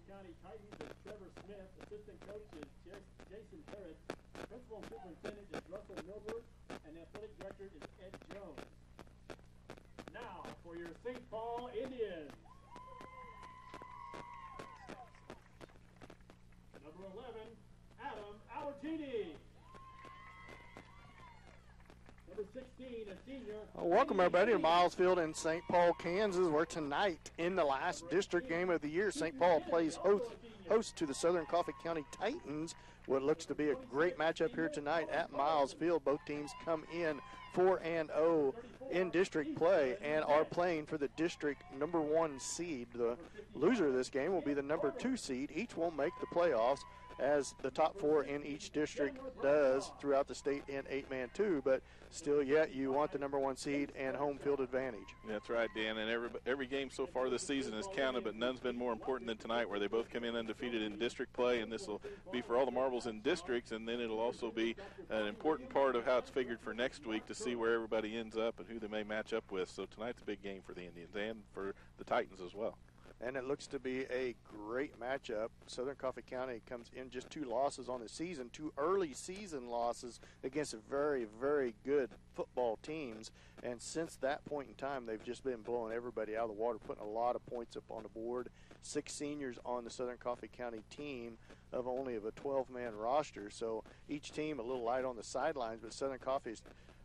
County Titans is Trevor Smith. Assistant coach is Jason Harris. Principal superintendent is Russell Milberg. And the athletic director is Ed Jones. Now for your St. Paul Indians. Number 11, Adam Albertini. Number 16, a senior. Welcome everybody to Miles Field in St. Paul, Kansas, where tonight in the last district game of the year, St. Paul plays host to the Southern Coffey County Titans. What looks to be a great matchup here tonight at Miles Field. Both teams come in 4-0 in district play and are playing for the district number 1 seed. The loser of this game will be the number 2 seed. Each will make the playoffs, as the top 4 in each district does throughout the state in 8-man 2, but still yet you want the number 1 seed and home field advantage. That's right, Dan, and every game so far this season is counted, but none's been more important than tonight, where they both come in undefeated in district play, and this will be for all the marbles in districts, and then it'll also be an important part of how it's figured for next week to see where everybody ends up and who they may match up with. So tonight's a big game for the Indians and for the Titans as well. And it looks to be a great matchup. Southern Coffey County comes in just 2 losses on the season, 2 early season losses against very, very good football teams. And since that point in time, they've just been blowing everybody out of the water, putting a lot of points up on the board. 6 seniors on the Southern Coffey County team of a 12-man roster. So each team a little light on the sidelines, but Southern Coffey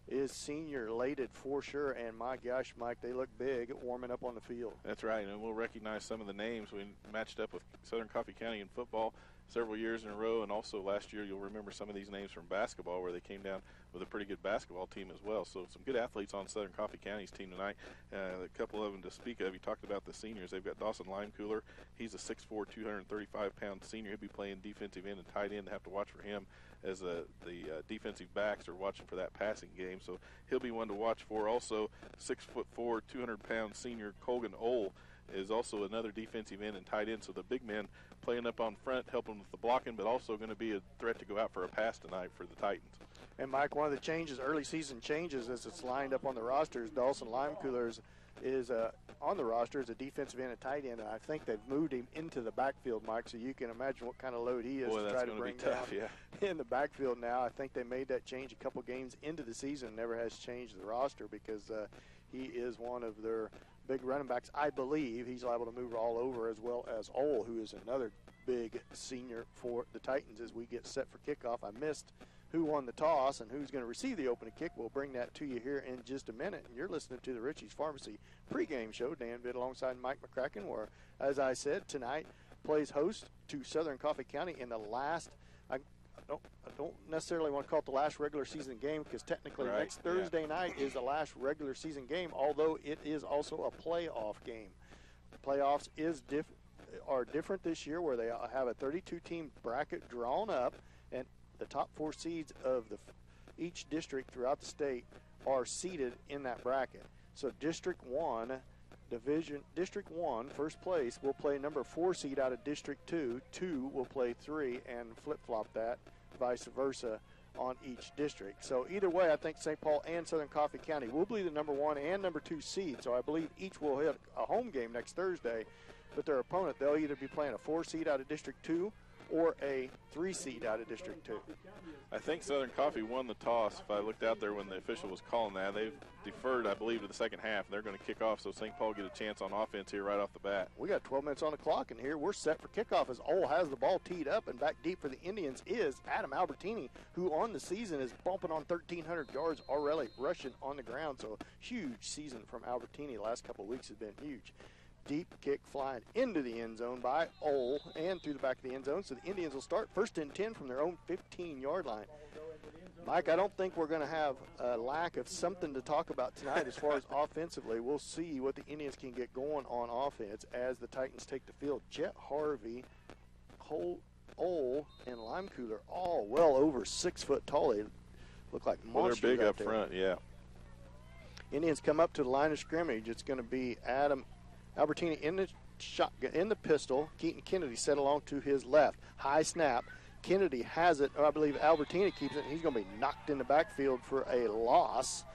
is senior-lated for sure, and my gosh, Mike, they look big warming up on the field. That's right, and we'll recognize some of the names. We matched up with Southern Coffey County in football several years in a row, and also last year you'll remember some of these names from basketball, where they came down with a pretty good basketball team as well. So some good athletes on Southern Coffey County's team tonight. A couple of them to speak of. You talked about the seniors. They've got Dawson Limecooler. He's a 6'4", 235-pound senior. He'll be playing defensive end and tight end. Have to watch for him as the defensive backs are watching for that passing game. So he'll be one to watch for. Also, 6'4", 200-pound senior Colgan Ohl is also another defensive end and tight end. So the big men playing up on front, helping with the blocking, but also going to be a threat to go out for a pass tonight for the Titans. And, Mike, one of the changes, early season changes, as it's lined up on the rosters, Dawson Limecooler is on the roster as a defensive end and tight end, and I think they've moved him into the backfield, Mike, so you can imagine what kind of load he is to try to bring tough, down in the backfield now. I think they made that change a couple games into the season, never has changed the roster, because he is one of their big running backs. I believe he's liable to move all over, as well as Ohl, who is another big senior for the Titans as we get set for kickoff. I missed who won the toss and who's going to receive the opening kick. We'll bring that to you here in just a minute. And you're listening to the Ritchie's Pharmacy pregame show. Dan Vitt alongside Mike McCracken, where, as I said, tonight plays host to Southern Coffey County in the last, I don't necessarily want to call it the last regular season game, because technically next Thursday night is the last regular season game, although it is also a playoff game. The playoffs are different this year, where they have a 32-team bracket drawn up, and the top 4 seeds of each district throughout the state are seeded in that bracket. So District 1, first place, will play number 4 seed out of District 2. 2 will play 3, and flip-flop that, vice versa, on each district. So either way, I think St. Paul and Southern Coffey County will be the number 1 and number 2 seed. So I believe each will hit a home game next Thursday, but their opponent, they'll either be playing a 4 seed out of District 2 or a 3 seed out of District 2. I think Southern Coffey won the toss. If I looked out there when the official was calling that, they've deferred, I believe, to the second half. They're going to kick off, so St. Paul get a chance on offense here right off the bat. We got 12 minutes on the clock, and here we're set for kickoff as Ohl has the ball teed up, and back deep for the Indians is Adam Albertini, who on the season is bumping on 1,300 yards already rushing on the ground. So huge season from Albertini. The last couple of weeks has been huge. Deep kick flying into the end zone by Ohl and through the back of the end zone. So the Indians will start first and 10 from their own 15-yard line. Mike, I don't think we're going to have a lack of something to talk about tonight as far as offensively. We'll see what the Indians can get going on offense as the Titans take the field. Jet Harvey, Ohl, and Limecooler all well over 6 foot tall. They look like monsters. They're big out up there. front, yeah. Indians come up to the line of scrimmage. It's going to be Adam Albertini in the shotgun, in the pistol. Keaton Kennedy set along to his left. High snap. Kennedy has it. I believe Albertini keeps it. He's going to be knocked in the backfield for a loss.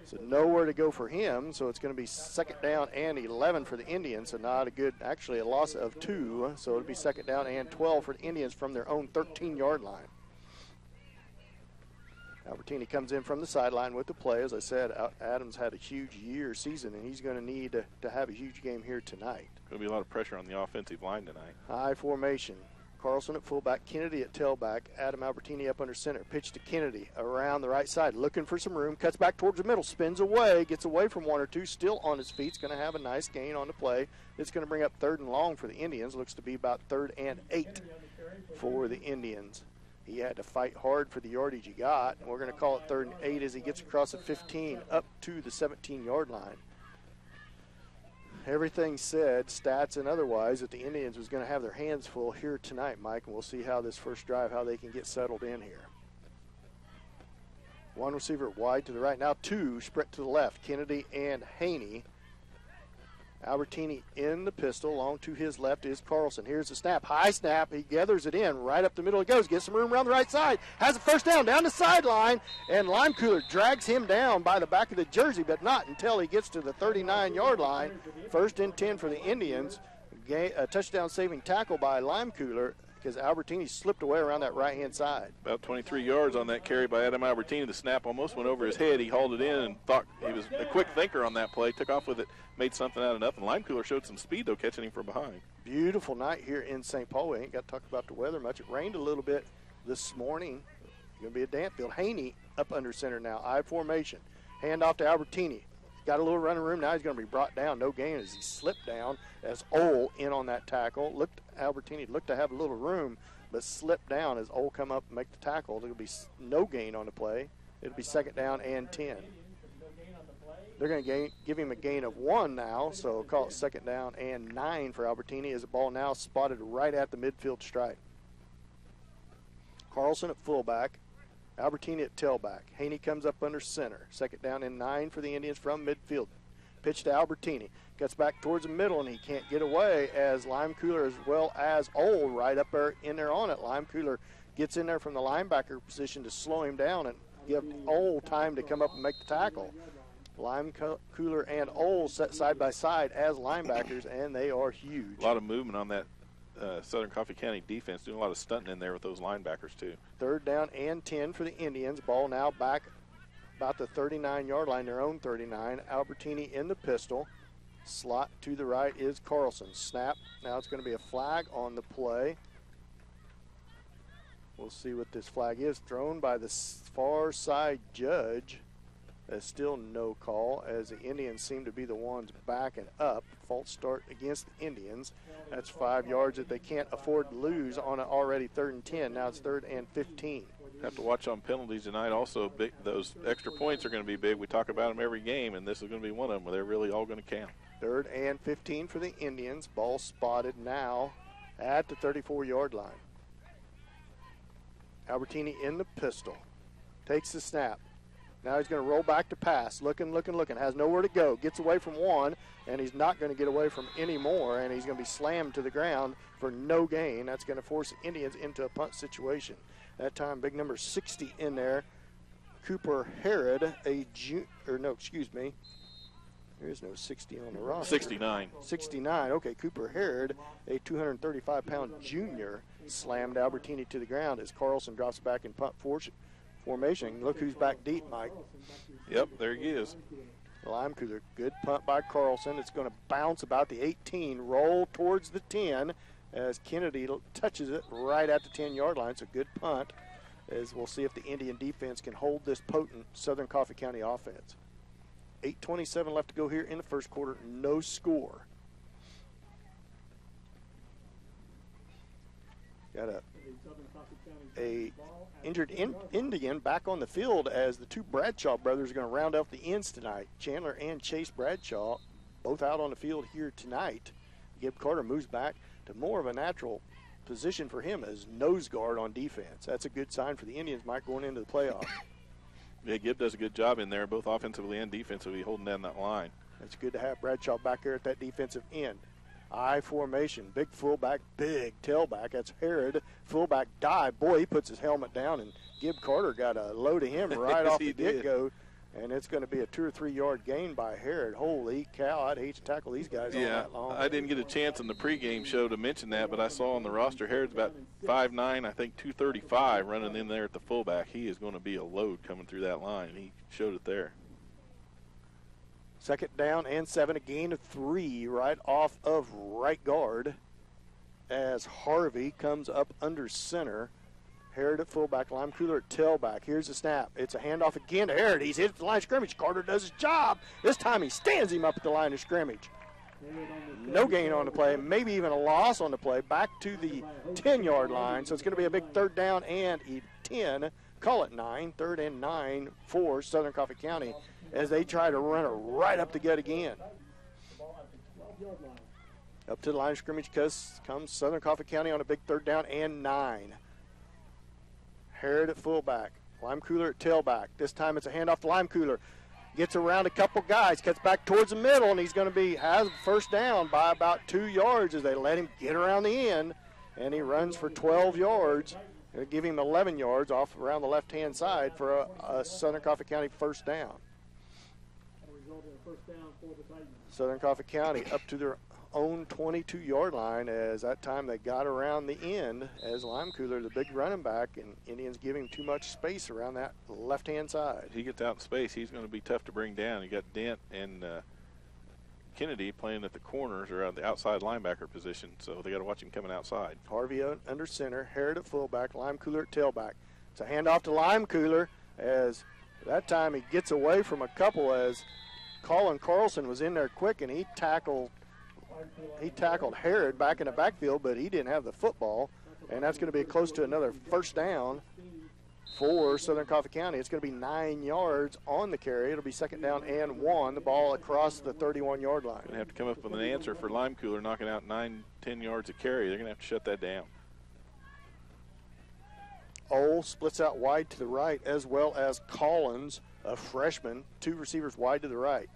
So nowhere to go for him, so it's going to be second down and 11 for the Indians. So not a good, actually a loss of 2, so it'll be second down and 12 for the Indians from their own 13-yard line. Albertini comes in from the sideline with the play. As I said, Adams had a huge season, and he's going to need to have a huge game here tonight. Going to be a lot of pressure on the offensive line tonight. High formation. Carlson at fullback, Kennedy at tailback, Adam Albertini up under center. Pitch to Kennedy around the right side, looking for some room, cuts back towards the middle, spins away, gets away from one or two, still on his feet. It's going to have a nice gain on the play. It's going to bring up 3rd and long for the Indians. Looks to be about 3rd and 8 for the Indians. He had to fight hard for the yardage he got, and we're going to call it 3rd and 8 as he gets across the 15 up to the 17-yard line. Everything said, stats and otherwise, that the Indians was going to have their hands full here tonight, Mike, and we'll see how this first drive, how they can get settled in here. One receiver wide to the right. Now 2 sprint to the left, Kennedy and Haney. Albertini in the pistol. Long to his left is Carlson. Here's the snap. High snap. He gathers it in. Right up the middle it goes. Gets some room around the right side. Has a first down down the sideline. And Limecooler drags him down by the back of the jersey, but not until he gets to the 39-yard line. 1st and 10 for the Indians. A touchdown-saving tackle by Limecooler because Albertini slipped away around that right-hand side. About 23 yards on that carry by Adam Albertini. The snap almost went over his head. He hauled it in and thought he was a quick thinker on that play. Took off with it, made something out of nothing. Limecooler showed some speed, though, catching him from behind. Beautiful night here in St. Paul. We ain't got to talk about the weather much. It rained a little bit this morning. Going to be a damp field. Haney up under center now. I formation. Hand off to Albertini. Got a little running room. Now he's going to be brought down. No gain as he slipped down as Ole in on that tackle. Albertini looked to have a little room, but slipped down as Ole come up and make the tackle. There'll be no gain on the play. It'll be second down and 10. They're going to give him a gain of 1 now, so call it second down and 9 for Albertini as the ball now spotted right at the midfield stripe. Carlson at fullback. Albertini at tailback. Haney comes up under center. Second down and 9 for the Indians from midfield. Pitch to Albertini. Cuts back towards the middle, and he can't get away as Limecooler as well as Ole right up there in there on it. Limecooler gets in there from the linebacker position to slow him down and give Ole time to come up and make the tackle. Limecooler and Ole set side by side as linebackers, and they are huge. A lot of movement on that Southern Coffey County defense, doing a lot of stunting in there with those linebackers too. 3rd down and 10 for the Indians. Ball now back about the 39-yard line, their own 39. Albertini in the pistol. Slot to the right is Carlson. Snap. Now it's going to be a flag on the play. We'll see what this flag is. Thrown by the far side judge. There's still no call as the Indians seem to be the ones backing up. False start against the Indians. That's 5 yards that they can't afford to lose on an already 3rd and 10. Now it's 3rd and 15. Have to watch on penalties tonight. Also, those extra points are going to be big. We talk about them every game, and this is going to be one of them where they're really all going to count. 3rd and 15 for the Indians. Ball spotted now at the 34-yard line. Albertini in the pistol. Takes the snap. Now he's going to roll back to pass. Looking. Has nowhere to go. Gets away from one, and he's not going to get away from any more, and he's going to be slammed to the ground for no gain. That's going to force the Indians into a punt situation. That time, big number 60 in there. Cooper Herod, there is no 60 on the roster. 69. 69. Okay, Cooper Herod, a 235-pound junior, slammed Albertini to the ground as Carlson drops back in punt formation. Look who's back deep, Mike. Yep, there he is. Limecooler, good punt by Carlson. It's going to bounce about the 18, roll towards the 10 as Kennedy touches it right at the 10-yard line. It's a good punt as we'll see if the Indian defense can hold this potent Southern Coffey County offense. 8:27 left to go here in the first quarter. No score. Got a injured Indian back on the field as the two Bradshaw brothers are going to round off the ends tonight. Chandler and Chase Bradshaw both out on the field here tonight. Gib Carter moves back to more of a natural position for him as nose guard on defense. That's a good sign for the Indians, Mike, going into the playoffs. Yeah, Gibb does a good job in there, both offensively and defensively, holding down that line. It's good to have Bradshaw back there at that defensive end. I formation, big fullback, big tailback. That's Herod. Fullback dive. Boy, he puts his helmet down, and Gib Carter got a load of him right off the get-go. And it's going to be a 2 or 3 yard gain by Herod. Holy cow, I'd hate to tackle these guys all that long. I didn't get a chance in the pregame show to mention that, but I saw on the roster Herrod's about 5'9", I think 235 running in there at the fullback. He is going to be a load coming through that line. He showed it there. Second down and 7, a gain of 3 right off of right guard as Harvey comes up under center. Herod at fullback, Limecooler at tailback. Here's the snap. It's a handoff again to Herod. He's hit at the line of scrimmage. Carter does his job. This time he stands him up at the line of scrimmage. No gain on the play, maybe even a loss on the play. Back to the 10-yard line. So it's going to be a big 3rd down and 10. Call it 9. 3rd and 9 for Southern Coffee County as they try to run it right up the gut again. Up to the line of scrimmage comes Southern Coffee County on a big 3rd down and 9. Herod at fullback, Limecooler at tailback. This time it's a handoff to Limecooler. Gets around a couple guys, cuts back towards the middle, and he's going to has first down by about 2 yards as they let him get around the end, and he runs for 12 yards. They'll give him 11 yards off around the left-hand side for a Southern Coffee County first down. Southern Coffee County up to their own 22-yard line as that time they got around the end as Limecooler, the big running back, and Indians give him too much space around that left-hand side. He gets out in space, he's going to be tough to bring down. You got Dent and Kennedy playing at the corners or on the outside linebacker position, so they got to watch him coming outside. Harvey under center, Herod at fullback, Limecooler at tailback. It's a handoff to Limecooler as that time he gets away from a couple as Colin Carlson was in there quick, and he tackled Herod back in the backfield, but he didn't have the football, and that's going to be close to another first down for Southern Coffee County. It's going to be 9 yards on the carry. It'll be 2nd down and 1, the ball across the 31-yard line. Going to have to come up with an answer for Limecooler knocking out 9-10 yards of carry. They're going to have to shut that down. Ole splits out wide to the right, as well as Collins, a freshman, 2 receivers wide to the right.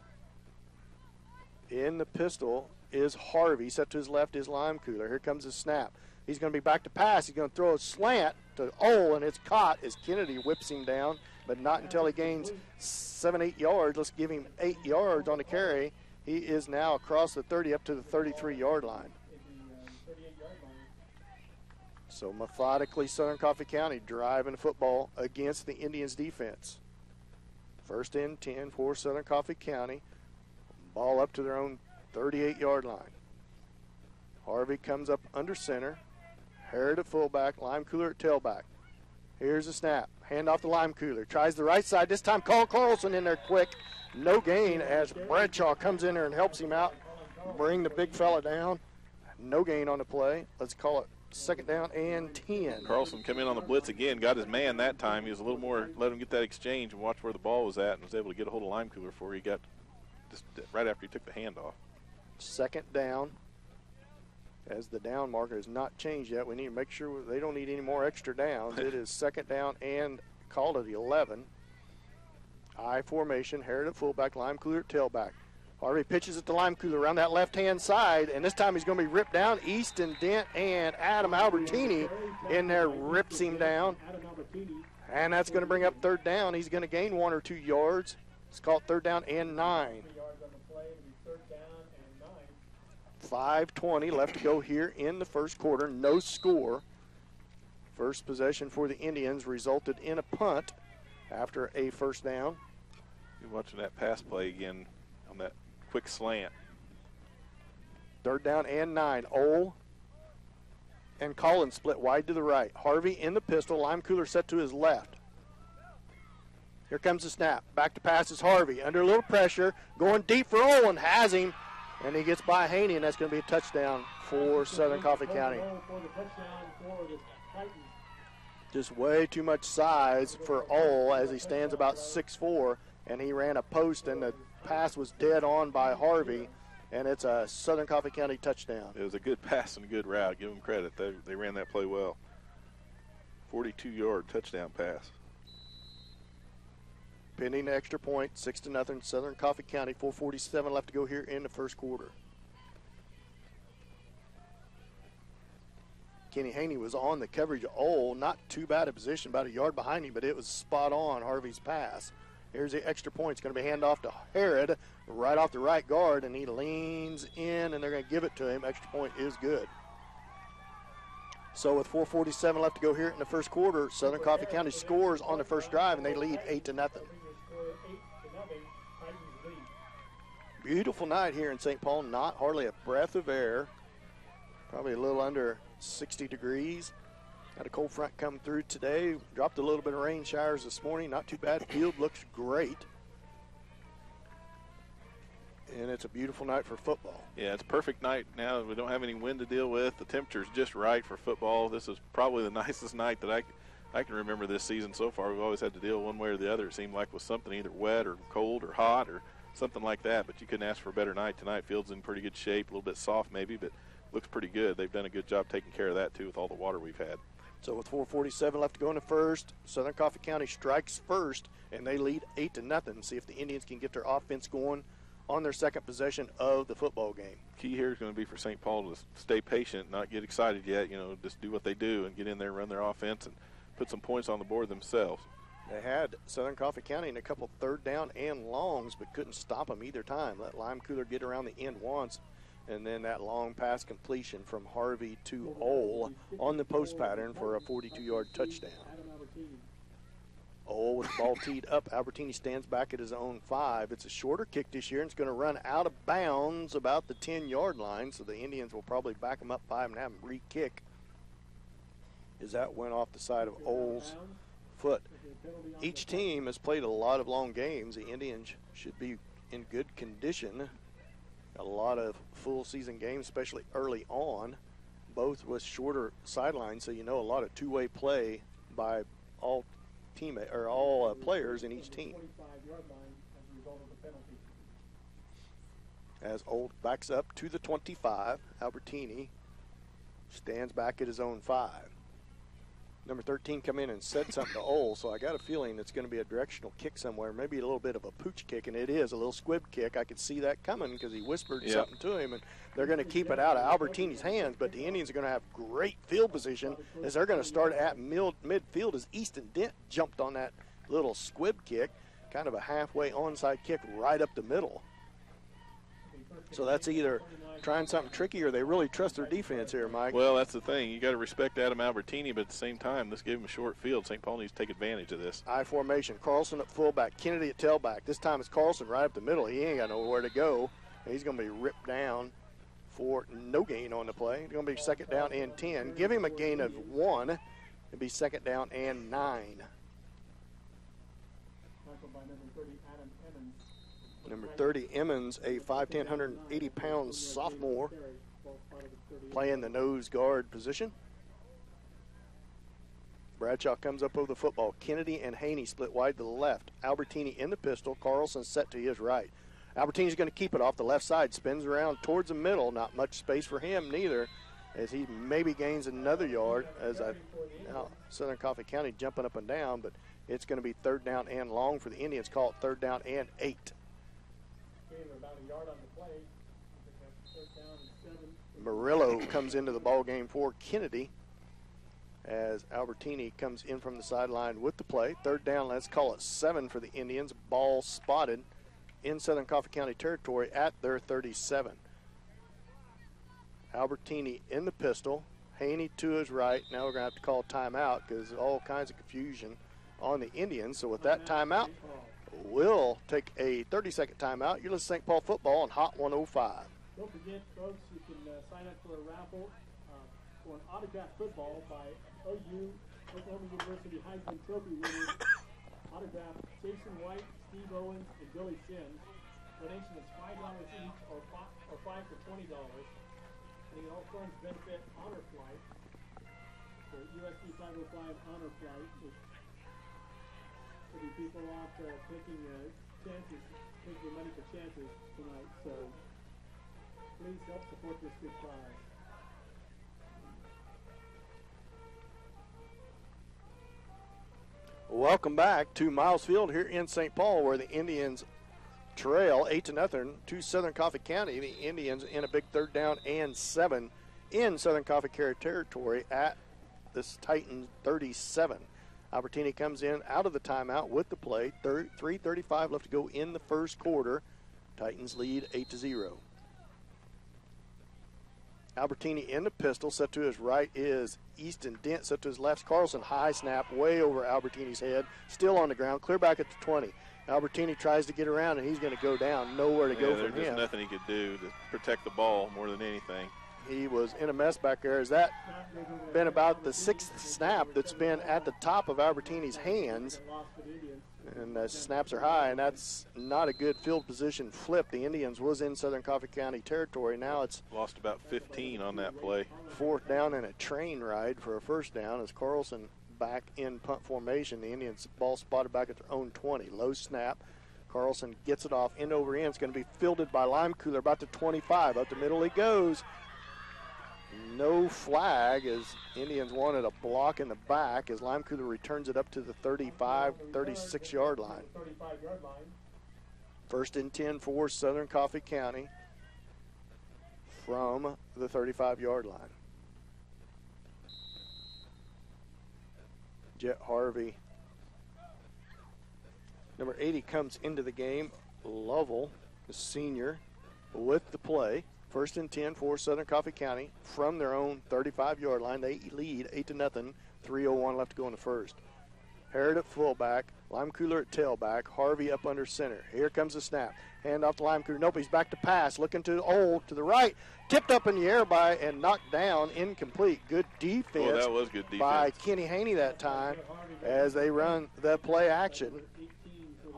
In the pistol is Harvey. Set to his left is Limecooler. Here comes the snap. He's going to be back to pass. He's going to throw a slant to Ole, and it's caught as Kennedy whips him down, but not until he gains 7-8 yards. Let's give him 8 yards on the carry. He is now across the 30 up to the 33-yard line. So methodically, Southern Coffee County driving the football against the Indians' defense. 1st and 10 for Southern Coffee County. Ball up to their own 38-yard line. Harvey comes up under center. Herod at fullback, Limecooler at tailback. Here's the snap. Hand off to Limecooler. Tries the right side. This time Colin Carlson in there quick. No gain as Bradshaw comes in there and helps him out. Bring the big fella down. No gain on the play. Let's call it 2nd down and 10. Carlson come in on the blitz again, got his man that time. He was a little more, let him get that exchange and watch where the ball was at, and was able to get a hold of Limecooler before he got just right after he took the handoff. 2nd down. As the down marker has not changed yet, we need to make sure they don't need any more extra downs. It is 2nd down and called at 11. I formation, Herod at fullback, Limecooler at tailback. Harvey pitches it to Limecooler around that left-hand side, and this time he's going to be ripped down. Easton Dent and Adam Albertini in there rips him down. And that's going to bring up 3rd down. He's going to gain 1 or 2 yards. It's called 3rd down and 9. 5:20 left to go here in the first quarter. No score. First possession for the Indians resulted in a punt after a first down. You're watching that pass play again on that quick slant. 3rd down and 9. Ole and Collins split wide to the right. Harvey in the pistol. Limecooler set to his left. Here comes the snap. Back to pass is Harvey. Under a little pressure. Going deep for Ole and has him. And he gets by Haney, and that's going to be a touchdown for Southern Coffee County. Just way too much size for Ole as he stands about 6'4", and he ran a post, and the pass was dead on by Harvey, and it's a Southern Coffee County touchdown. It was a good pass and a good route. Give them credit. They ran that play well. 42-yard touchdown pass. Pending the extra point, 6-0, Southern Coffee County. 4:47 left to go here in the first quarter. Kenny Haney was on the coverage of Ole. Not too bad a position, about a yard behind him, but it was spot on Harvey's pass. Here's the extra point. It's going to be handoff to Herod right off the right guard, and he leans in, and they're going to give it to him. Extra point is good. So with 4:47 left to go here in the first quarter, Southern Coffey County scores on the first drive, and they lead 8-0. Beautiful night here in St. Paul. Not hardly a breath of air. Probably a little under 60 degrees. Had a cold front come through today. Dropped a little bit of rain showers this morning. Not too bad. Field looks great. And it's a beautiful night for football. Yeah, it's a perfect night now. We don't have any wind to deal with. The temperature's just right for football. This is probably the nicest night that I can remember this season so far. We've always had to deal one way or the other. It seemed like with something either wet or cold or hot or something like that. But you couldn't ask for a better night tonight. Field's in pretty good shape, a little bit soft maybe, but looks pretty good. They've done a good job taking care of that too with all the water we've had. So with 4:47 left to go in the first, Southern Coffey County strikes first, and they lead 8-0. See if the Indians can get their offense going on their second possession of the football game. Key here is going to be for St. Paul to stay patient, not get excited yet. Just do what they do and get in there, run their offense, and put some points on the board themselves. They had Southern Coffey County in a couple third down and longs, but couldn't stop them either time. Let Lime Cooler get around the end once, and then that long pass completion from Harvey to Ole on the post pattern for a 42-yard touchdown. Ole with the ball teed up. Albertini stands back at his own 5. It's a shorter kick this year, and it's going to run out of bounds about the 10-yard line, so the Indians will probably back them up 5 and have them re-kick as that went off the side of Ole's foot. Each team has played a lot of long games. The Indians should be in good condition. A lot of full season games, especially early on, both with shorter sidelines, so a lot of two-way play by all players in each team. As Old backs up to the 25, Albertini stands back at his own 5. Number 13 come in and said something to Ole, so I got a feeling it's going to be a directional kick somewhere, maybe a little bit of a pooch kick, and it is a little squib kick. I could see that coming because he whispered something to him, and they're going to keep it out of Albertini's hands, but the Indians are going to have great field position as they're going to start at midfield as Easton Dent jumped on that little squib kick, kind of a halfway onside kick right up the middle. So that's either trying something tricky or they really trust their defense here, Mike. Well, that's the thing. You got to respect Adam Albertini, but at the same time, let's give him a short field. St. Paul needs to take advantage of this. I formation. Carlson at fullback. Kennedy at tailback. This time it's Carlson right up the middle. He ain't got nowhere to go. He's going to be ripped down for no gain on the play. It's going to be second down and 10. Give him a gain of 1. It'll be second down and 9. Number 30, Emmons, a 5'10", 180-pound sophomore, playing the nose guard position. Bradshaw comes up over the football. Kennedy and Haney split wide to the left. Albertini in the pistol. Carlson set to his right. Albertini's going to keep it off the left side. Spins around towards the middle. Not much space for him neither, as he maybe gains another yard. Now Southern Coffey County jumping up and down, but it's going to be third down and long for the Indians. Call it third down and 8. About a yard on the play. Third down and 7. Murillo comes into the ball game for Kennedy as Albertini comes in from the sideline with the play. Third down, let's call it 7 for the Indians. Ball spotted in Southern Coffey County territory at their 37. Albertini in the pistol. Haney to his right. Now we're going to have to call timeout because all kinds of confusion on the Indians. So with that timeout, we'll take a 30-second timeout. You're listening to St. Paul football on Hot 105. Don't forget, folks, you can sign up for a raffle for an autographed football by OU, Oklahoma University Heisman Trophy winners. Autograph Jason White, Steve Owens, and Billy Sims. Donation is $5 each or 5 for $20. And all funds benefit Honor Flight, the USD 505 Honor Flight, which will be people off taking chances, taking money for chances tonight. So please help support this good prize. Welcome back to Miles Field here in St. Paul, where the Indians trail 8-0 to Southern Coffey County. The Indians in a big third down and 7 in Southern Coffey County territory at this Titan 37. Albertini comes in out of the timeout with the play. 3:35 left to go in the first quarter. Titans lead 8-0. Albertini in the pistol. Set to his right is Easton Dent. Set to his left, Carlson. High snap way over Albertini's head. Still on the ground. Clear back at the 20. Albertini tries to get around, and he's going to go down. Nowhere to go from him. There's nothing he could do to protect the ball more than anything. He was in a mess back there. Has that been about the 6th snap that's been at the top of Albertini's hands? And the snaps are high, and that's not a good field position flip. The Indians was in Southern Coffee County territory. Now it's lost about 15 on that play. 4th down and a train ride for a first down as Carlson back in punt formation. The Indians ball spotted back at their own 20. Low snap. Carlson gets it off end over end. It's going to be fielded by Lime Cooler about the 25. Up the middle he goes. No flag as Indians wanted a block in the back as Lime Cooler returns it up to the 35, 36-yard line. 35-yard line. 1st and 10 for Southern Coffee County from the 35-yard line. Jet Harvey, number 80, comes into the game. Lovell, the senior, with the play. 1st and 10 for Southern Coffee County from their own 35-yard line. They lead 8-0. 3:01 left to go in the first. Harrod at fullback, Lime Cooler at tailback, Harvey up under center. Here comes the snap. Hand off to Lime Cooler. Nope, he's back to pass. Looking to Old to the right. Tipped up in the air by and knocked down. Incomplete. Good defense. Oh, that was good defense by Kenny Haney that time as they run the play action.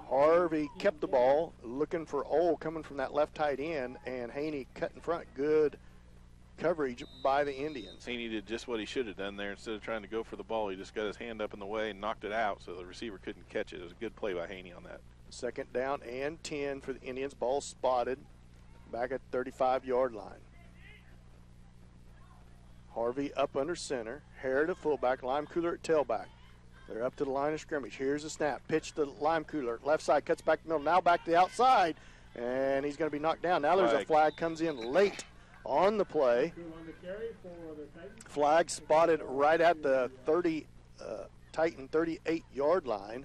Harvey kept the ball, looking for Old coming from that left tight end, and Haney cut in front. Good coverage by the Indians. Haney did just what he should have done there. Instead of trying to go for the ball, he just got his hand up in the way and knocked it out so the receiver couldn't catch it. It was a good play by Haney on that. 2nd down and 10 for the Indians. Ball spotted back at 35-yard line. Harvey up under center. Harrod at fullback. Lime Cooler at tailback. They're up to the line of scrimmage. Here's the snap. Pitch to Lime Cooler. Left side cuts back the middle. Now back to the outside. And he's going to be knocked down. Now there's a flag comes in late on the play. Flag spotted right at the Titan 38-yard line.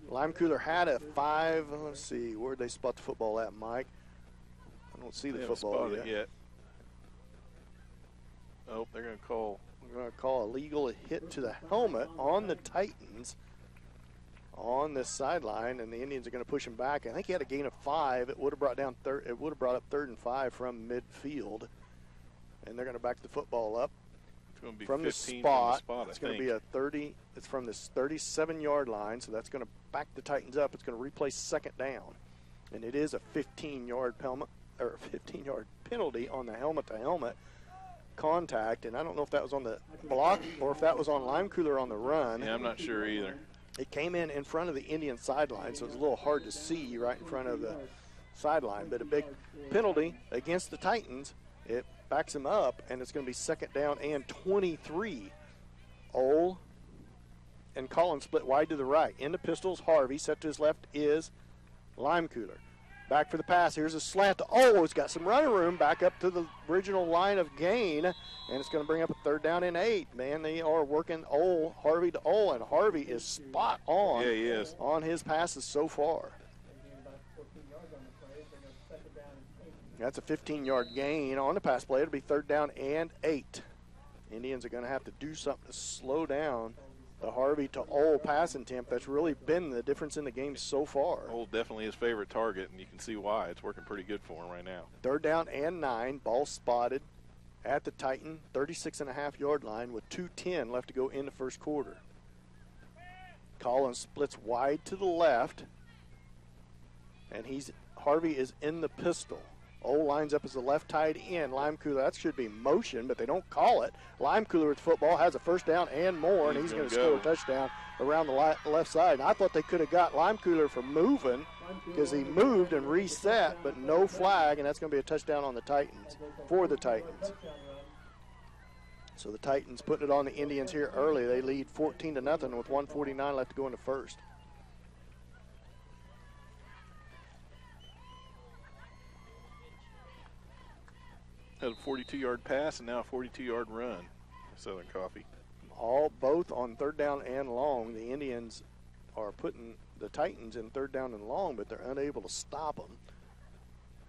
Lime Cooler had a 5. Let's see. Where'd they spot the football at, Mike? I don't see the football yet. Oh, they're going to call. We're going to call a legal hit to the helmet on the Titans on this sideline, and the Indians are going to push him back. I think he had a gain of 5. It would have brought down it would have brought up 3rd and 5 from midfield, and they're going to back the football up from the spot. It's going to be a 30. It's from this 37-yard line, so that's going to back the Titans up. It's going to replace 2nd down, and it is a 15-yard penalty on the helmet-to-helmet contact, and I don't know if that was on the block or if that was on Lime Cooler on the run. Yeah, I'm not sure either. It came in front of the Indian sideline, so it was a little hard to see right in front of the sideline, but a big penalty against the Titans. It backs them up, and it's going to be 2nd down and 23. Ole and Collins split wide to the right. In the pistols, Harvey. Set to his left is Lime Cooler. Back for the pass. Here's a slant to Ole. It's got some running room back up to the original line of gain, and it's going to bring up a 3rd down and 8. Man, they are working Harvey to Ole, and Harvey is spot on. Yeah, he is. On his passes so far. That's a 15-yard gain on the pass play. It'll be 3rd down and 8. Indians are going to have to do something to slow down the Harvey to Ole pass attempt. That's really been the difference in the game so far. Ole definitely his favorite target, and you can see why. It's working pretty good for him right now. 3rd down and 9. Ball spotted at the Titan 36.5-yard line with 2:10 left to go in the first quarter. Collins splits wide to the left, and Harvey is in the pistol. Ole lines up as the left tight end. Lime Cooler, that should be motion, but they don't call it. Lime Cooler with football has a 1st down and more, and he's going to score a touchdown around the left side. And I thought they could have got Lime Cooler for moving because he moved and reset, but no flag, and that's going to be a touchdown on the Titans, for the Titans. So the Titans putting it on the Indians here early. They lead 14-0 with 1:49 left to go in the first. Had a 42-yard pass and now a 42-yard run. Southern Coffee. both on third down and long. The Indians are putting the Titans in third down and long, but they're unable to stop them.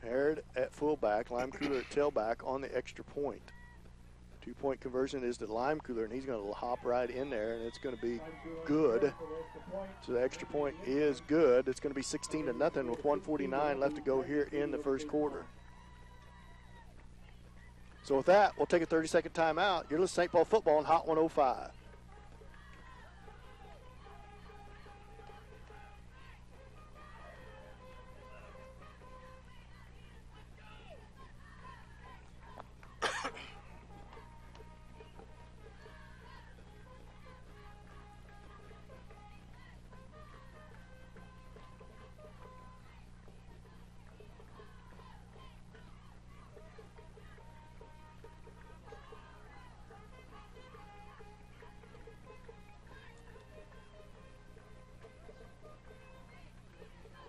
Harrod at fullback, Limecooler at tailback on the extra point. 2-point conversion is to Limecooler, and he's going to hop right in there, and it's going to be good. So the extra point is good. It's going to be 16-0 with 1:49 left to go here in the first quarter. So with that, we'll take a 30-second timeout. You're listening to St. Paul football on Hot 105.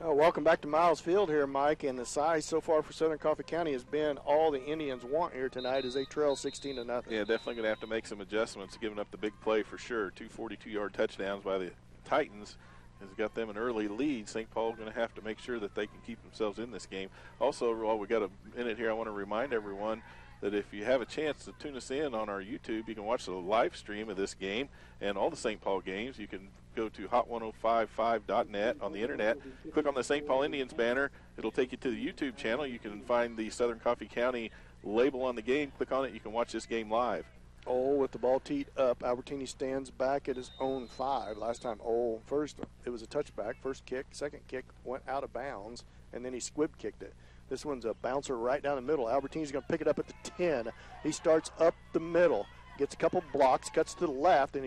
Welcome back to Miles Field here, Mike. And the size so far for Southern Coffey County has been all the Indians want here tonight as they trail 16-0. Yeah, definitely going to have to make some adjustments, giving up the big play for sure. 2 42-yard touchdowns by the Titans has got them an early lead. St. Paul's going to have to make sure that they can keep themselves in this game. Also, while we got a minute here, I want to remind everyone that if you have a chance to tune us in on our YouTube, you can watch the live stream of this game and all the St. Paul games. You can go to hot1055.net on the internet, click on the St. Paul Indians banner. It'll take you to the YouTube channel. You can find the Southern Coffey County label on the game. Click on it. You can watch this game live. Ole with the ball teed up. Albertini stands back at his own 5. Last time Ole, first it was a touchback. First kick, second kick went out of bounds, and then he squib kicked it. This one's a bouncer right down the middle. Albertini's going to pick it up at the 10. He starts up the middle. Gets a couple blocks, cuts to the left, and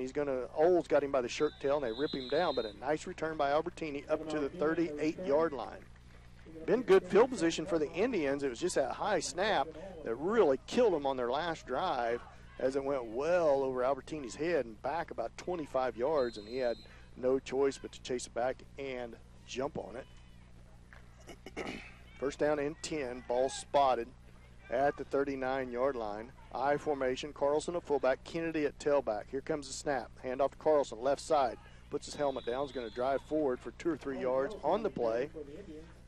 Ole's got him by the shirt tail, and they rip him down, but a nice return by Albertini up to the 38-yard line. Been good field position for the Indians. It was just that high snap that really killed them on their last drive as it went well over Albertini's head and back about 25 yards, and he had no choice but to chase it back and jump on it. First down and 10, ball spotted at the 39-yard line. I formation, Carlson at fullback, Kennedy at tailback. Here comes the snap. Hand off to Carlson, left side. Puts his helmet down, is going to drive forward for 2 or 3 yards on the play.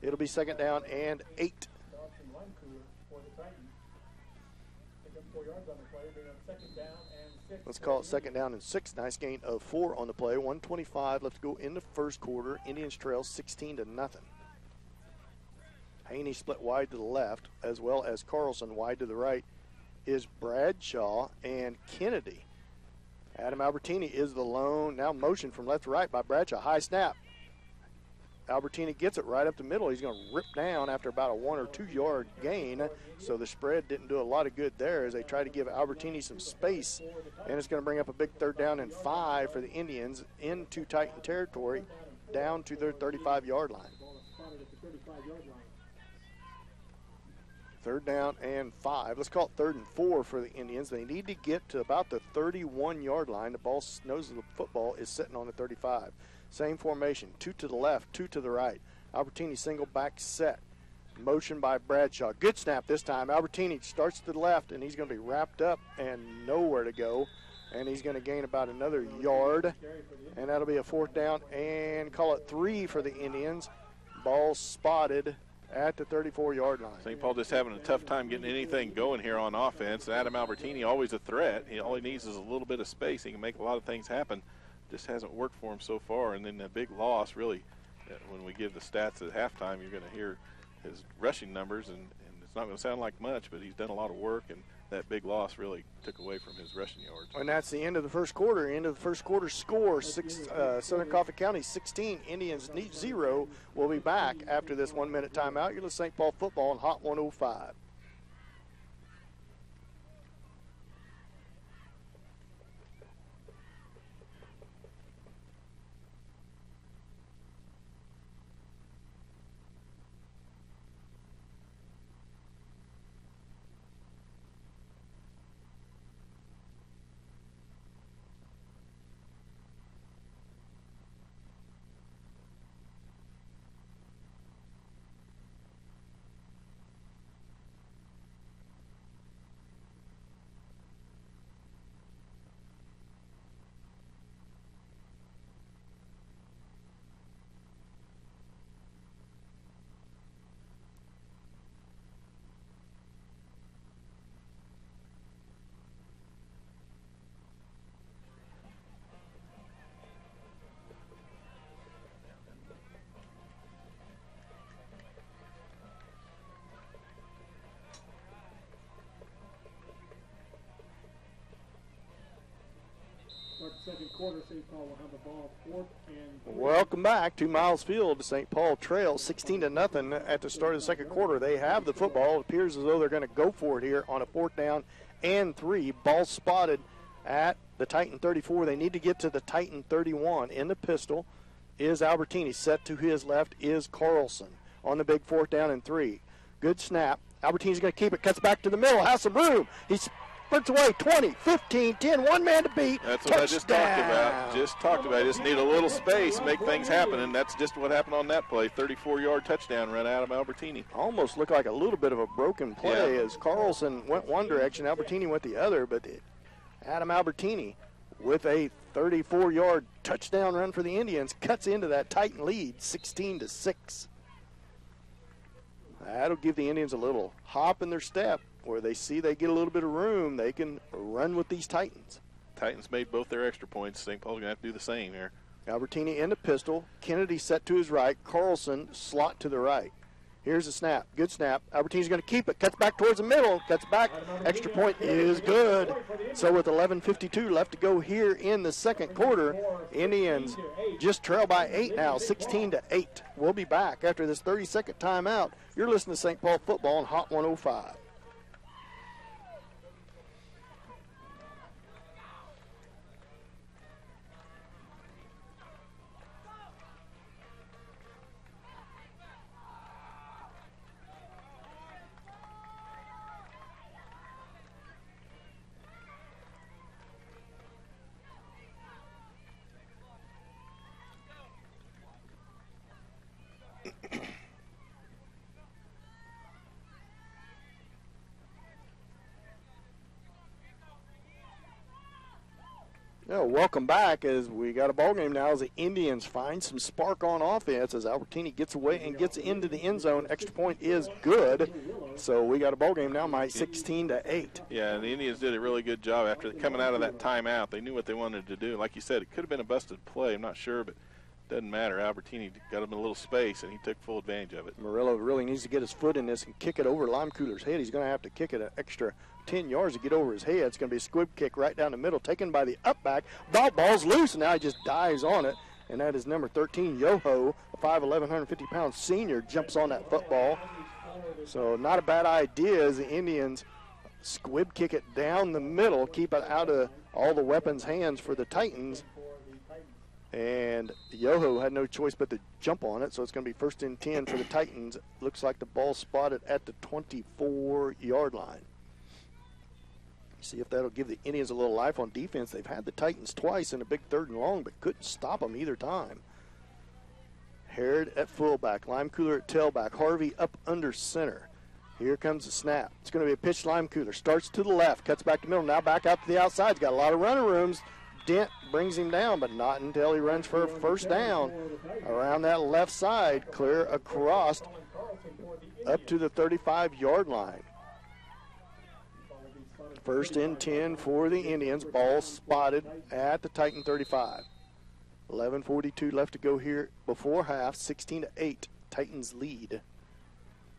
It'll be second down and 8. Let's call it second down and 6. Nice gain of 4 on the play. 1:25 left to go in the first quarter. Indians trail 16-0. Haney split wide to the left, as well as Carlson wide to the right is Bradshaw and Kennedy. Adam Albertini is the lone, now motion from left to right by Bradshaw. High snap. Albertini gets it right up the middle. He's going to rip down after about a 1 or 2 yard gain. So the spread didn't do a lot of good there as they try to give Albertini some space. And it's going to bring up a big third down and 5 for the Indians into Titan territory down to their 35-yard line. Third down and 5. Let's call it 3rd and 4 for the Indians. They need to get to about the 31-yard line. The nose of the football is sitting on the 35. Same formation, 2 to the left, 2 to the right. Albertini single back set. Motion by Bradshaw. Good snap this time. Albertini starts to the left, and he's going to be wrapped up and nowhere to go. And he's going to gain about another yard. And that'll be a 4th down and call it 3 for the Indians. Ball spotted at the 34-yard line. St. Paul just having a tough time getting anything going here on offense. Adam Albertini, always a threat. All he needs is a little bit of space. He can make a lot of things happen. Just hasn't worked for him so far. And then the big loss, really, when we give the stats at halftime, you're going to hear his rushing numbers, and it's not going to sound like much, but he's done a lot of work, and that big loss really took away from his rushing yards. And that's the end of the first quarter. End of the first quarter score, Southern Coffey County 16, Indians 0. We'll be back after this 1-minute timeout. You're listening to St. Paul football on Hot 105. second quarter, St. Paul will have the ball 4th and 3. Welcome back to Miles Field. St. Paul trails 16-0 at the start of the second quarter. They have the football. It appears as though they're going to go for it here on a 4th down and 3. Ball spotted at the Titan 34. They need to get to the Titan 31. In the pistol is Albertini. Set to his left is Carlson on the big 4th down and 3. Good snap. Albertini's going to keep it. Cuts back to the middle. Has some room. He's sprints away, 20, 15, 10, one man to beat. That's what I just talked about. Just need a little space, make things happen, and that's just what happened on that play. 34-yard touchdown run out of Albertini. Almost looked like a little bit of a broken play as Carlson went one direction, Albertini went the other, but Adam Albertini with a 34-yard touchdown run for the Indians cuts into that Titan lead, 16-6. That'll give the Indians a little hop in their step. Where they see they get a little bit of room, they can run with these Titans. Titans made both their extra points. St. Paul's going to have to do the same here. Albertini in the pistol. Kennedy set to his right. Carlson slot to the right. Here's a snap. Good snap. Albertini's going to keep it. Cuts back towards the middle. Cuts back. Extra point is good. So with 11:52 left to go here in the second quarter, Indians just trail by 8 now, 16-8. We'll be back after this 30-second timeout. You're listening to St. Paul football on Hot 105. Welcome back as we got a ball game now as the Indians find some spark on offense as Albertini gets away and gets into the end zone. Extra point is good. So we got a ball game now, Mike, 16-8. Yeah, and the Indians did a really good job after coming out of that timeout. They knew what they wanted to do. Like you said, it could have been a busted play. I'm not sure, but it doesn't matter. Albertini got him in a little space, and he took full advantage of it. Murillo really needs to get his foot in this and kick it over Lime Cooler's head. He's going to have to kick it an extra 10 yards to get over his head. It's going to be a squib kick right down the middle, taken by the up back. Ball's loose, and now he just dives on it. And that is number 13, Yoho, a 5'11", 150-pound senior, jumps on that football. So not a bad idea as the Indians squib kick it down the middle, keep it out of all the weapons' hands for the Titans. And Yoho had no choice but to jump on it, so it's going to be 1st and 10 for the Titans. Looks like the ball spotted at the 24-yard line. See if that'll give the Indians a little life on defense. They've had the Titans twice in a big 3rd and long, but couldn't stop them either time. Harrod at fullback, Lime Cooler at tailback, Harvey up under center. Here comes the snap. It's going to be a pitch. Lime Cooler starts to the left, cuts back to the middle, now back out to the outside. He's got a lot of running rooms. Dent brings him down, but not until he runs for a 1st down around that left side, clear across up to the 35-yard line. 1st and 10 for the Indians. Ball spotted at the Titan 35. 11:42 left to go here before half. 16-8. Titans lead.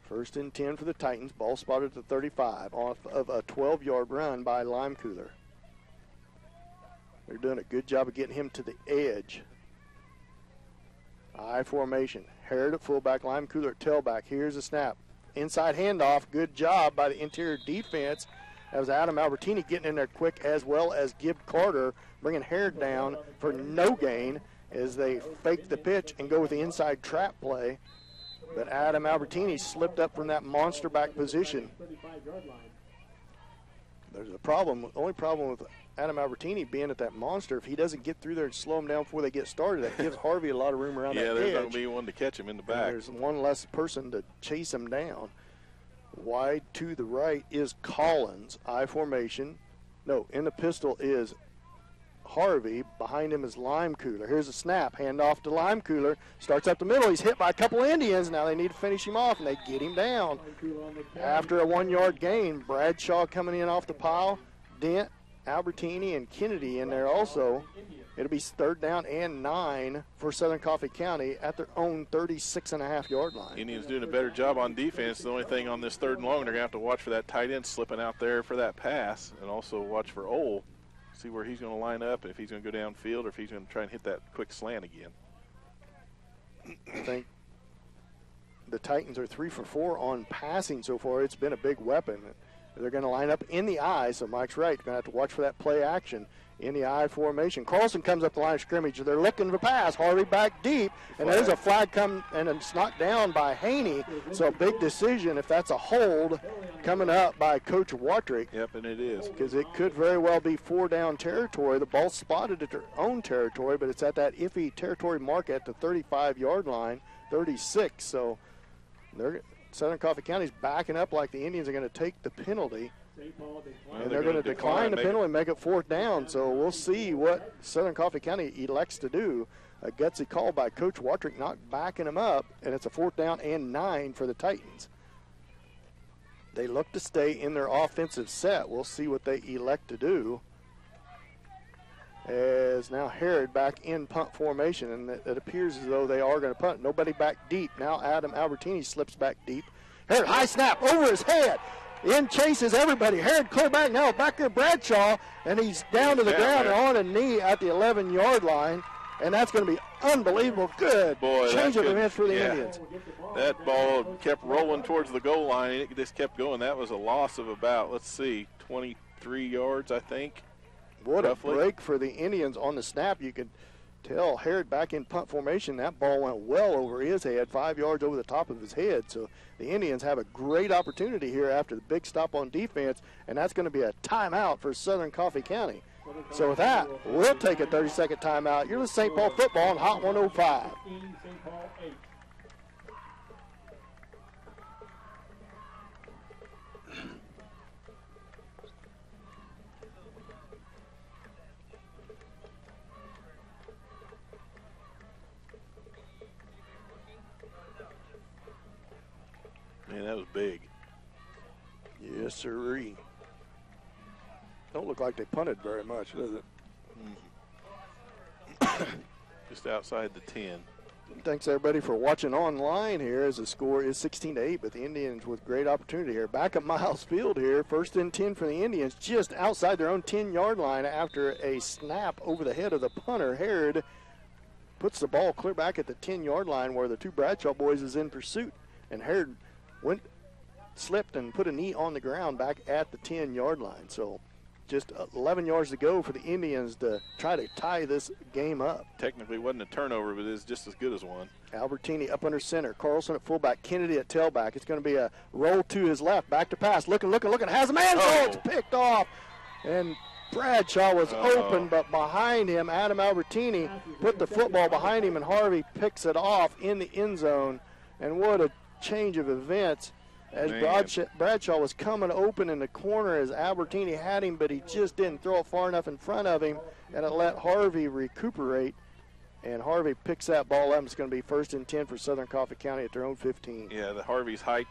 1st and 10 for the Titans. Ball spotted at the 35 off of a 12-yard run by Lime Cooler. They're doing a good job of getting him to the edge. I formation. Harrod at fullback, Lime Cooler at tailback. Here's a snap. Inside handoff. Good job by the interior defense. That was Adam Albertini getting in there quick, as well as Gib Carter bringing Harrod down for no gain as they fake the pitch and go with the inside trap play. But Adam Albertini slipped up from that monster back position. There's a problem. The only problem with Adam Albertini being at that monster, if he doesn't get through there and slow him down before they get started, that gives Harvey a lot of room around that edge. Yeah, there's going to be one to catch him in the back. And there's one less person to chase him down. Wide to the right is Collins. I formation. No, in the pistol is Harvey. Behind him is Lime Cooler. Here's a snap. Hand off to Lime Cooler. Starts up the middle. He's hit by a couple Indians. Now they need to finish him off, and they get him down. After a 1-yard gain, Bradshaw coming in off the pile. Dent, Albertini, and Kennedy in there also. It'll be 3rd down and 9 for Southern Coffey County at their own 36.5-yard line. Indians doing a better job on defense. The only thing on this 3rd and long, they're going to have to watch for that tight end slipping out there for that pass, and also watch for Ole see where he's going to line up, and if he's going to go downfield or if he's going to try and hit that quick slant again. I think the Titans are 3 for 4 on passing so far. It's been a big weapon. They're going to line up in the I, so Mike's right. Going to have to watch for that play action in the I formation. Carlson comes up the line of scrimmage. They're looking for pass. Harvey back deep, and there's a flag come, and it's knocked down by Haney. So a big decision if that's a hold coming up by Coach Watrick. Yep, and it is. Because it could very well be 4-down territory. The ball's spotted at their own territory, but it's at that iffy territory mark at the 35-yard line, 36. So Southern Coffey County's backing up like the Indians are going to take the penalty. And they're going to decline the penalty and make it 4th down. So we'll see what Southern Coffey County elects to do. A gutsy call by Coach Watrick, not backing him up, and it's a 4th down and 9 for the Titans. They look to stay in their offensive set. We'll see what they elect to do. As now Herod back in punt formation, and it appears as though they are going to punt. Nobody back deep. Now Adam Albertini slips back deep. Herod, high snap over his head. In chases everybody. Herod clear back now. Back there Bradshaw, and he's down to the ground and on a knee at the 11-yard line. And that's going to be unbelievable. Good change of events for the Indians. That ball kept rolling towards the goal line. It just kept going. That was a loss of about, 23 yards, I think. What roughly. A break for the Indians on the snap. You could tell Herod back in punt formation. That ball went well over his head, 5 yards over the top of his head. So the Indians have a great opportunity here after the big stop on defense, and that's going to be a timeout for Southern Coffey County. So with that, we'll take a 30-second timeout. You're with St. Paul football on Hot 105. Man, that was big. Yes, sirree. Don't look like they punted very much, does it? Just outside the 10. Thanks, everybody, for watching online here as the score is 16-8, but the Indians with great opportunity here. Back at Miles Field here, 1st and 10 for the Indians, just outside their own 10-yard line after a snap over the head of the punter. Herod puts the ball clear back at the 10-yard line where the two Bradshaw boys is in pursuit, and Herod slipped and put a knee on the ground back at the 10-yard line. So just 11 yards to go for the Indians to try to tie this game up. Technically wasn't a turnover, but it's just as good as one. Albertini up under center. Carlson at fullback. Kennedy at tailback. It's going to be a roll to his left. Back to pass. Looking. Has a man. Oh, it's picked off. And Bradshaw was open, but behind him, Adam Albertini put the football behind him, and Harvey picks it off in the end zone. And what a change of events. As Bradshaw was coming open in the corner as Albertini had him, but he just didn't throw it far enough in front of him, and it let Harvey recuperate, and Harvey picks that ball up. It's going to be 1st and 10 for Southern Coffey County at their own 15. Yeah, the Harvey's height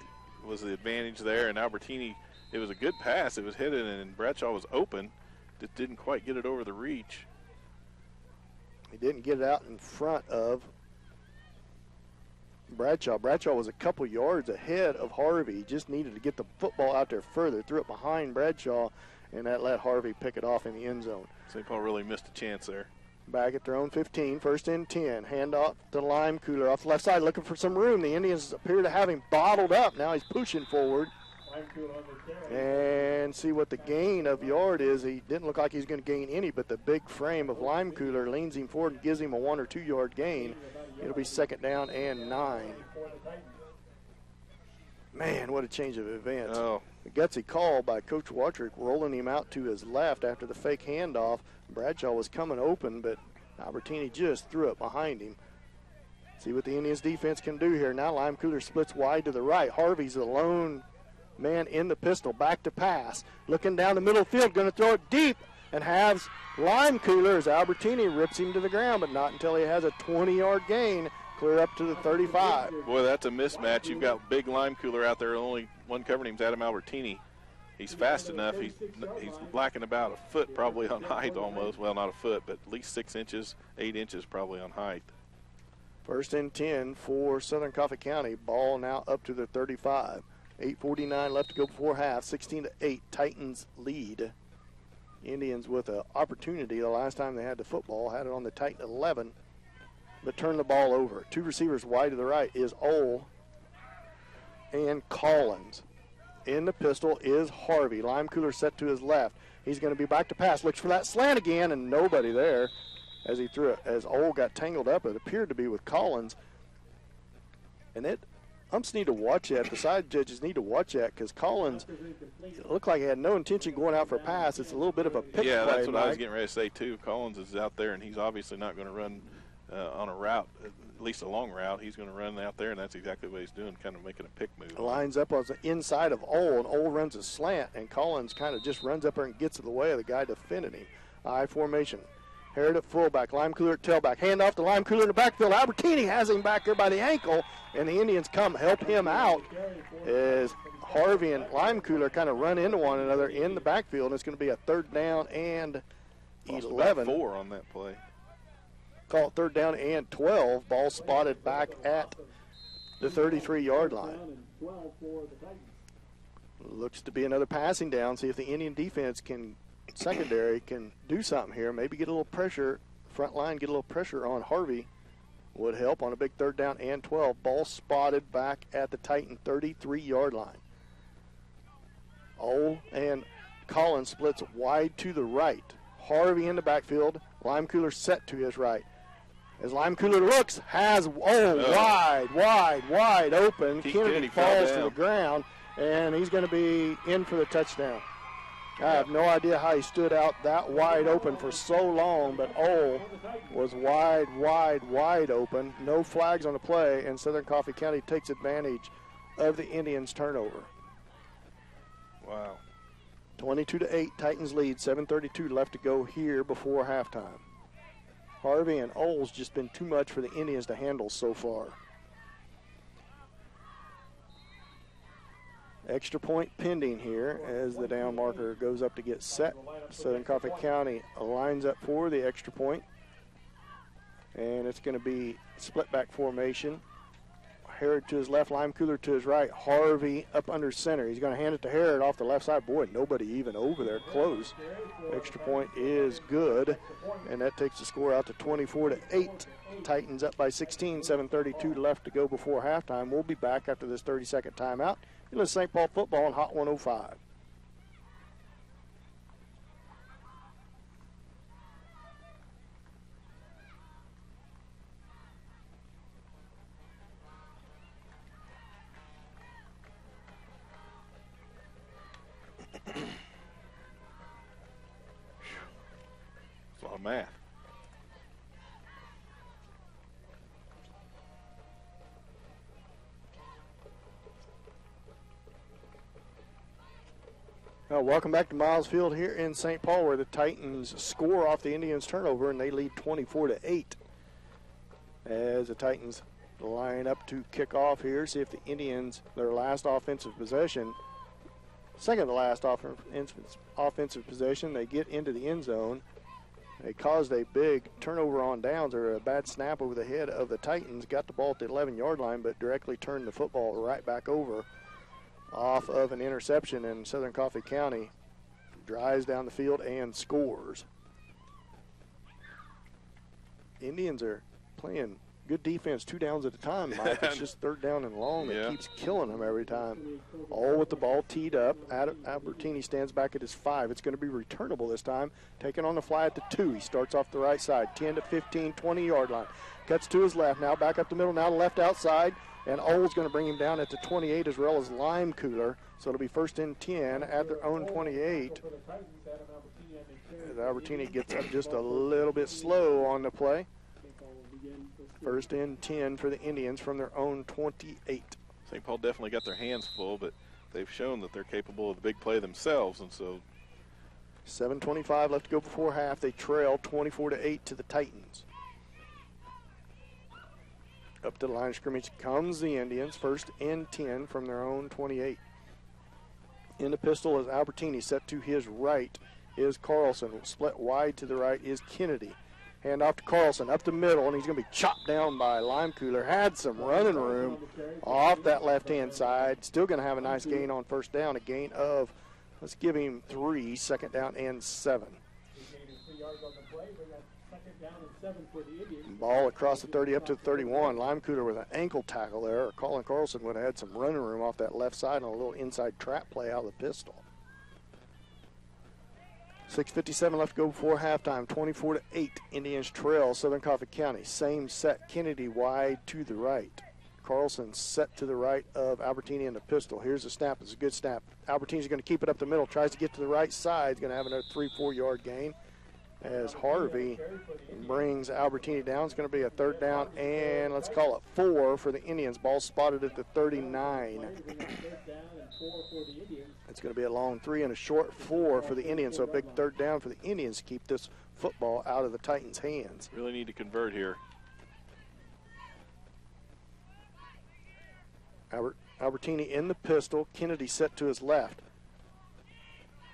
was the advantage there, and Albertini, it was a good pass. It was hidden, and Bradshaw was open. Just didn't quite get it over the reach. He didn't get it out in front of Bradshaw. Bradshaw was a couple yards ahead of Harvey. He just needed to get the football out there further. Threw it behind Bradshaw, and that let Harvey pick it off in the end zone. St. Paul really missed a chance there. Back at their own 15, 1st and 10. Hand off to Lime Cooler off the left side, looking for some room. The Indians appear to have him bottled up. Now he's pushing forward. And see what the gain of yard is. He didn't look like he's going to gain any, but the big frame of Lime Cooler leans him forward and gives him a 1 or 2 yard gain. It'll be 2nd down and 9. Man, what a change of events. Oh. A gutsy call by Coach Watrick, rolling him out to his left after the fake handoff. Bradshaw was coming open, but Albertini just threw it behind him. See what the Indians defense can do here. Now Lime Cooler splits wide to the right. Harvey's the lone man in the pistol, back to pass. Looking down the middle of the field, going to throw it deep, and has Lime Cooler as Albertini rips him to the ground, but not until he has a 20-yard gain, clear up to the 35. Boy, that's a mismatch. You've got big Lime Cooler out there. Only one covering him is Adam Albertini. He's fast enough. He's lacking about a foot probably on height almost. Well, not a foot, but at least 6 inches, 8 inches probably on height. 1st and 10 for Southern Coffey County. Ball now up to the 35. 8:49 left to go before half. 16-8, Titans lead. Indians Indians with an opportunity the last time they had the football, had it on the Titan 11, but turned the ball over. Two receivers wide to the right is Ole and Collins. In the pistol is Harvey. Lime Cooler set to his left. He's going to be back to pass. Looks for that slant again, and nobody there as he threw it. As Ole got tangled up, it appeared to be with Collins. And umps need to watch that. The side judges need to watch that because Collins, it looked like he had no intention going out for a pass. It's a little bit of a pick play. Yeah, that's what Mike. I was getting ready to say, too. Collins is out there, and he's obviously not going to run on a route, at least a long route. He's going to run out there, and that's exactly what he's doing, kind of making a pick move. Lines up on the inside of Ole, and Ole runs a slant, and Collins kind of just runs up there and gets in the way of the guy defending him. I formation. Harrod at fullback, Lime Cooler at tailback. Hand off to Lime Cooler in the backfield. Albertini has him back there by the ankle, and the Indians come help him out as Harvey and Lime Cooler kind of run into one another in the backfield, and it's going to be a 3rd down and 11. 4 on that play. Call it 3rd down and 12. Ball spotted back at the 33-yard line. Looks to be another passing down. See if the Indian defense secondary can do something here. Maybe get a little pressure. Front line get a little pressure on Harvey. Would help on a big 3rd down and 12. Ball spotted back at the Titan 33-yard line. Ole and Collins splits wide to the right. Harvey in the backfield. Lime Cooler set to his right. As Lime Cooler looks, has wide open. Kennedy falls to the ground, and he's going to be in for the touchdown. I have no idea how he stood out that wide open for so long, but Ole was wide open. No flags on the play, and Southern Coffey County takes advantage of the Indians' turnover. Wow. 22-8, Titans lead. 7:32 left to go here before halftime. Harvey and Ole's just been too much for the Indians to handle so far. Extra point pending here as the down marker goes up to get set. Southern Coffey County lines up for the extra point. And it's going to be split back formation. Harrod to his left, Lime Cooler to his right. Harvey up under center. He's going to hand it to Harrod off the left side. Boy, nobody even over there close. Extra point is good. And that takes the score out to 24-8. Titans up by 16, 7:32 left to go before halftime. We'll be back after this 30-second timeout. You listen to St. Paul football on Hot 105. It's a lot of math. Welcome back to Miles Field here in St. Paul, where the Titans score off the Indians' turnover, and they lead 24-8. As the Titans line up to kick off here, see if the Indians, their last offensive possession, second to last offensive possession, they get into the end zone. They caused a big turnover on downs, or a bad snap over the head of the Titans, got the ball at the 11-yard line, but directly turned the football right back over off of an interception, and Southern Coffey County drives down the field and scores. Indians are playing good defense, 2 downs at a time, Mike. It's just 3rd down and long that keeps killing them every time. All with the ball teed up. Albertini stands back at his 5. It's going to be returnable this time. Taken on the fly at the 2. He starts off the right side, 10 to 15, 20-yard line. Cuts to his left, now back up the middle, now left outside. And Ole's going to bring him down at the 28 as well as Lime Cooler. So it'll be 1st and 10 at their own 28. Albertini gets up just a little bit slow on the play. 1st and 10 for the Indians from their own 28. St. Paul definitely got their hands full, but they've shown that they're capable of the big play themselves, and so 7:25 left to go before half. They trail 24-8 to the Titans. Up to the line of scrimmage comes the Indians. 1st and 10 from their own 28. In the pistol is Albertini. Set to his right is Carlson. Split wide to the right is Kennedy. Hand off to Carlson up the middle, and he's going to be chopped down by Lime Cooler. Had some running room off that left-hand side. Still going to have a nice gain on 1st down. A gain of, let's give him 3, 2nd down and 7. yards on the play. Bring up second down and 7 for the Indians. Ball across the 30 up to the 31. Limecooler with an ankle tackle there. Colin Carlson would have had some running room off that left side on a little inside trap play out of the pistol. 6:57 left to go before halftime. 24-8. Indians trail Southern Coffey County. Same set. Kennedy wide to the right. Carlson set to the right of Albertini in the pistol. Here's the snap. It's a good snap. Albertini's going to keep it up the middle. Tries to get to the right side. He's going to have another 3-4 yard gain as Harvey brings Albertini down. It's going to be a third down and let's call it 4 for the Indians. Ball spotted at the 39. It's going to be a long 3 and a short 4 for the Indians. So a big third down for the Indians to keep this football out of the Titans' hands. Really need to convert here. Albertini in the pistol. Kennedy set to his left.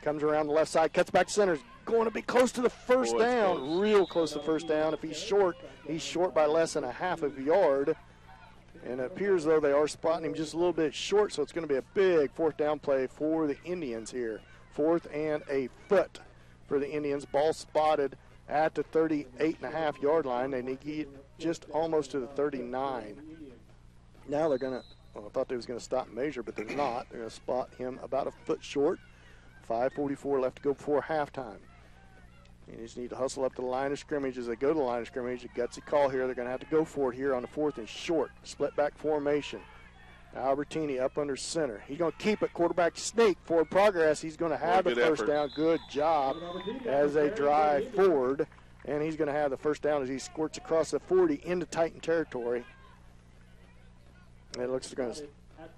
Comes around the left side, cuts back center. Going to be close to the first down. Close. Real close to the first down. If he's short by less than a half of a yard. And it appears though they are spotting him just a little bit short, so it's going to be a big fourth down play for the Indians here. 4th and a foot for the Indians. Ball spotted at the 38.5 yard line. They need to get just almost to the 39. Now they're going to, well, I thought they was going to stop and measure, but they're not. They're going to spot him about a foot short. 5:44 left to go before halftime. And you just need to hustle up to the line of scrimmage. As they go to the line of scrimmage, a gutsy call here. They're going to have to go for it here on the 4th and short. Split back formation. Albertini up under center. He's going to keep it. Quarterback sneak. Forward progress. He's going to have the first down. Good job as they drive forward. And he's going to have the first down as he squirts across the 40 into Titan territory. And it looks like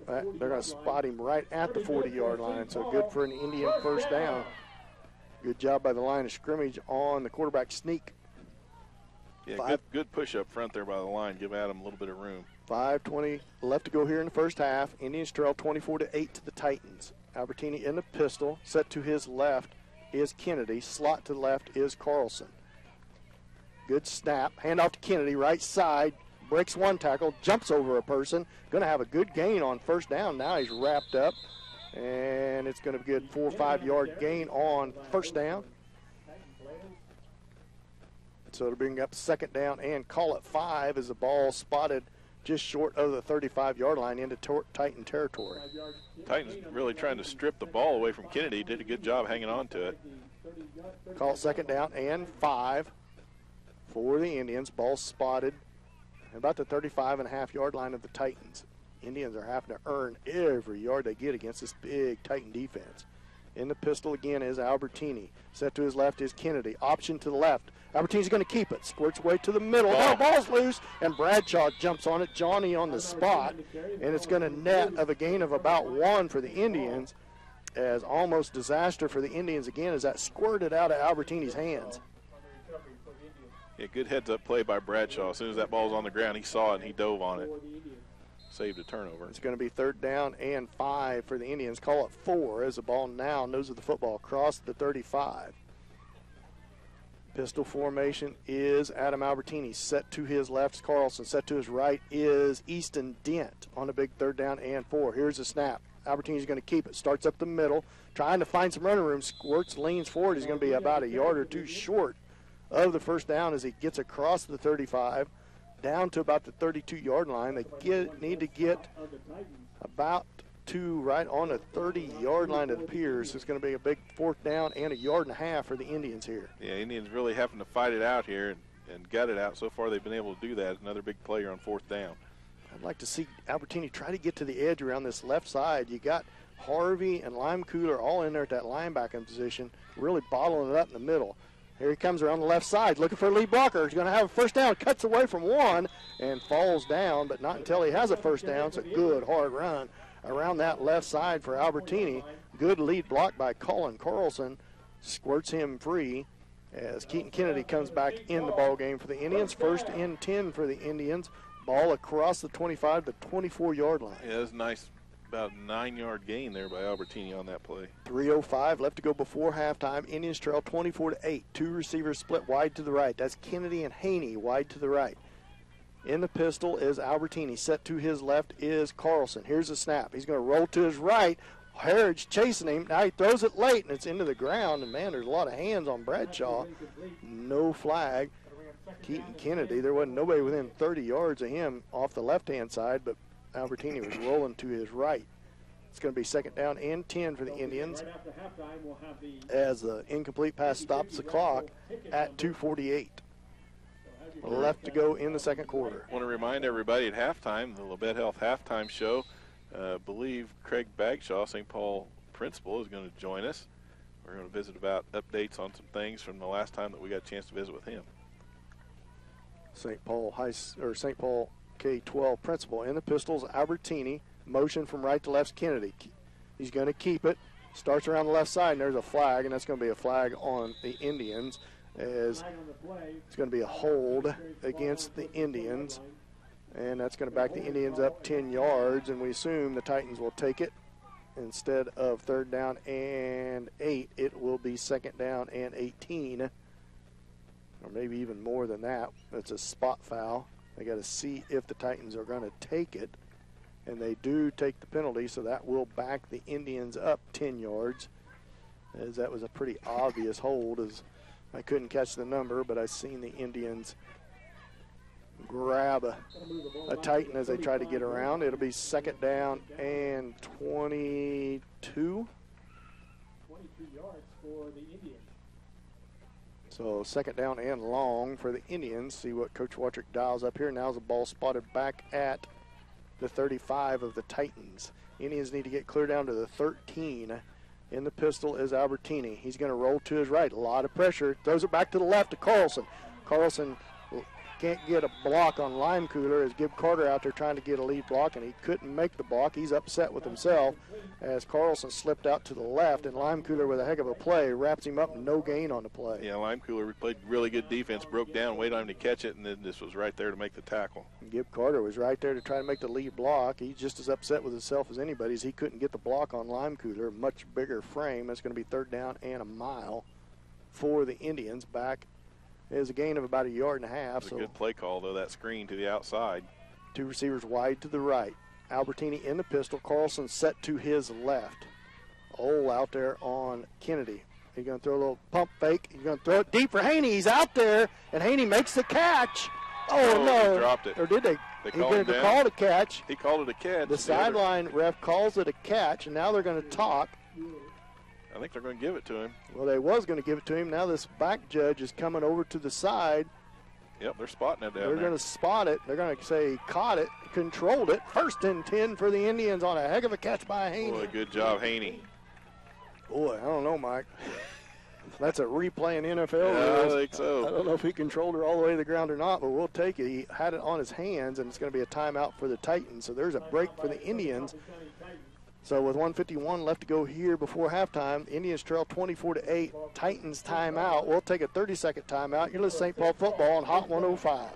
they're going to spot him right at the 40-yard line. So good for an Indian first down. Good job by the line of scrimmage on the quarterback sneak. Yeah, good push up front there by the line. Give Adam a little bit of room. 5:20 left to go here in the first half. Indians trail 24-8 to the Titans. Albertini in the pistol. Set to his left is Kennedy. Slot to the left is Carlson. Good snap. Hand off to Kennedy, right side. Breaks one tackle. Jumps over a person. Going to have a good gain on first down. Now he's wrapped up. And it's going to be a good 4 or 5 yard gain on first down. So to bring up second down and call it 5 as the ball spotted just short of the 35-yard line into Titan territory. Titans really trying to strip the ball away from Kennedy. Did a good job hanging on to it. Call it second down and 5 for the Indians. Ball spotted about the 35.5 yard line of the Titans. Indians are having to earn every yard they get against this big Titan defense. In the pistol again is Albertini. Set to his left is Kennedy. Option to the left. Albertini's going to keep it. Squirts way to the middle. Now ball's loose, and Bradshaw jumps on it. Johnny on the spot, and it's going to net of a gain of about 1 for the Indians. As almost disaster for the Indians again as that squirted out of Albertini's hands. Yeah, good heads-up play by Bradshaw. As soon as that ball was on the ground, he saw it and he dove on it. Saved a turnover. It's going to be third down and 5 for the Indians. Call it 4 as the ball now nose of the football across the 35. Pistol formation is Adam Albertini. Set to his left is Carlson. Set to his right is Easton Dent on a big third down and 4. Here's the snap. Albertini's going to keep it. Starts up the middle. Trying to find some running room. Squirts, leans forward. He's going to be about a yard or 2 short of the first down as he gets across the 35. Down to about the 32-yard line. They need to get about to right on the 30-yard line, it appears. It's going to be a big fourth down and a yard and a half for the Indians here. Yeah, Indians really having to fight it out here and gut it out. So far they've been able to do that. Another big player on fourth down. I'd like to see Albertini try to get to the edge around this left side. You got Harvey and Limecooler all in there at that linebacking position, really bottling it up in the middle. Here he comes around the left side, looking for a lead blocker. He's going to have a first down, cuts away from one, and falls down, but not until he has a first down. It's a good, hard run around that left side for Albertini. Good lead block by Colin Carlson. Squirts him free as Keaton Kennedy comes back in the ball game for the Indians. First and 10 for the Indians. Ball across the 25 to 24-yard line. Yeah, that's nice. About a 9-yard gain there by Albertini on that play. 3:05 left to go before halftime. Indians trail 24-8. 2 receivers split wide to the right. That's Kennedy and Haney wide to the right. In the pistol is Albertini. Set to his left is Carlson. Here's the snap. He's going to roll to his right. Harridge chasing him. Now he throws it late, and it's into the ground. And, man, there's a lot of hands on Bradshaw. No flag. Keaton Kennedy, there wasn't nobody within 30 yards of him off the left-hand side, but Albertini was rolling to his right. It's going to be second down and 10 for the Indians as the incomplete pass stops the clock at 2:48. Left to go in the second quarter. I want to remind everybody at halftime, the Labette Health halftime show, I believe Craig Bagshaw, St. Paul principal, is going to join us. We're going to visit about updates on some things from the last time that we got a chance to visit with him. St. Paul K-12 principal in the pistols. Albertini, motion from right to left's Kennedy. He's going to keep it. Starts around the left side, and there's a flag, and that's going to be a flag on the Indians, as it's going to be a hold against the Indians, and that's going to back the Indians up 10 yards, and we assume the Titans will take it. Instead of third down and 8, it will be second down and 18, or maybe even more than that. It's a spot foul. They got to see if the Titans are going to take it, and they do take the penalty, so that will back the Indians up 10 yards, as that was a pretty obvious hold. As I couldn't catch the number, but I seen the Indians grab a Titan as they try to get around. It'll be second down and 22. 22 yards for the Indians. So second down and long for the Indians. See what Coach Watrick dials up here. Now's the ball spotted back at the 35 of the Titans. Indians need to get clear down to the 13. In the pistol is Albertini. He's going to roll to his right. A lot of pressure. Throws it back to the left to Carlson. Carlson can't get a block on Lime Cooler as Gib Carter out there trying to get a lead block, and he couldn't make the block. He's upset with himself as Carlson slipped out to the left, and Lime Cooler with a heck of a play wraps him up, no gain on the play. Yeah, Lime Cooler played really good defense, broke down, waited on him to catch it, and then this was right there to make the tackle. Gib Carter was right there to try to make the lead block. He's just as upset with himself as anybody as he couldn't get the block on Lime Cooler. Much bigger frame. It's going to be third down and a mile for the Indians. Back is a gain of about 1.5 yards. It's a good play call, though, that screen to the outside. Two receivers wide to the right. Albertini in the pistol. Carlson set to his left. Out there on Kennedy. He's going to throw a little pump fake. He's going to throw it deep for Haney. He's out there, and Haney makes the catch. Oh, no. He dropped it. Or did they? They called him down. Called a catch. He called it a catch. The sideline ref calls it a catch, and now they're going to talk. I think they're going to give it to him. Well, they was going to give it to him. Now this back judge is coming over to the side. Yep, they're spotting it down there. They're going to spot it. They're going to say he caught it, controlled it. First and 10 for the Indians on a heck of a catch by Haney. Boy, good job, Haney. Boy, I don't know, Mike. That's a replay in NFL. Yeah, I think so. I don't know if he controlled her all the way to the ground or not, but we'll take it. He had it on his hands, and it's going to be a timeout for the Titans. So there's a break for the Indians. So with 1:51 left to go here before halftime, the Indians trail 24-8. Titans timeout. We'll take a 30-second timeout. You're listening to St. Paul football on Hot 105.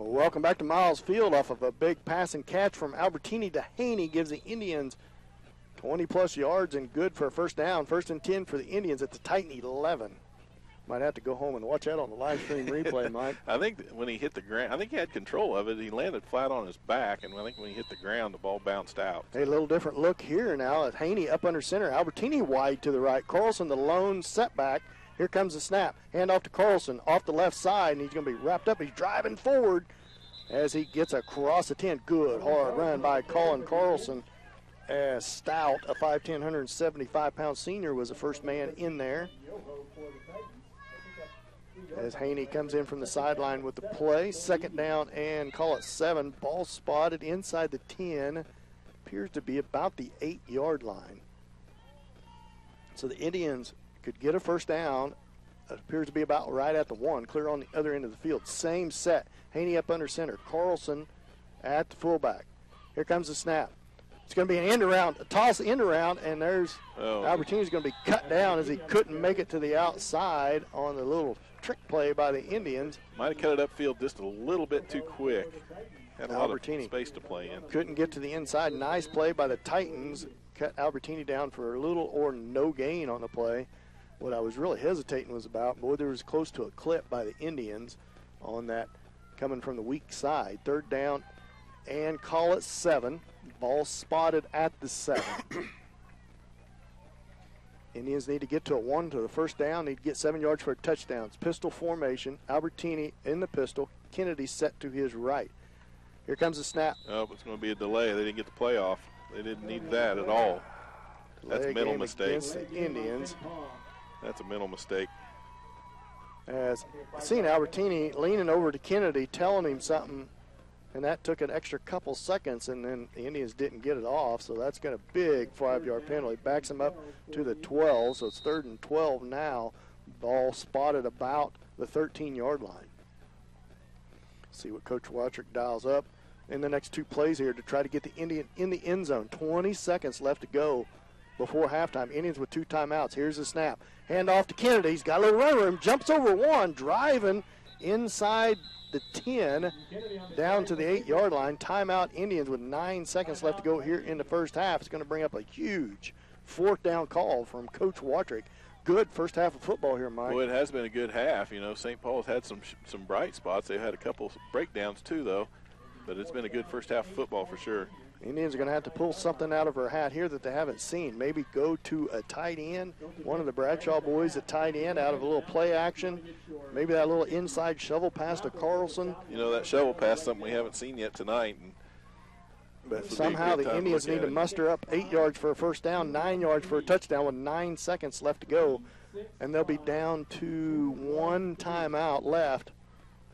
Welcome back to Miles Field. Off of a big passing catch from Albertini to Haney gives the Indians 20-plus yards and good for a first down. First and 10 for the Indians at the Titan 11. Might have to go home and watch that on the live stream replay, Mike. I think when he hit the ground, I think he had control of it. He landed flat on his back, and I think when he hit the ground, the ball bounced out. A little different look here now at Haney up under center. Albertini wide to the right. Carlson the lone setback. Here comes the snap. Hand off to Carlson off the left side, and he's going to be wrapped up. He's driving forward as he gets across the 10. Good hard run by Colin Carlson. As Stout, a 5'10", 175-pound senior, was the first man in there. As Haney comes in from the sideline with the play. Second down and call it 7. Ball spotted inside the 10. Appears to be about the 8-yard line. So the Indians could get a first down. It appears to be about right at the 1, clear on the other end of the field. Same set. Haney up under center. Carlson at the fullback. Here comes the snap. It's going to be an end around, a toss end around, and there's Albertini's going to be cut down as he couldn't make it to the outside on the little trick play by the Indians. Might have cut it upfield just a little bit too quick. Had a lot of space to play in. Couldn't get to the inside. Nice play by the Titans. Cut Albertini down for a little or no gain on the play. What I was really hesitating was about, boy, there was close to a clip by the Indians on that coming from the weak side. Third down and call it 7. Ball spotted at the 7. Indians need to get to the first down. Need to get 7 yards for a touchdown. It's pistol formation. Albertini in the pistol. Kennedy set to his right. Here comes the snap. Oh, it's going to be a delay. They didn't get the play off. They didn't need that at all. That's a mental mistake. Against the Indians. That's a mental mistake. As seen Albertini leaning over to Kennedy, telling him something, and that took an extra couple seconds, and then the Indians didn't get it off, so that's got a big 5-yard penalty. Backs him up to the 12, so it's 3rd and 12 now. Ball spotted about the 13-yard line. See what Coach Watrick dials up in the next 2 plays here to try to get the Indian in the end zone. 20 seconds left to go before halftime. Indians with 2 timeouts. Here's the snap. Hand off to Kennedy. He's got a little run room. Jumps over one. Driving inside the 10 down to the 8-yard line. Timeout Indians with 9 seconds left to go here in the first half. It's going to bring up a huge 4th down call from Coach Watrick. Good first half of football here, Mike. Well, it has been a good half. You know, St. Paul's had some bright spots. They've had a couple breakdowns too, though. But it's been a good first half of football for sure. Indians are going to have to pull something out of her hat here that they haven't seen. Maybe go to a tight end, one of the Bradshaw boys at tight end out of a little play action. Maybe that little inside shovel pass to Carlson. You know, that shovel pass, something we haven't seen yet tonight. But somehow the Indians need to muster up 8 yards for a first down, 9 yards for a touchdown with 9 seconds left to go. And they'll be down to 1 timeout left,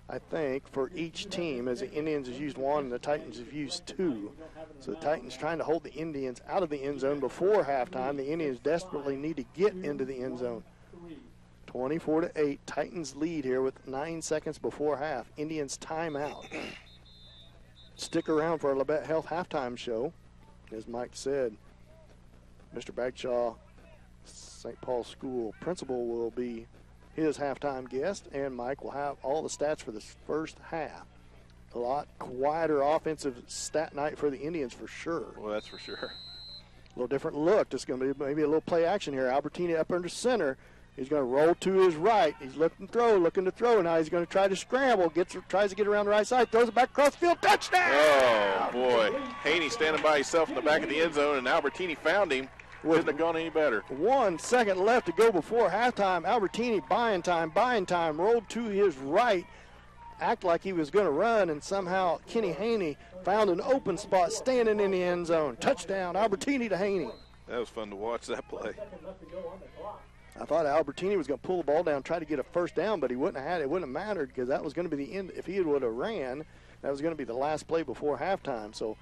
I think, for each team, as the Indians has used 1 and the Titans have used 2. So the Titans trying to hold the Indians out of the end zone before halftime. The Indians desperately need to get into the end zone. 24-8, Titans lead here with 9 seconds before half. Indians timeout. Stick around for our Labette Health halftime show. As Mike said, Mr. Bagshaw, St. Paul School principal, will be his halftime guest, and Mike will have all the stats for this first half. A lot quieter offensive stat night for the Indians for sure. Well, that's for sure. A little different look. Just going to be maybe a little play action here. Albertini up under center. He's going to roll to his right. He's looking to throw. Now he's going to try to scramble. Tries to get around the right side. Throws it back across the field. Touchdown! Oh, boy. Haney standing by himself in the back of the end zone, and Albertini found him. Couldn't have gone any better. 1 second left to go before halftime. Albertini buying time. Rolled to his right. Act like he was going to run, and somehow Kenny Haney found an open spot standing in the end zone. Touchdown, Albertini to Haney. That was fun to watch that play. I thought Albertini was going to pull the ball down, try to get a first down, but he wouldn't have had it. It wouldn't have mattered because that was going to be the end. If he would have ran, that was going to be the last play before halftime. So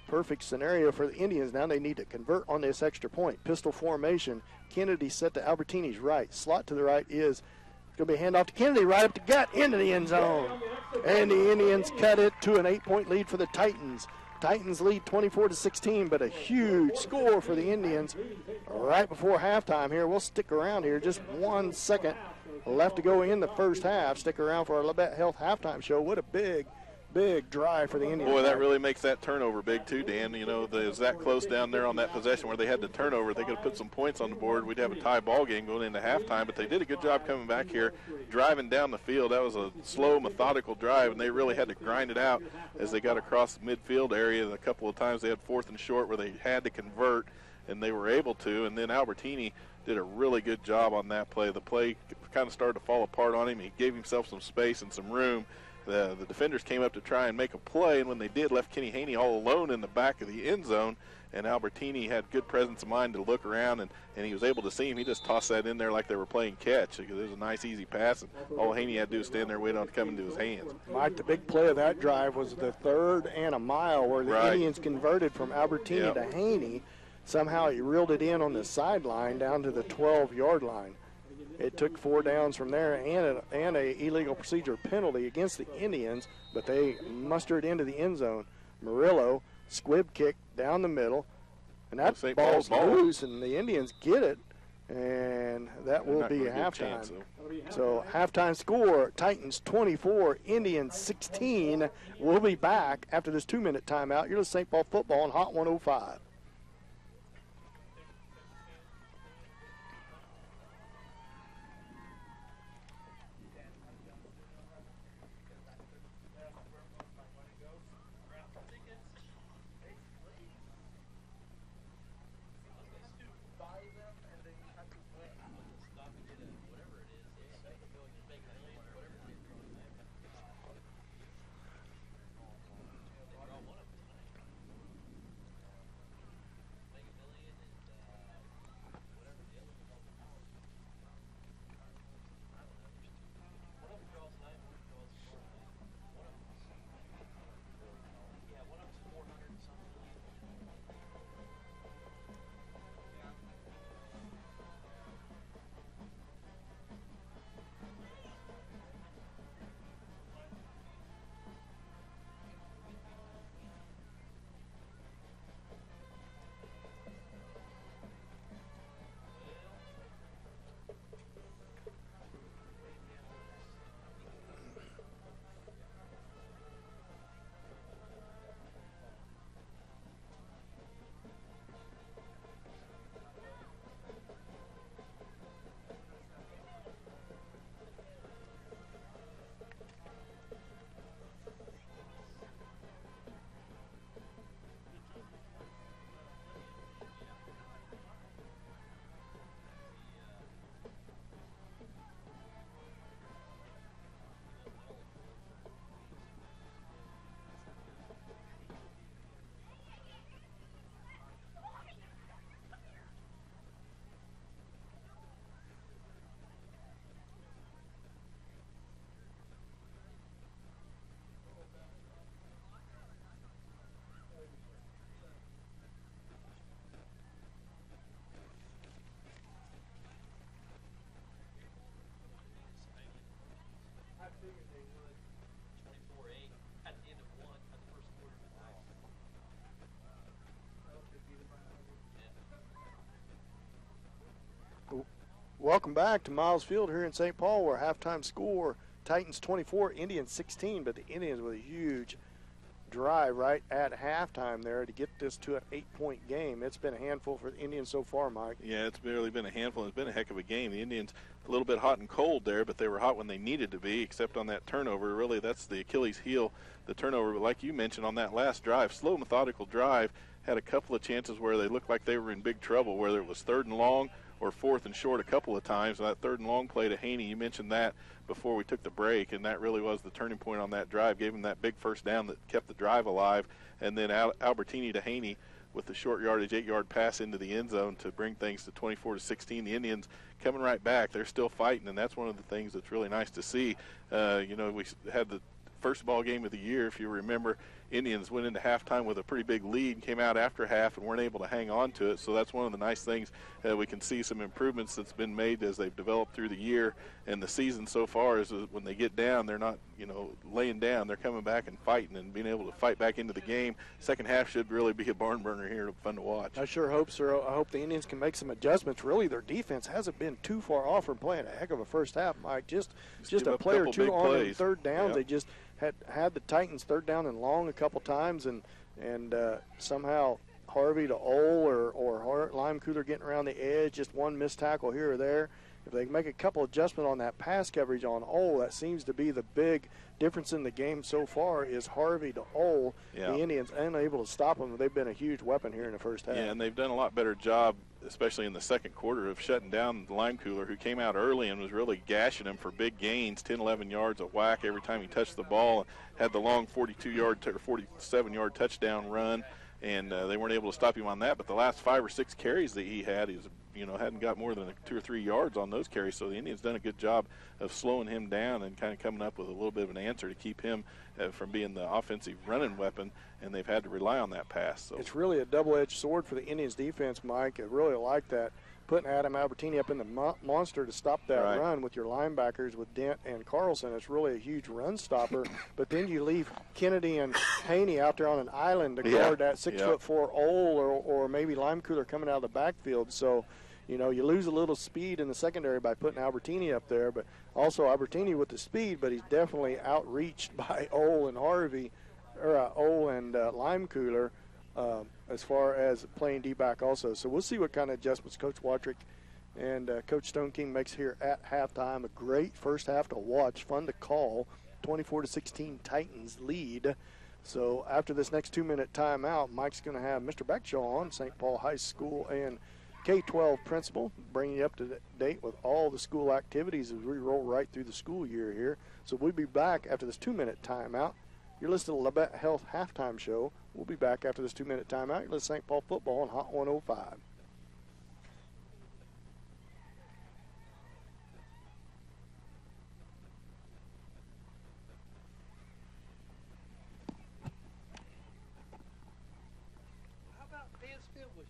perfect scenario for the Indians. Now they need to convert on this extra point. Pistol formation. Kennedy set to Albertini's right. Slot to the right is going to be a handoff to Kennedy right up the gut into the end zone. And the Indians cut it to an 8-point lead for the Titans. Titans lead 24-16, but a huge score for the Indians right before halftime here. We'll stick around here. Just 1 second left to go in the first half. Stick around for our Labette Health halftime show. What a big drive for the Indians. Boy, that really makes that turnover big too, Dan. You know, it was that close down there on that possession where they had the turnover. They could have put some points on the board. We'd have a tie ball game going into halftime, but they did a good job coming back here, driving down the field. That was a slow, methodical drive, and they really had to grind it out as they got across the midfield area. And a couple of times they had 4th and short where they had to convert, and they were able to. And then Albertini did a really good job on that play. The play kind of started to fall apart on him. He gave himself some space and some room. The defenders came up to try and make a play, and when they did, left Kenny Haney all alone in the back of the end zone, and Albertini had good presence of mind to look around, and he was able to see him. He just tossed that in there like they were playing catch. It was a nice, easy pass, and all Haney had to do was stand there waiting on it to come into his hands. Mike, the big play of that drive was the 3rd and a mile where the Indians converted from Albertini to Haney. Somehow he reeled it in on the sideline down to the 12-yard line. It took 4 downs from there and a illegal procedure penalty against the Indians, but they mustered into the end zone. Murillo, squib kick down the middle, And that St. ball's Paul's ball. loose, and the Indians get it, and that will Not be gonna get a halftime. chance, So halftime score, Titans 24, Indians 16. We'll be back after this 2-minute timeout. You're to St. Paul football on Hot 105. Welcome back to Miles Field here in St. Paul, where halftime score, Titans 24, Indians 16, but the Indians with a huge drive right at halftime there to get this to an 8-point game. It's been a handful for the Indians so far, Mike. Yeah, it's really been a handful. It's been a heck of a game. The Indians a little bit hot and cold there, but they were hot when they needed to be, except on that turnover. Really, that's the Achilles heel, the turnover. But like you mentioned on that last drive, slow, methodical drive, had a couple of chances where they looked like they were in big trouble, whether it was 3rd and long or 4th and short a couple of times. That 3rd and long play to Haney, you mentioned that before we took the break, and that really was the turning point on that drive, gave him that big first down that kept the drive alive. And then Albertini to Haney with the short yardage 8-yard pass into the end zone to bring things to 24-16. The Indians coming right back. They're still fighting, and that's one of the things that's really nice to see. We had the first ball game of the year, if you remember. Indians went into halftime with a pretty big lead, came out after half and weren't able to hang on to it. So that's one of the nice things. We can see some improvements that's been made as they've developed through the year and the season so far. Is when they get down, they're not laying down. They're coming back and fighting and being able to fight back into the game. Second half should really be a barn burner here. Fun to watch. I sure hope so. I hope the Indians can make some adjustments. Really, their defense hasn't been too far off from playing a heck of a first half, Mike. Just a play or two on third down. Yep. They just had the Titans 3rd down and long a couple times, and somehow Harvey to Ole or Lime Cooler getting around the edge, just one missed tackle here or there. If they make a couple adjustments on that pass coverage on Ole, that seems to be the big difference in the game so far is Harvey to Ole. Yeah. The Indians unable to stop them. They've been a huge weapon here in the first half. Yeah, and they've done a lot better job, especially in the second quarter, of shutting down the Lime Cooler, who came out early and was really gashing him for big gains, 10, 11 yards of whack every time he touched the ball. Had the long 42-yard or 47-yard touchdown run, and they weren't able to stop him on that. But the last 5 or 6 carries that he had, hadn't got more than 2 or 3 yards on those carries. So the Indians done a good job of slowing him down and kind of coming up with a little bit of an answer to keep him from being the offensive running weapon, and they've had to rely on that pass. So it's really a double-edged sword for the Indians defense, Mike. I really like that putting Adam Albertini up in the monster to stop that Right. run with your linebackers with Dent and Carlson. It's really a huge run stopper. But then you leave Kennedy and Haney out there on an island to guard that 6'4" Ole or maybe Limecooler coming out of the backfield. So, you know, you lose a little speed in the secondary by putting Albertini up there. But also Albertini with the speed, but he's definitely outreached by Ole and Harvey, or Ole and Limecooler. As far as playing D-back also. So we'll see what kind of adjustments Coach Watrick and Coach Stone King makes here at halftime. A great first half to watch, fun to call. 24-16 Titans lead. So after this next 2-minute timeout, Mike's going to have Mr. Backshaw on, St. Paul High School and K-12 principal, bringing you up to date with all the school activities as we roll right through the school year here. So we'll be back after this 2-minute timeout. You're listening to Labette Health Halftime Show. We'll be back after this 2-minute timeout. You're listening to St. Paul football on Hot 105. How about Mansfield was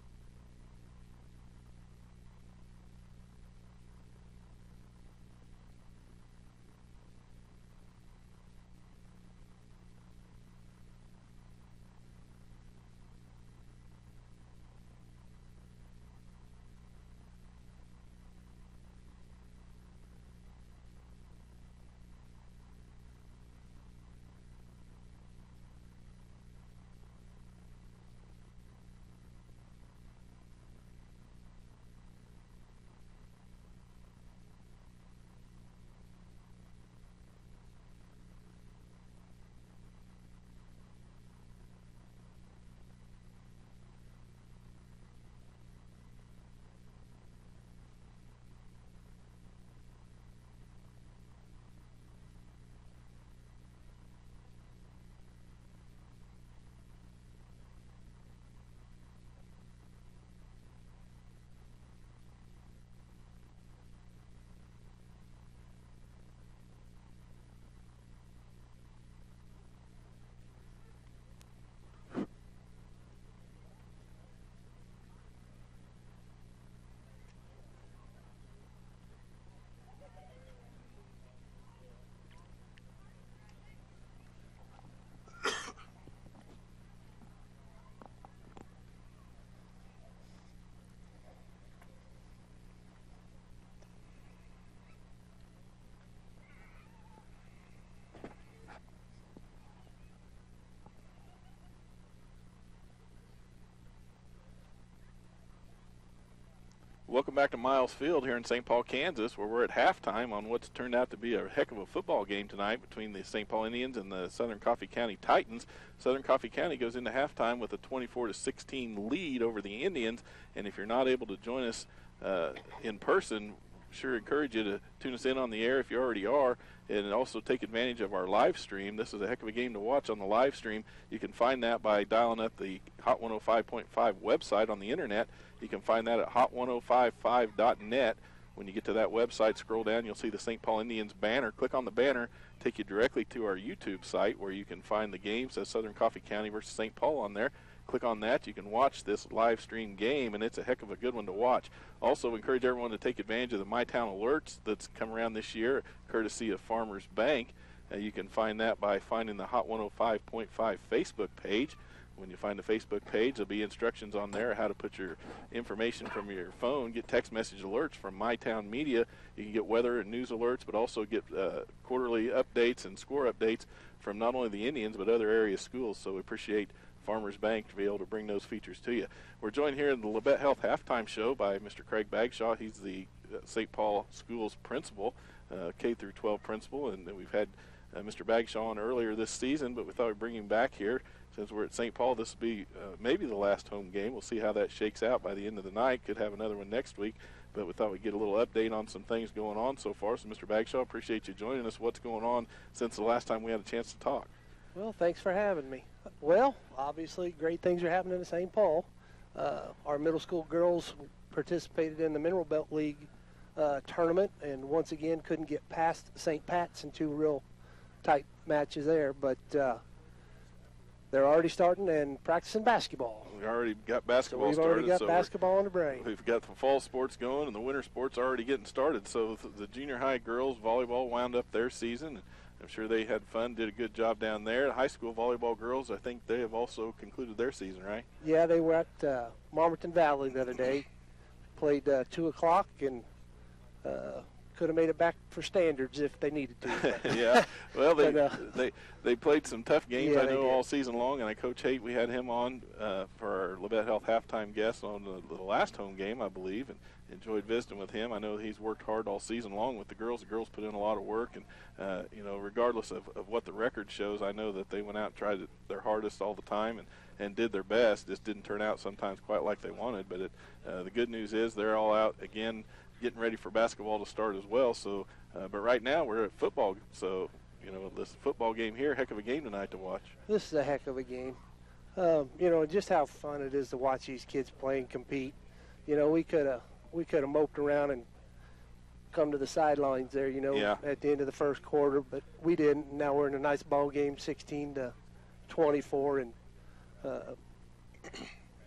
Welcome back to Miles Field here in St. Paul, Kansas, where we're at halftime on what's turned out to be a heck of a football game tonight between the St. Paul Indians and the Southern Coffey County Titans. Southern Coffey County goes into halftime with a 24-16 lead over the Indians, and if you're not able to join us in person, sure encourage you to tune us in on the air if you already are, and also take advantage of our live stream. This is a heck of a game to watch on the live stream. You can find that by dialing up the Hot 105.5 website on the internet. You can find that at hot1055.net. When you get to that website, scroll down, you'll see the St. Paul Indians banner. Click on the banner, take you directly to our YouTube site where you can find the games as Southern Coffey County versus St. Paul on there. Click on that. You can watch this live stream game, and it's a heck of a good one to watch. Also, encourage everyone to take advantage of the My Town Alerts that's come around this year, courtesy of Farmers Bank. You can find that by finding the Hot 105.5 Facebook page. When you find the Facebook page, there'll be instructions on there how to put your information from your phone, get text message alerts from My Town Media. You can get weather and news alerts, but also get quarterly updates and score updates from not only the Indians but other area schools. So we appreciate Farmers Bank to be able to bring those features to you. We're joined here in the Labette Health Halftime Show by Mr. Craig Bagshaw. He's the St. Paul Schools principal, K through 12 principal, and we've had Mr. Bagshaw on earlier this season, but we thought we'd bring him back here. Since we're at St. Paul, this will be maybe the last home game. We'll see how that shakes out by the end of the night. Could have another one next week, but we thought we'd get a little update on some things going on so far. So, Mr. Bagshaw, appreciate you joining us. What's going on since the last time we had a chance to talk? Well, thanks for having me. Well, obviously, great things are happening in St. Paul. Our middle school girls participated in the Mineral Belt League tournament, and once again couldn't get past St. Pat's in two real tight matches there. But they're already starting and practicing basketball. We already got basketball we've started. already got so basketball on the brain. We've got the fall sports going, and the winter sports already getting started. So the junior high girls volleyball wound up their season. I'm sure they had fun, did a good job down there. The high school volleyball girls, I think they have also concluded their season, right? Yeah, they were at Marmaton Valley the other day. Played 2 o'clock and could have made it back for standards if they needed to. Yeah, well, But, they played some tough games, Yeah, I they know, did. all season long. And Coach Haight, we had him on for our Labette Health halftime guest on the last home game, I believe, and enjoyed visiting with him. I know he's worked hard all season long with the girls. The girls put in a lot of work, and regardless of what the record shows, I know that they went out and tried their hardest all the time and did their best. Just didn't turn out sometimes quite like they wanted. But the good news is they're all out again, getting ready for basketball to start as well. So, but right now we're at football. So, this football game here, heck of a game tonight to watch. This is a heck of a game. Just how fun it is to watch these kids play and compete. We could have moped around and come to the sidelines there, Yeah. at the end of the first quarter, but we didn't. Now we're in a nice ball game, 16-24, and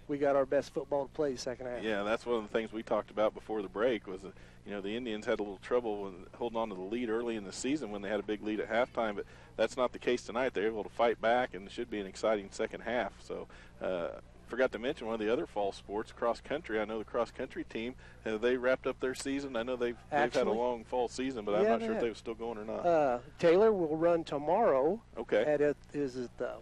we got our best football to play the second half. Yeah, that's one of the things we talked about before the break was, the Indians had a little trouble holding on to the lead early in the season when they had a big lead at halftime, but that's not the case tonight. They're able to fight back, and it should be an exciting second half. So, forgot to mention one of the other fall sports, cross country. I know the cross country team, they wrapped up their season. I know they've had a long fall season, but I'm not sure if they were still going or not. Taylor will run tomorrow. Okay. At the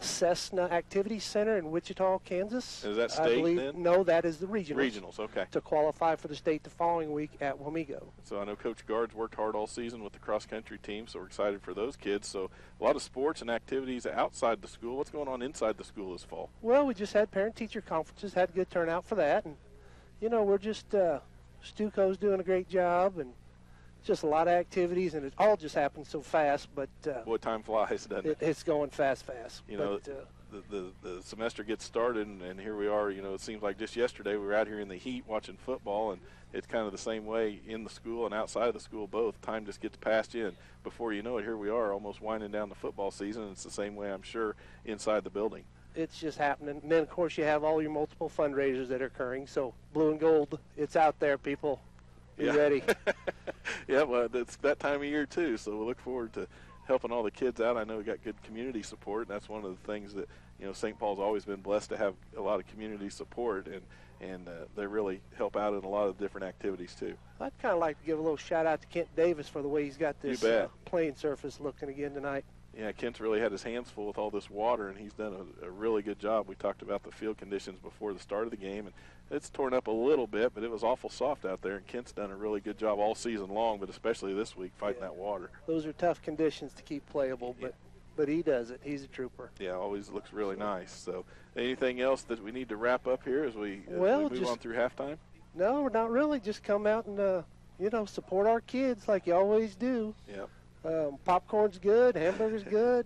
Cessna Activity Center in Wichita, Kansas. Is that I state believe, then? No, that is the regionals. Regionals, okay. To qualify for the state the following week at Wamego. So I know Coach Guard's worked hard all season with the cross-country team, so we're excited for those kids. So a lot of sports and activities outside the school. What's going on inside the school this fall? Well, we just had parent-teacher conferences, had a good turnout for that. And, we're just, Stuco's doing a great job, and just a lot of activities, and it all just happened so fast. But boy, time flies, doesn't it? It's going fast. The semester gets started, and here we are. It seems like just yesterday we were out here in the heat watching football, and it's kind of the same way in the school and outside of the school both. Time just gets passed in. Before you know it, here we are almost winding down the football season, and it's the same way, I'm sure, inside the building. It's just happening. And then, of course, you have all your multiple fundraisers that are occurring. So blue and gold, it's out there, people. Be ready. Yeah, well, it's that time of year, too, so we'll look forward to helping all the kids out. I know we got good community support, and that's one of the things that, St. Paul's always been blessed to have a lot of community support, and they really help out in a lot of different activities, too. I'd kind of like to give a little shout-out to Kent Davis for the way he's got this playing surface looking again tonight. Yeah, Kent's really had his hands full with all this water, and he's done a really good job. We talked about the field conditions before the start of the game, and it's torn up a little bit, but it was awful soft out there, and Kent's done a really good job all season long, but especially this week fighting that water. Those are tough conditions to keep playable, but he does it. He's a trooper. Yeah, always looks really nice. So anything else that we need to wrap up here as we move on through halftime? No, not really. Just come out and, support our kids like you always do. Yep. Popcorn's good, hamburger's good.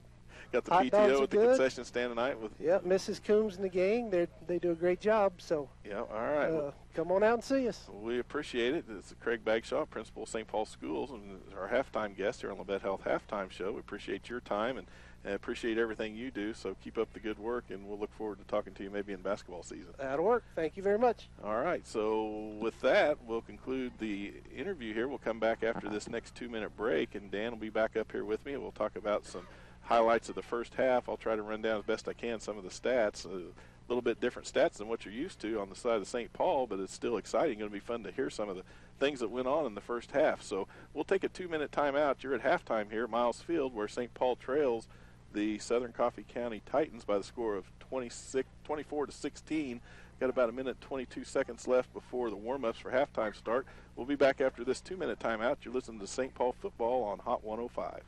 Got the Hot dogs PTO are at the good. concession stand tonight with. Yep, Mrs. Coombs and the gang, they do a great job. So. Yeah, all right. Come on out and see us. We appreciate it. It's Craig Bagshaw, principal of St. Paul Schools, and our halftime guest here on Labette Health Halftime Show. We appreciate your time and appreciate everything you do. So keep up the good work, and we'll look forward to talking to you maybe in basketball season. That'll work. Thank you very much. All right. So with that, we'll conclude the interview here. We'll come back after this next 2-minute break, and Dan will be back up here with me, and we'll talk about some highlights of the first half. I'll try to run down as best I can some of the stats. A little bit different stats than what you're used to on the side of St. Paul, but it's still exciting. Going to be fun to hear some of the things that went on in the first half. So we'll take a 2-minute timeout. You're at halftime here at Miles Field, where St. Paul trails the Southern Coffey County Titans by the score of 24-16. Got about 1 minute 22 seconds left before the warm-ups for halftime start. We'll be back after this 2-minute timeout. You're listening to St. Paul football on Hot 105.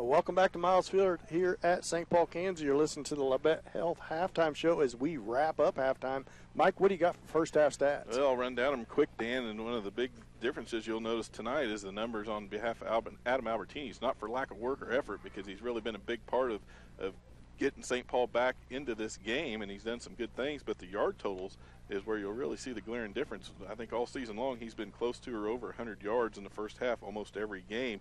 Well, welcome back to Miles Field here at St. Paul, Kansas. You're listening to the Labette Health Halftime Show as we wrap up halftime. Mike, what do you got for first half stats? Well, I'll run down them quick, Dan, and one of the big differences you'll notice tonight is the numbers on behalf of Adam Albertini. It's not for lack of work or effort because he's really been a big part of getting St. Paul back into this game, and he's done some good things, but the yard totals is where you'll really see the glaring difference. I think all season long he's been close to or over 100 yards in the first half almost every game.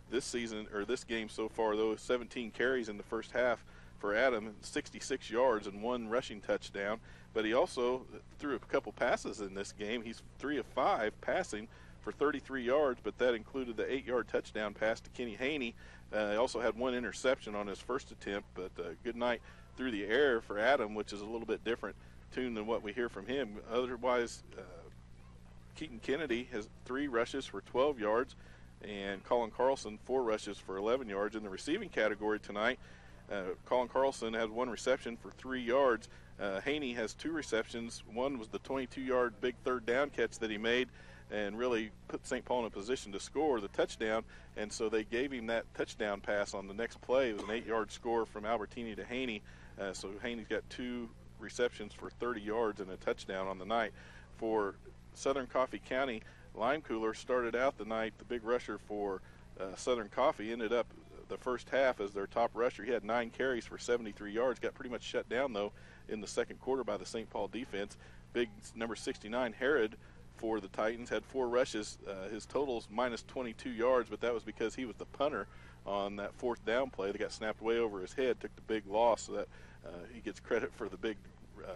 This season, or this game so far, though, 17 carries in the first half for Adam, 66 yards and 1 rushing touchdown. But he also threw a couple passes in this game. He's 3 of 5 passing for 33 yards, but that included the 8-yard touchdown pass to Kenny Haney. He also had 1 interception on his first attempt, but good night through the air for Adam, which is a little bit different tune than what we hear from him. Otherwise, Keaton Kennedy has 3 rushes for 12 yards, and Colin Carlson 4 rushes for 11 yards. In the receiving category tonight, Colin Carlson had 1 reception for 3 yards. Haney has 2 receptions. One was the 22-yard big third down catch that he made and really put St. Paul in a position to score the touchdown, and so they gave him that touchdown pass on the next play. It was an 8-yard score from Albertini to Haney, so Haney's got 2 receptions for 30 yards and a touchdown on the night. For Southern Coffey County, Lime Cooler started out the night, the big rusher for Southern Coffey, ended up the first half as their top rusher. He had 9 carries for 73 yards, got pretty much shut down, though, in the second quarter by the St. Paul defense. Big number 69, Herod, for the Titans, had 4 rushes. His total's minus 22 yards, but that was because he was the punter on that fourth down play that got snapped way over his head, took the big loss, so that he gets credit for the big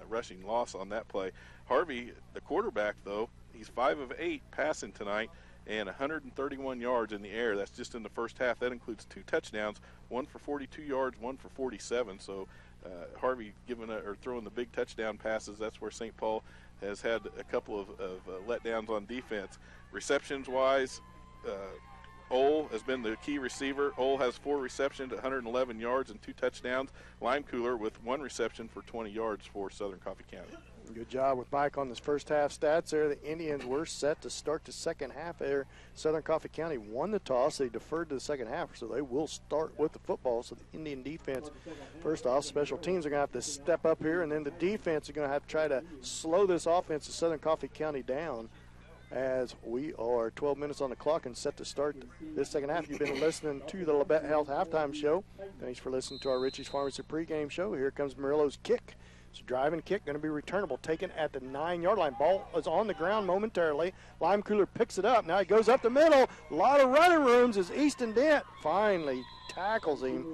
rushing loss on that play. Harvey, the quarterback, though, he's 5 of 8 passing tonight and 131 yards in the air. That's just in the first half. That includes 2 touchdowns, 1 for 42 yards, 1 for 47. So Harvey throwing the big touchdown passes. That's where St. Paul has had a couple of letdowns on defense. Receptions-wise, Ole has been the key receiver. Ole has 4 receptions, 111 yards, and 2 touchdowns. Lime Cooler with 1 reception for 20 yards for Southern Coffey County. Good job with Mike on this first half stats there. The Indians were set to start the second half there. Southern Coffey County won the toss. They deferred to the second half, so they will start with the football. So the Indian defense, first off, special teams are going to have to step up here, and then the defense are going to have to try to slow this offense of Southern Coffey County down as we are 12 minutes on the clock and set to start this second half. You've been listening to the Labette Health Halftime Show. Thanks for listening to our Richie's Pharmacy pregame show. Here comes Murillo's kick. It's a driving kick, going to be returnable, taken at the 9-yard line. Ball is on the ground momentarily. Lime Cooler picks it up. Now he goes up the middle. A lot of running rooms as Easton Dent finally tackles him,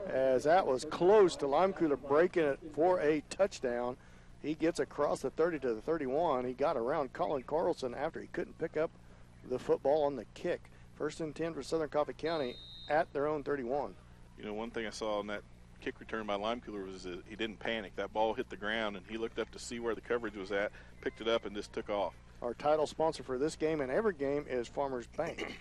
as that was close to Lime Cooler breaking it for a touchdown. He gets across the 30 to the 31. He got around Colin Carlson after he couldn't pick up the football on the kick. First and 10 for Southern Coffey County at their own 31. You know, one thing I saw on that kick return by Lime Cooler was that he didn't panic. That ball hit the ground, and he looked up to see where the coverage was at, picked it up, and just took off. Our title sponsor for this game and every game is Farmers Bank.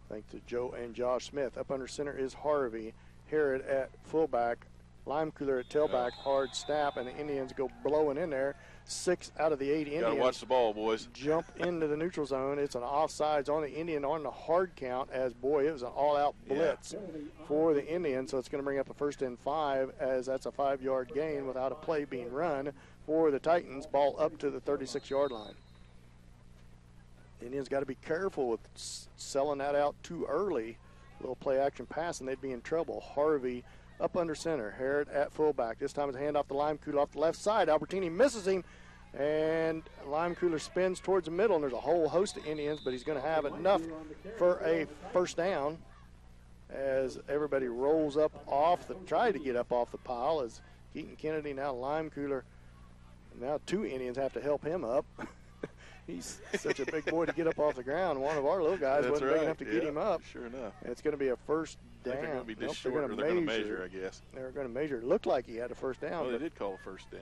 Thanks to Joe and Josh Smith. Up under center is Harvey. Herod at fullback. Lime Cooler at tailback. Hard snap, and the Indians go blowing in there. 6 out of the 8 Indians. Got to watch the ball, boys. Jump into the neutral zone. It's an offsides on the Indian on the hard count, as, boy, it was an all-out blitz for the Indians. So it's going to bring up a 1st and 5, as that's a 5-yard gain without a play being run for the Titans. Ball up to the 36-yard line. Indians got to be careful with selling that out too early. A little play-action pass, and they'd be in trouble. Harvey up under center. Herod at fullback. This time it's a handoff to Lime Cooler off the left side. Albertini misses him, and Lime Cooler spins towards the middle, and there's a whole host of Indians, but he's going to have enough for a first down as everybody rolls up off try to get up off the pile as Keaton Kennedy, now Lime Cooler. Now 2 Indians have to help him up. He's such a big boy to get up off the ground. One of our little guys wasn't big enough to get him up. Sure enough. And it's going to be a first down. They're going to be just short, or they're going to measure, I guess. They're going to measure. It looked like he had a first down. Well, they did call a first down.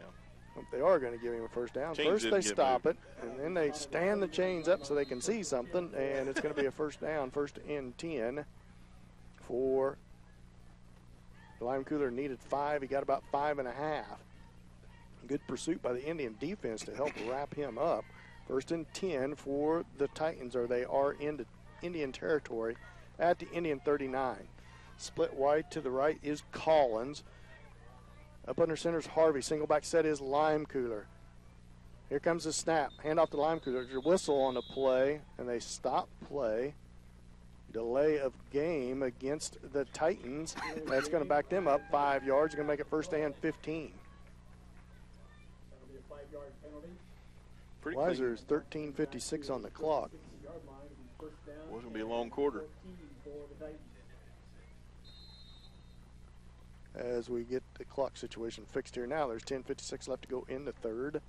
They are going to give him a first down. Chains First they stop it, and then they stand the chains up so they can see something, and it's going to be a first down, 1st and 10 for Lime Cooler. Needed 5. He got about 5.5. Good pursuit by the Indian defense to help wrap him up. 1st and 10 for the Titans, or they are into Indian territory at the Indian 39. Split wide to the right is Collins. Up under center is Harvey. Single back set is Lime Cooler. Here comes the snap. Hand off to Lime Cooler. There's a whistle on the play, and they stop play. Delay of game against the Titans. That's going to back them up 5 yards. Going to make it first and 15. That'll be a 5-yard penalty. Pretty Weiser's 13:56 on the clock. Wasn't going to be a long quarter. As we get the clock situation fixed here now, there's 10:56 left to go in the third.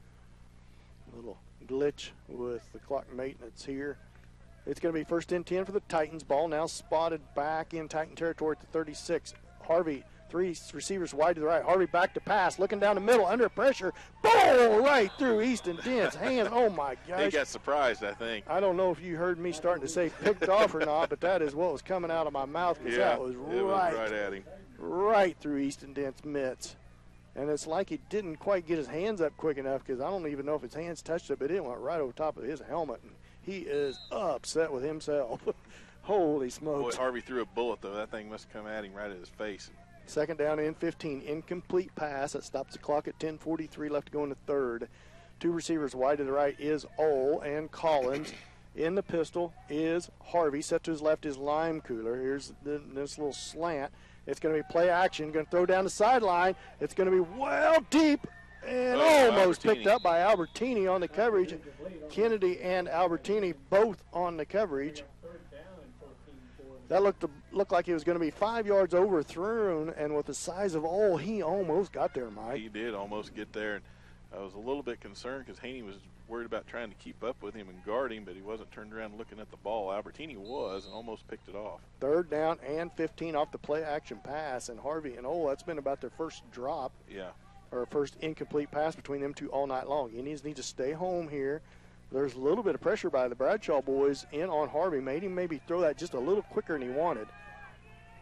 A little glitch with the clock maintenance here. It's going to be first and 10 for the Titans. Ball now spotted back in Titan territory at the 36. Harvey, 3 receivers wide to the right. Harvey back to pass, looking down the middle, under pressure. Ball right through Easton Dent's hands. Oh, my gosh. He got surprised, I think. I don't know if you heard me starting to say picked off or not, but that is what was coming out of my mouth, because that was right at him. Right through Easton Dent's mitts. And it's like he didn't quite get his hands up quick enough, because I don't even know if his hands touched it, but it went right over top of his helmet. And he is upset with himself. Holy smokes. Boy, Harvey threw a bullet, though. That thing must have come at him right at his face. Second down and 15. Incomplete pass. That stops the clock at 10:43 left to go in the third. 2 receivers wide to the right is Ole and Collins. In the pistol is Harvey. Set to his left is Lime Cooler. Here's this little slant. It's going to be play action. Going to throw down the sideline. It's going to be well deep and almost picked up by Albertini on the coverage. Kennedy and Albertini both on the coverage. That looked like he was going to be 5 yards overthrown, and with the size of Ole, he almost got there, Mike. He did almost get there, and I was a little bit concerned because Haney was worried about trying to keep up with him and guard him, but he wasn't turned around looking at the ball. Albertini was and almost picked it off. Third down and 15 off the play action pass, and Harvey and Ole, that's been about their first drop. Yeah. Or first incomplete pass between them two all night long. Indians need to stay home here. There's a little bit of pressure by the Bradshaw boys in on Harvey. Made him maybe throw that just a little quicker than he wanted.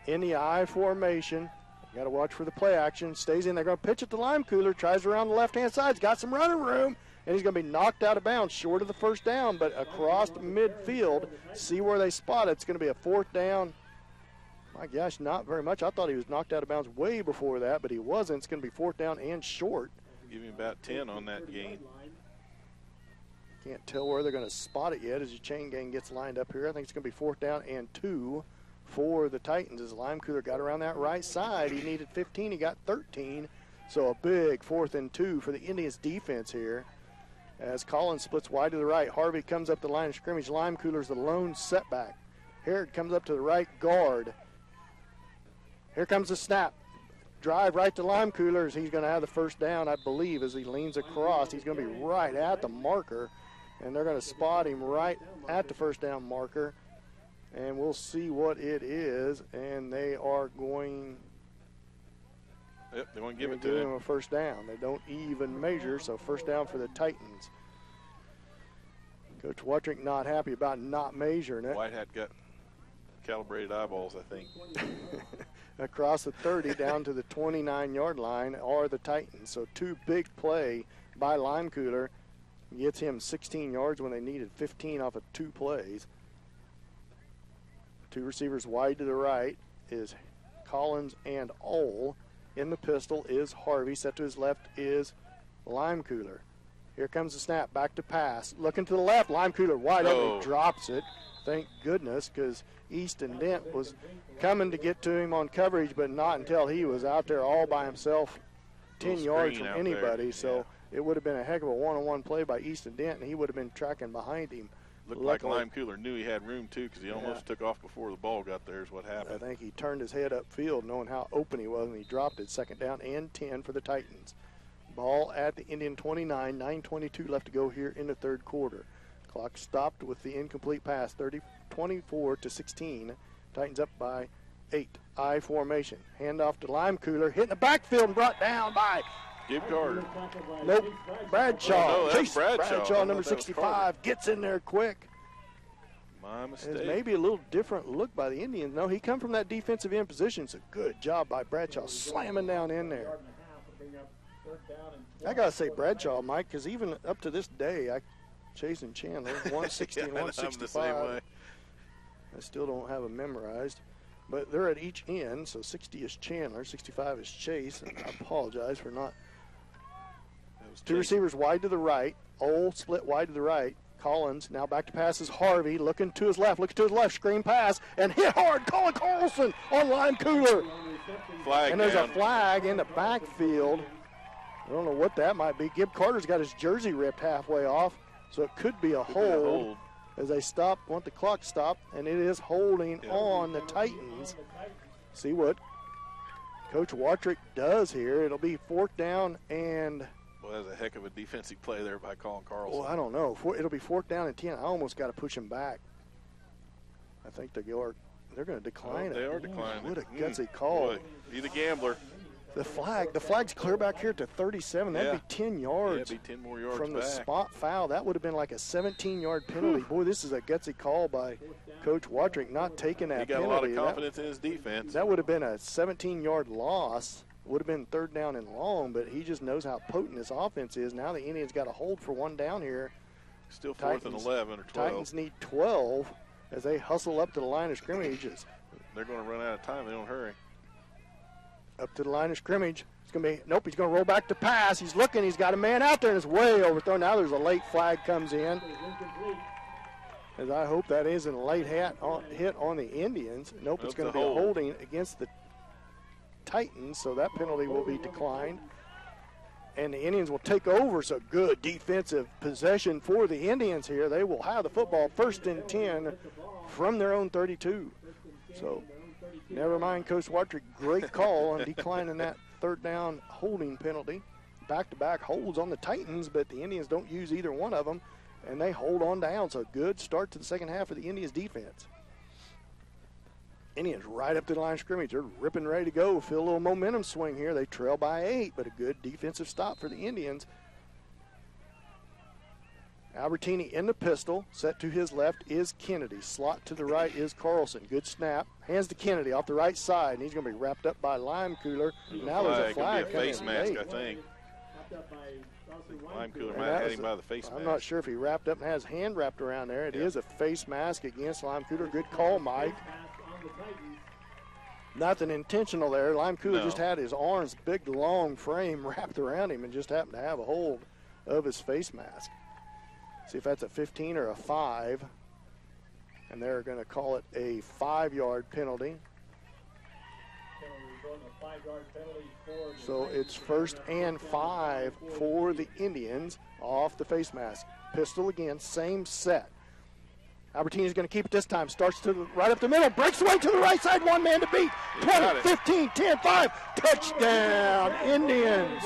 In the I formation. Got to watch for the play action. Stays in. They're going to pitch it to Lime Cooler. Tries around the left-hand side. He's got some running room. And he's going to be knocked out of bounds short of the first down, but across midfield. See where they spot it. It's going to be a fourth down. My gosh, not very much. I thought he was knocked out of bounds way before that, but he wasn't. It's going to be fourth down and short. Give him about 10 on that gain. Can't tell where they're going to spot it yet as the chain gang gets lined up here. I think it's going to be fourth down and 2 for the Titans as Lime Cooler got around that right side. He needed 15. He got 13. So a big 4th and 2 for the Indians defense here. As Collins splits wide to the right, Harvey comes up the line of scrimmage. Lime Cooler's the lone setback. Herod comes up to the right guard. Here comes the snap. Drive right to Lime Cooler as he's going to have the first down, I believe, as he leans across. He's going to be right at the marker, and they're going to spot him right at the first down marker. And we'll see what it is, and they are going Yep, they want to give it to him him. a first down. They don't even measure, so first down for the Titans. Coach Wattrick not happy about not measuring it. White hat got calibrated eyeballs, I think. Across the 30 down to the 29-yard line are the Titans. So 2 big play by Lime Cooler. Gets him 16 yards when they needed 15 off of 2 plays. 2 receivers wide to the right is Collins and Ole. In the pistol is Harvey. Set to his left is Lime Cooler. Here comes the snap. Back to pass. Looking to the left. Lime Cooler wide open. He drops it. Thank goodness, because Easton Dent was coming to get to him on coverage, but not until he was out there all by himself 10 yards from anybody. So it would have been a heck of a one-on-one play by Easton Dent, and he would have been tracking behind him. Looked like Lime Cooler knew he had room, too, because he almost took off before the ball got there is what happened. I think he turned his head upfield knowing how open he was, and he dropped it. Second down and 10 for the Titans. Ball at the Indian 29, 9:22 left to go here in the third quarter. Clock stopped with the incomplete pass, 24-16. Titans up by 8. I formation. Handoff to Lime Cooler. Hit in the backfield and brought down by Give Carter. Nope. Bradshaw. Oh, no, that's Chase Bradshaw. number 65, gets in there quick. My mistake. It's maybe a little different look by the Indians. No, he come from that defensive end position. It's a good job by Bradshaw slamming down in there. I got to say Bradshaw, Mike, because even up to this day, Chase and Chandler, 160 and 165. I'm the same way. I still don't have them memorized. But they're at each end, so 60 is Chandler, 65 is Chase. And I apologize for not. Two receivers wide to the right. Ole split wide to the right. Collins now back to pass is Harvey, looking to his left, screen pass, and hit hard. Colin Carlson on Lime Cooler. Flag and there's down. a flag in the backfield. I don't know what that might be. Gib Carter's got his jersey ripped halfway off, so it could be a hold. As they want the clock stopped, and it is holding on the Titans. See what Coach Watrick does here. It'll be 4th down and... Well, that was a heck of a defensive play there by Colin Carlson. Well, I don't know. It'll be 4th down and 10. I almost got to push him back. I think they're going to decline it. They are declining. What a gutsy call. Boy, be the gambler. The flag's clear back here to 37. That'd be 10 yards. Yeah, it'd be 10 more yards from back. The spot foul. That would have been like a 17-yard penalty. Boy, this is a gutsy call by Coach Watrick, not taking that penalty. He got a lot of confidence in his defense. That would have been a 17-yard loss. Would have been 3rd down and long, but he just knows how potent this offense is. Now the Indians got a hold for 1 down here. Still 4th and 11 or 12. Titans need 12 as they hustle up to the line of scrimmage. They're going to run out of time. They don't hurry. Up to the line of scrimmage. It's going to be, nope, he's going to roll back to pass. He's looking, he's got a man out there, and it's way overthrown. Now there's a late flag comes in. As I hope that isn't a late hit on the Indians. Nope, it's going to be a holding against the Titans, so that penalty will be declined. And the Indians will take over, so good defensive possession for the Indians here. They will have the football 1st and 10 from their own 32. So never mind Coach Watrick, great call on declining that 3rd down holding penalty. Back-to-back holds on the Titans, but the Indians don't use either one of them, and they hold on down. So good start to the second half of the Indians defense. Indians right up to the line of scrimmage. They're ripping ready to go. Feel a little momentum swing here. They trail by 8, but a good defensive stop for the Indians. Albertini in the pistol. Set to his left is Kennedy. Slot to the right is Carlson. Good snap. Hands to Kennedy off the right side, and he's going to be wrapped up by Lime Cooler. Now there's a flag coming. Face mask, late. I think. Lime Cooler might have had him by the face mask. I'm not sure if he wrapped up and has his hand wrapped around there. It is a face mask against Lime Cooler. Good call, Mike. Nothing intentional there. Lime Cooler just had his arms, big, long frame wrapped around him and just happened to have a hold of his face mask. See if that's a 15 or a 5. And they're going to call it a 5-yard penalty. So it's 1st and 5 for the Indians off the face mask. Pistol again, same set. Albertini's going to keep it this time. Starts to the right up the middle. Breaks away to the right side. 1 man to beat. 20, 15, 10, 5. Touchdown, Indians.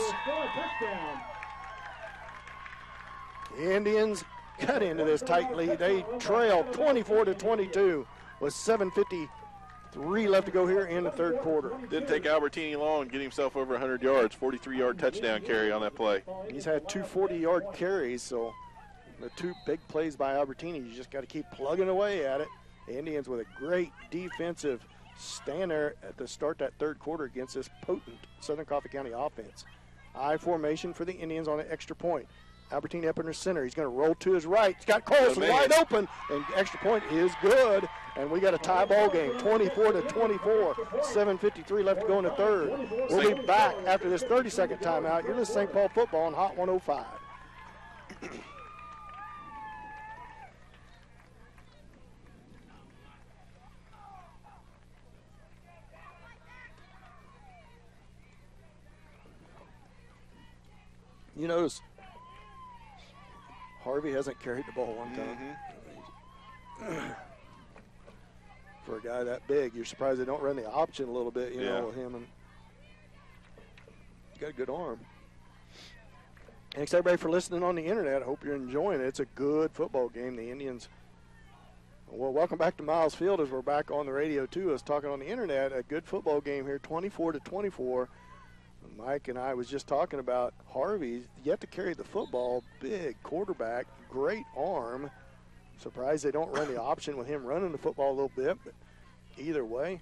The Indians cut into this tight lead. They trail 24-22 with 7:53 left to go here in the 3rd quarter. Didn't take Albertini long to get himself over 100 yards. 43-yard touchdown carry on that play. He's had 2 40-yard carries, so the 2 big plays by Albertini. You just got to keep plugging away at it. The Indians with a great defensive stand there at the start that 3rd quarter against this potent Southern Coffey County offense. I formation for the Indians on an extra point. Albertini up in the center. He's going to roll to his right. He's got Carlson wide open, and extra point is good. And we got a tie ball game, 24-24. 7:53 left to go in the 3rd. We'll be back after this 30-second timeout. You're listening to St. Paul football on Hot 105. You notice Harvey hasn't carried the ball one time. For a guy that big, you're surprised they don't run the option a little bit, you know, with him. And he's got a good arm. Thanks, everybody, for listening on the internet. I hope you're enjoying it. It's a good football game. The Indians, well, welcome back to Miles Field as we're back on the radio, too. I was talking on the internet. A good football game here, 24-24. Mike and I was just talking about Harvey yet to carry the football. Big quarterback, great arm. Surprised they don't run the option with him running the football a little bit, but either way.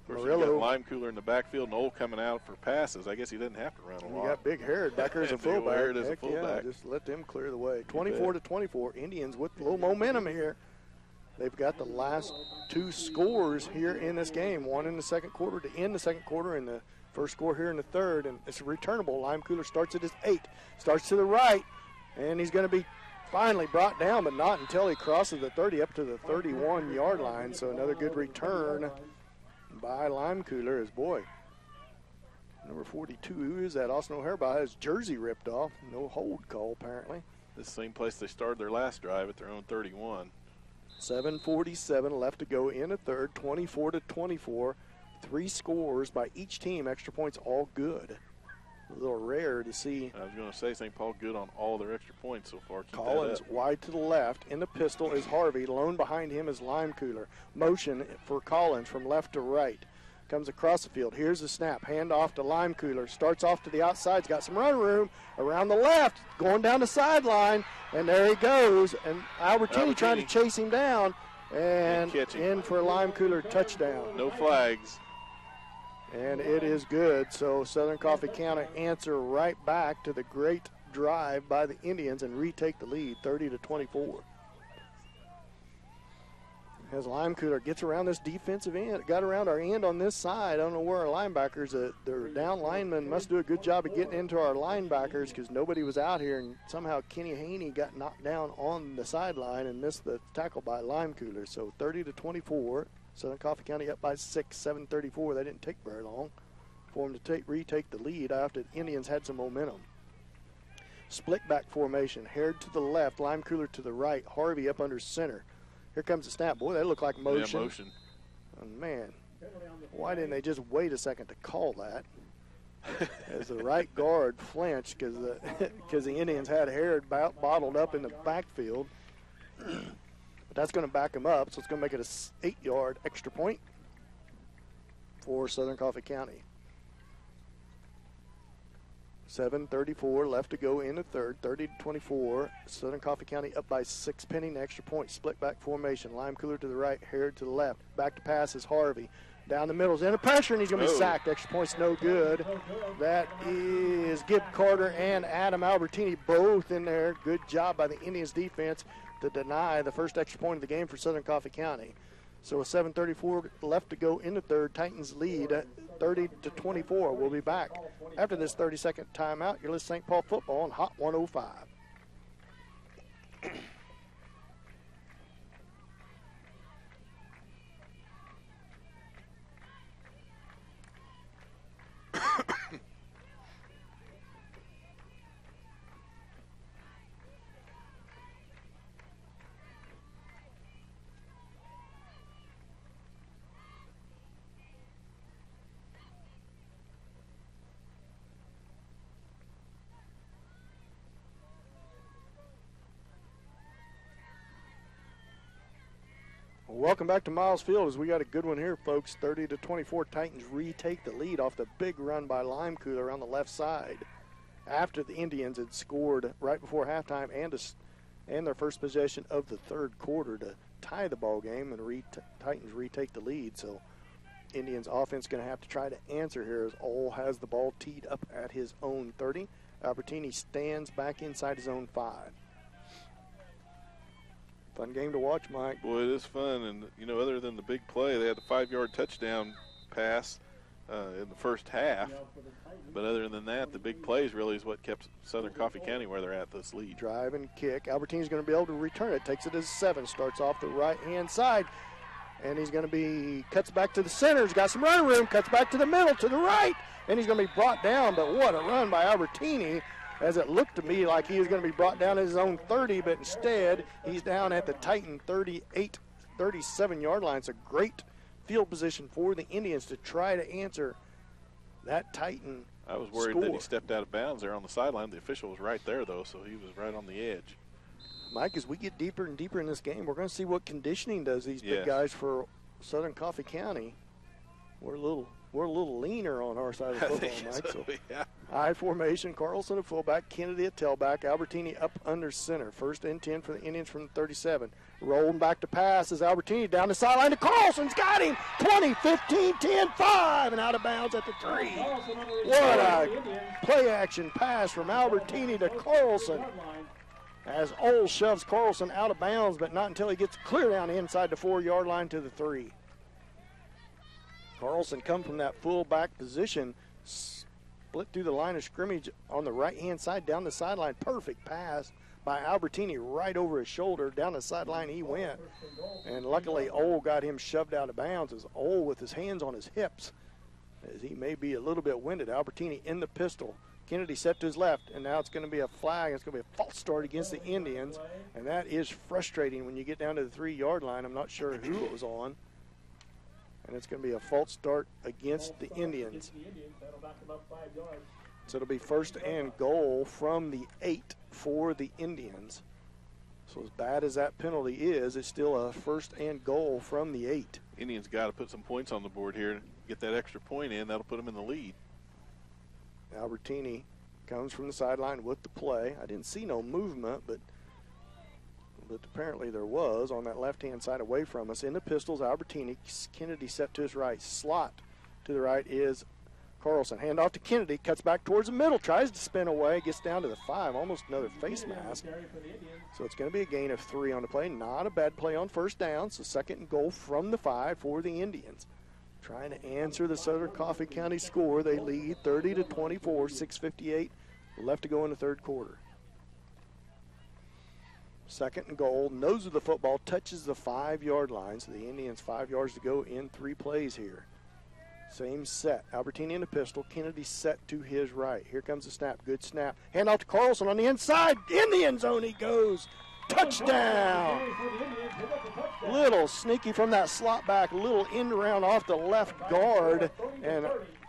Of course, you got Lime Cooler in the backfield and Ole coming out for passes. I guess he didn't have to run a lot. You got Big Harrod back there as a fullback. Yeah, just let them clear the way. 24-24, Indians with a little momentum here. They've got the last 2 scores here in this game, one in the second quarter to end the second quarter and the first score here in the third, and it's a returnable. Lime Cooler starts at his 8, starts to the right, and he's going to be finally brought down, but not until he crosses the 30 up to the 31-yard line. So another good return by Lime Cooler. His boy, number 42, who is that? Austin O'Hare has jersey ripped off. No hold call, apparently. The same place they started their last drive at their own 31. 7:47 left to go in the third, 24-24. 3 scores by each team, extra points all good. A little rare to see. I was going to say St. Paul good on all their extra points so far. Keep Collins wide to the left. In the pistol is Harvey. Lone behind him is Lime Cooler. Motion for Collins from left to right. Comes across the field. Here's the snap. Hand off to Lime Cooler. Starts off to the outside. He's got some run room around the left. Going down the sideline. And there he goes. And Albertini trying to chase him down. And in for a Lime Cooler touchdown. No flags. And it is good. So Southern Coffee County answer right back to the great drive by the Indians and retake the lead, 30-24. As Lime Cooler gets around this defensive end, got around our end on this side. I don't know where our linebackers, their down linemen must do a good job of getting into our linebackers because nobody was out here, and somehow Kenny Haney got knocked down on the sideline and missed the tackle by Lime Cooler. So 30-24. Southern Coffee County up by 6, 7:34. That didn't take very long for them to retake the lead after the Indians had some momentum. Split back formation. Hare to the left, Lime Cooler to the right, Harvey up under center. Here comes the snap. Boy, that looked like motion. Yeah, motion. Oh, man, why didn't they just wait a second to call that? As the right guard flinched because the Indians had Hare bottled up in the backfield. But that's going to back him up, so it's going to make it a 8-yard extra point for Southern Coffee County. 7:34 left to go in the third, 30-24. Southern Coffee County up by 6, pending extra point. Split back formation. Lime Cooler to the right, Hare to the left. Back to pass is Harvey. Down the middle is under pressure, and he's going to be sacked. Extra point's no good. That is Gib Carter and Adam Albertini both in there. Good job by the Indians defense to deny the first extra point of the game for Southern Coffee County. So with 7:34 left to go in the third, Titans lead at 30-24. We'll be back after this 30-second timeout. You're listening to St. Paul football on Hot 105. Welcome back to Miles Field as we got a good one here, folks. 30-24, Titans retake the lead off the big run by Lime Cooler on the left side after the Indians had scored right before halftime and their first possession of the third quarter to tie the ball game, and Titans retake the lead. So Indians offense going to have to try to answer here as Ole has the ball teed up at his own 30. Albertini stands back inside his own 5. Fun game to watch, Mike. Boy, it is fun. And, you know, other than the big play, they had the 5-yard touchdown pass in the first half. But other than that, the big plays really is what kept Southern Coffee County where they're at this lead. Drive and kick. Albertini's going to be able to return it. Takes it as 7. Starts off the right-hand side. And he's going to be, cuts back to the center. He's got some run room. Cuts back to the middle, to the right. And he's going to be brought down. But what a run by Albertini, as it looked to me like he was going to be brought down at his own 30, but instead he's down at the Titan 37-yard line. It's a great field position for the Indians to try to answer that Titan I was worried that he stepped out of bounds there on the sideline. The official was right there, though, so he was right on the edge. Mike, as we get deeper and deeper in this game, we're going to see what conditioning does these big guys for Southern Coffee County. We're a little leaner on our side of the football, Mike. So, yeah. I formation, Carlson at fullback, Kennedy at tailback, Albertini up under center. 1st and 10 for the Indians from the 37. Rolling back to pass is Albertini down the sideline to Carlson's got him. 20, 15, 10, 5, and out of bounds at the 3. What a play action pass from Albertini to Carlson. as Ole shoves Carlson out of bounds, but not until he gets clear down inside the 4-yard line to the 3. Carlson come from that fullback position, split through the line of scrimmage on the right-hand side down the sideline. Perfect pass by Albertini right over his shoulder. Down the sideline he went. And luckily Ole got him shoved out of bounds as Ole with his hands on his hips, as he may be a little bit winded. Albertini in the pistol. Kennedy set to his left, and now it's going to be a flag. It's going to be a false start against the Indians, and that is frustrating when you get down to the 3-yard line. I'm not sure who it was on, and it's going to be a false start against the Indians. So it'll be first and goal from the 8 for the Indians. So as bad as that penalty is, it's still a first and goal from the 8. Indians got to put some points on the board here and get that extra point in. That'll put them in the lead. Albertini comes from the sideline with the play. I didn't see no movement, but apparently there was on that left-hand side away from us. In the pistols, Albertini. Kennedy set to his right. Slot to the right is Carlson. Hand off to Kennedy. Cuts back towards the middle. Tries to spin away. Gets down to the 5. Almost another face mask. So it's going to be a gain of 3 on the play. Not a bad play on first down. So second and goal from the 5 for the Indians. Trying to answer the Southern Coffey County score. They lead 30-24, 6:58 left to go in the third quarter. Second and goal, nose of the football, touches the 5-yard line. So the Indians 5 yards to go in 3 plays here. Same set. Albertini in the pistol. Kennedy set to his right. Here comes the snap. Good snap. Hand off to Carlson on the inside. In the end zone he goes. Touchdown. Little sneaky from that slot back. Little end around off the left guard. And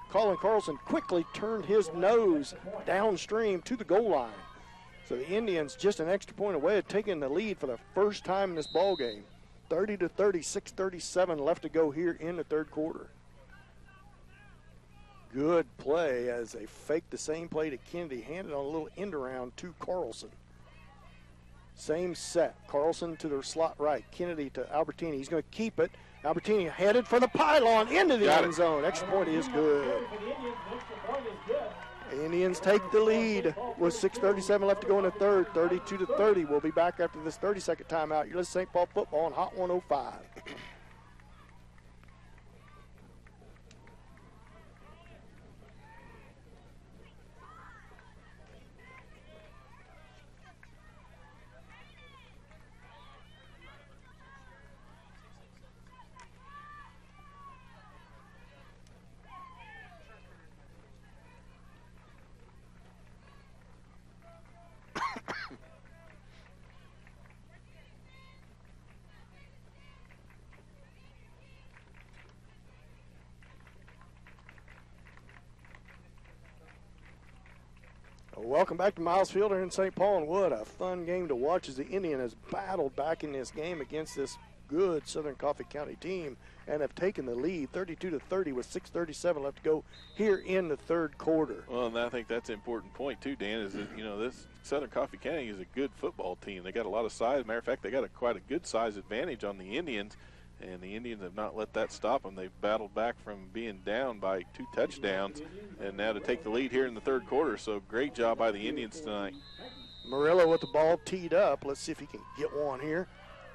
Colin Carlson quickly turned his nose downstream to the goal line. So the Indians just an extra point away of taking the lead for the first time in this ball game. 30-30, 6:37 left to go here in the third quarter. Good play as they fake the same play to Kennedy. Handed on a little end around to Carlson. Same set. Carlson to the slot right. Kennedy to Albertini. He's going to keep it. Albertini headed for the pylon into the end zone. Extra point is good. The Indians take the lead with 6:37 left to go in the third. 32-30. We'll be back after this 30-second timeout. You're listening to St. Paul football on Hot 105. Welcome back to Miles Field here in St. Paul, and what a fun game to watch as the Indian has battled back in this game against this good Southern Coffey County team and have taken the lead 32-30 with 6:37 left to go here in the third quarter. Well, and I think that's an important point too, Dan, is that, you know, this Southern Coffey County is a good football team. They got a lot of size. Matter of fact, they got quite a good size advantage on the Indians, and the Indians have not let that stop them. They've battled back from being down by 2 touchdowns, and now to take the lead here in the third quarter. So great job by the Indians tonight. Murillo with the ball teed up. Let's see if he can get one here.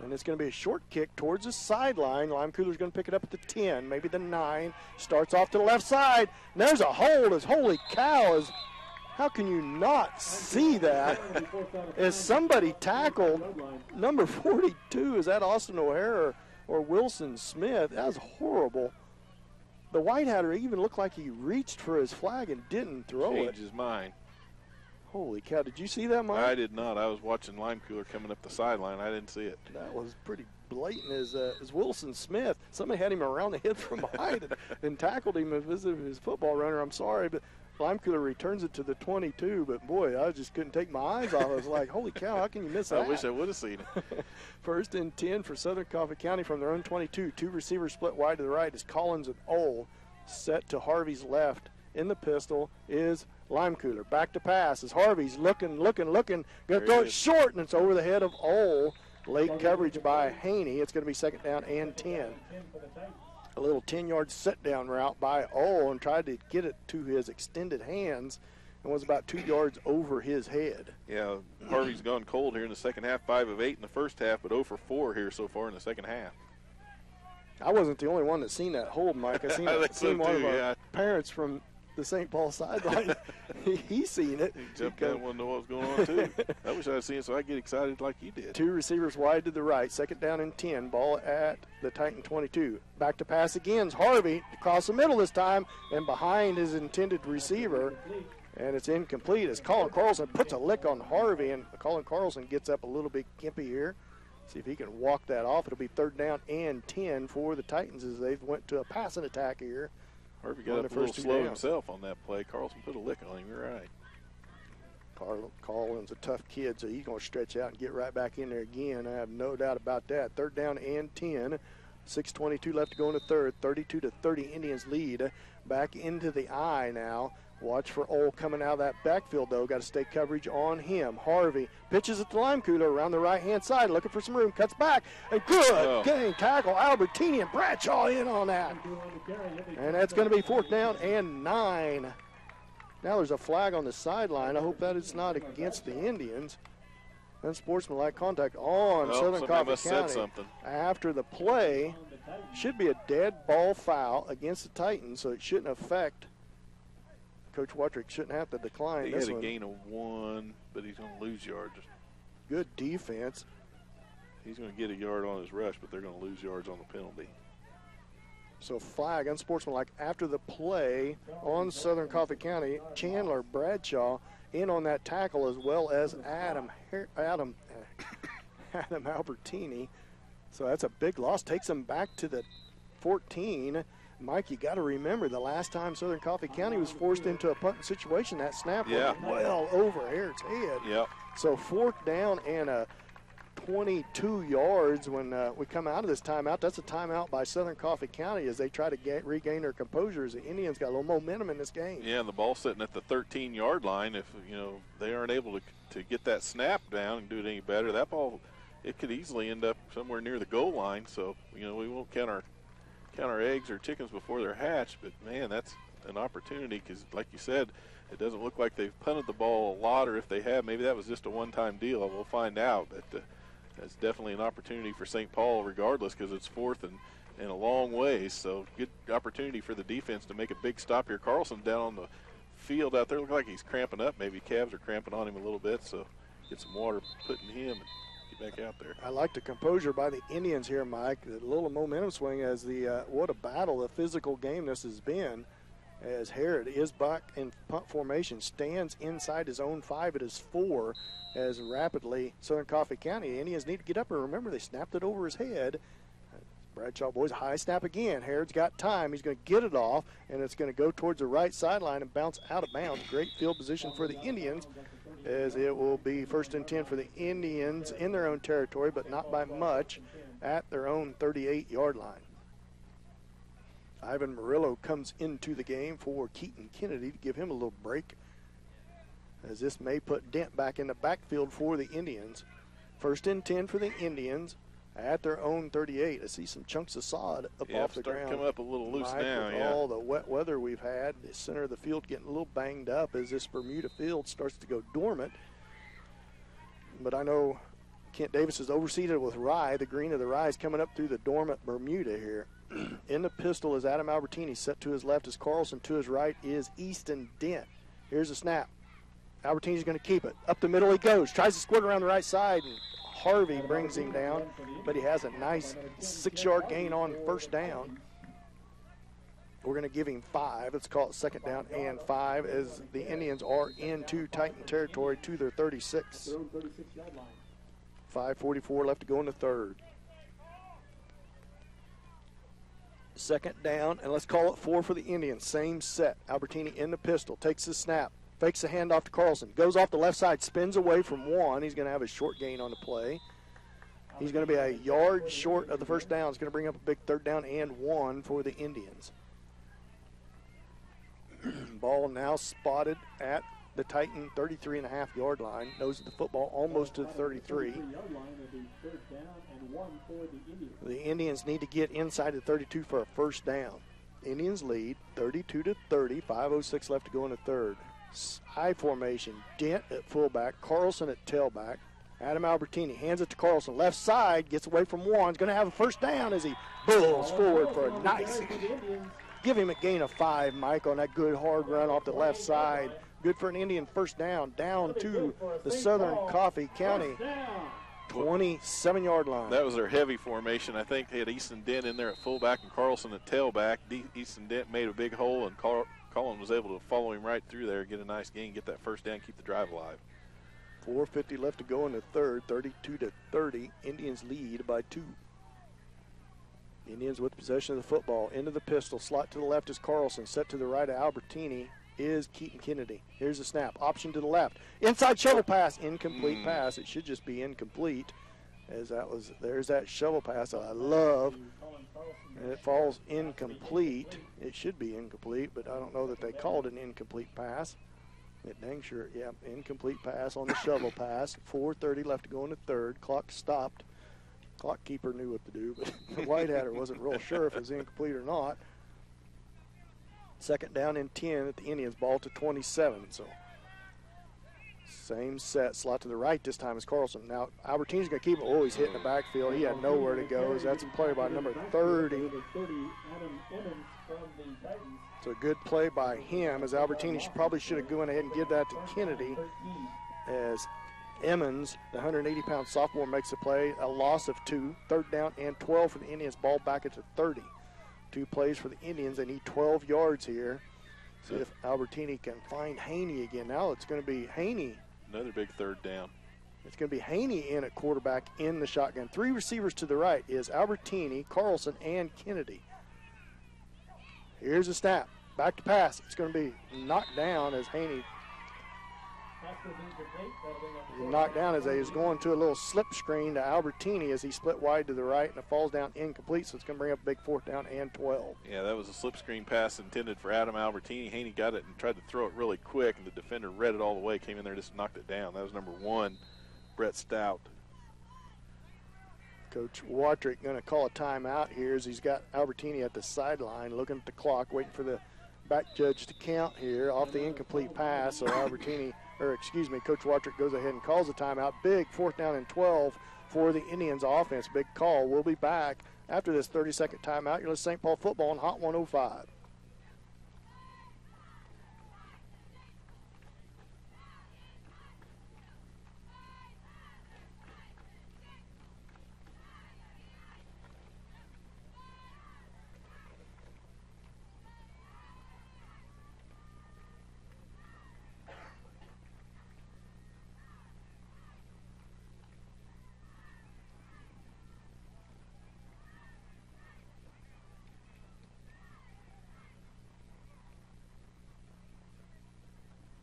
And it's going to be a short kick towards the sideline. Lime Cooler's going to pick it up at the 10, maybe the 9. Starts off to the left side. And there's a hold as holy cow. How can you not see that? As somebody tackled number 42. Is that Austin O'Hara or Wilson Smith? That was horrible. The White Hatter even looked like he reached for his flag and didn't throw it. Changed his mind. Holy cow, did you see that, Mike? I did not. I was watching Lime Cooler coming up the sideline. I didn't see it. That was pretty blatant as Wilson Smith. Somebody had him around the head from behind and tackled him as his football runner. I'm sorry, but Lime Cooler returns it to the 22. But, boy, I just couldn't take my eyes off. I was like, holy cow, how can you miss that? I wish I would have seen it. First and 10 for Southern Coffey County from their own 22. 2 receivers split wide to the right as Collins and Ole set to Harvey's left. In the pistol is Lime Cooler. Back to pass as Harvey's looking. Going to throw it short, and it's over the head of Ole. Late coverage by Haney. It's going to be second down and 10. A little 10-yard sit-down route by Ole and tried to get it to his extended hands. and was about 2 yards over his head. Yeah, Harvey's gone cold here in the second half, 5 of 8 in the first half, but 0 for 4 here so far in the second half. I wasn't the only one that seen that hold, Mike. I seen, one of our parents from the St. Paul sideline. He's seen it. He jumped down and wanted to know what was going on, too. I wish I had seen it so I get excited like you did. 2 receivers wide to the right. 2nd down and 10. Ball at the Titan 22. Back to pass again. Harvey across the middle this time and behind his intended receiver. And it's incomplete as Colin Carlson puts a lick on Harvey. And Colin Carlson gets up a little bit gimpy here. See if he can walk that off. It'll be 3rd down and 10 for the Titans as they went to a passing attack here. Harvey got up a little slow himself on that play. Carlson put a lick on him. You're right. Carlin's a tough kid, so he's going to stretch out and get right back in there again. I have no doubt about that. 3rd down and 10. 6:22 left to go in the third. 32-30 Indians lead. Back into the eye now. Watch for Ole coming out of that backfield, though. Got to stay coverage on him. Harvey pitches at the lime cooler around the right-hand side, looking for some room. Cuts back, and good getting tackle. Albertini and Bradshaw in on that. And that's going to be 4th down and 9. Now there's a flag on the sideline. I hope that it's not against the Indians. Unsportsmanlike contact on Southern Coffey County. After the play, should be a dead ball foul against the Titans, so it shouldn't affect. Coach Wattrick shouldn't have to decline this one. He had a gain of 1, but he's going to lose yards. Good defense. He's going to get a yard on his rush, but they're going to lose yards on the penalty. So flag, unsportsmanlike after the play on Southern Coffey County. Chandler Bradshaw in on that tackle, as well as Adam Albertini. So that's a big loss. Takes them back to the 14. Mike, you got to remember the last time Southern Coffey County was forced into a punting situation, that snap went well over Harrod's head. Yep. So 4th down and 22 yards when we come out of this timeout. That's a timeout by Southern Coffey County as they try to regain their composure as the Indians got a little momentum in this game. Yeah, and the ball sitting at the 13-yard line. If they aren't able to get that snap down and do it any better, that ball, it could easily end up somewhere near the goal line. So we won't count our eggs or chickens before they're hatched, but man, that's an opportunity because, like you said, it doesn't look like they've punted the ball a lot, or if they have, maybe that was just a one-time deal. We'll find out, but that's definitely an opportunity for St. Paul regardless because it's 4th and a long ways, so good opportunity for the defense to make a big stop here. Carlson down on the field out there, looks like he's cramping up. Maybe calves are cramping on him a little bit, so get some water put in him and back out there. I like the composure by the Indians here, Mike. A little momentum swing as what a battle, a physical game this has been. As Harrod is back in punt formation, stands inside his own 5 at his 4 as rapidly Southern Coffey County Indians need to get up and remember they snapped it over his head. Bradshaw boys, high snap again. Harrod's got time. He's going to get it off, and it's going to go towards the right sideline and bounce out of bounds. Great field position for the Indians, as it will be 1st and 10 for the Indians in their own territory, but not by much, at their own 38-yard line. Ivan Murillo comes into the game for Keaton Kennedy to give him a little break, as this may put Dent back in the backfield for the Indians. 1st and 10 for the Indians at their own 38. I see some chunks of sod up off the ground. Coming up a little loose Mike, now, with all the wet weather we've had, the center of the field getting a little banged up as this Bermuda field starts to go dormant. But I know Kent Davis is overseeded with rye. The green of the rye is coming up through the dormant Bermuda here. In the pistol is Adam Albertini. Set to his left is Carlson. To his right is Easton Dent. Here's a snap. Albertini's going to keep it. Up the middle he goes. Tries to squirt around the right side, and Harvey brings him down. But he has a nice 6-yard gain on 1st down. We're going to give him 5. Let's call it 2nd down and 5 as the Indians are into Titan territory to their 36. 5:44 left to go in the third. 2nd down, and let's call it 4 for the Indians. Same set. Albertini in the pistol. Takes the snap. Fakes the handoff to Carlson. Goes off the left side. Spins away from 1. He's going to have a short gain on the play. He's going to be a yard short of the 1st down. It's going to bring up a big 3rd down and 1 for the Indians. Ball now spotted at the Titan 33.5-yard line. Nose of the football almost to the 33. The Indians need to get inside the 32 for a 1st down. Indians lead 32-30. 5:06 left to go in the third. I formation. Dent at fullback, Carlson at tailback. Adam Albertini hands it to Carlson. Left side, gets away from one. He's going to have a first down as he bulls forward for a nice. Give him a gain of 5, Mike, on that good hard run off the left side. Good for an Indian first down. Down to the Southern Coffey County 27-yard line. That was their heavy formation. I think they had Easton Dent in there at fullback and Carlson at tailback. Easton Dent made a big hole, and Cullen was able to follow him right through there, get a nice gain, get that first down, keep the drive alive. 4:50 left to go in the third, 32-30. Indians lead by 2. Indians with possession of the football. Into the pistol. Slot to the left is Carlson. Set to the right of Albertini is Keaton Kennedy. Here's the snap. Option to the left. Inside shovel pass. Incomplete pass. It should just be incomplete. As there's that shovel pass that I love. And it falls incomplete. It should be incomplete, but I don't know that they called it an incomplete pass. It dang sure, yeah, incomplete pass on the shovel pass. 4:30 left to go in the third. Clock stopped. Clock keeper knew what to do, but the White Hatter wasn't real sure if it was incomplete or not. Second down and 10 at the Indians. Ball to 27. So same set. Slot to the right this time is Carlson. Now Albertini's going to keep it. Oh, he's hitting the backfield. He had nowhere to go. That's a play by number 30. So a good play by him, as Albertini probably should have gone ahead and give that to Kennedy, as Emmons, the 180-pound sophomore, makes the play. A loss of 2. Third down and 12 for the Indians. Ball back at the 30. 2 plays for the Indians. They need 12 yards here. See if Albertini can find Haney again. Now it's going to be Haney. Another big third down. It's going to be Haney in at quarterback in the shotgun. 3 receivers to the right is Albertini, Carlson, and Kennedy. Here's the snap. Back to pass. It's going to be knocked down as Haney knocked down as he is going to a little slip screen to Albertini as he split wide to the right, and it falls down incomplete, so it's going to bring up a big 4th down and 12. Yeah, that was a slip screen pass intended for Adam Albertini. Haney got it and tried to throw it really quick, and the defender read it all the way, came in there and just knocked it down. That was number 1, Brett Stout. Coach Watrick going to call a timeout here as he's got Albertini at the sideline looking at the clock, waiting for the back judge to count here off the incomplete pass. So Coach Watrick goes ahead and calls a timeout. Big 4th down and 12 for the Indians offense. Big call. We'll be back after this 30-second timeout. You're listening to St. Paul football on Hot 105.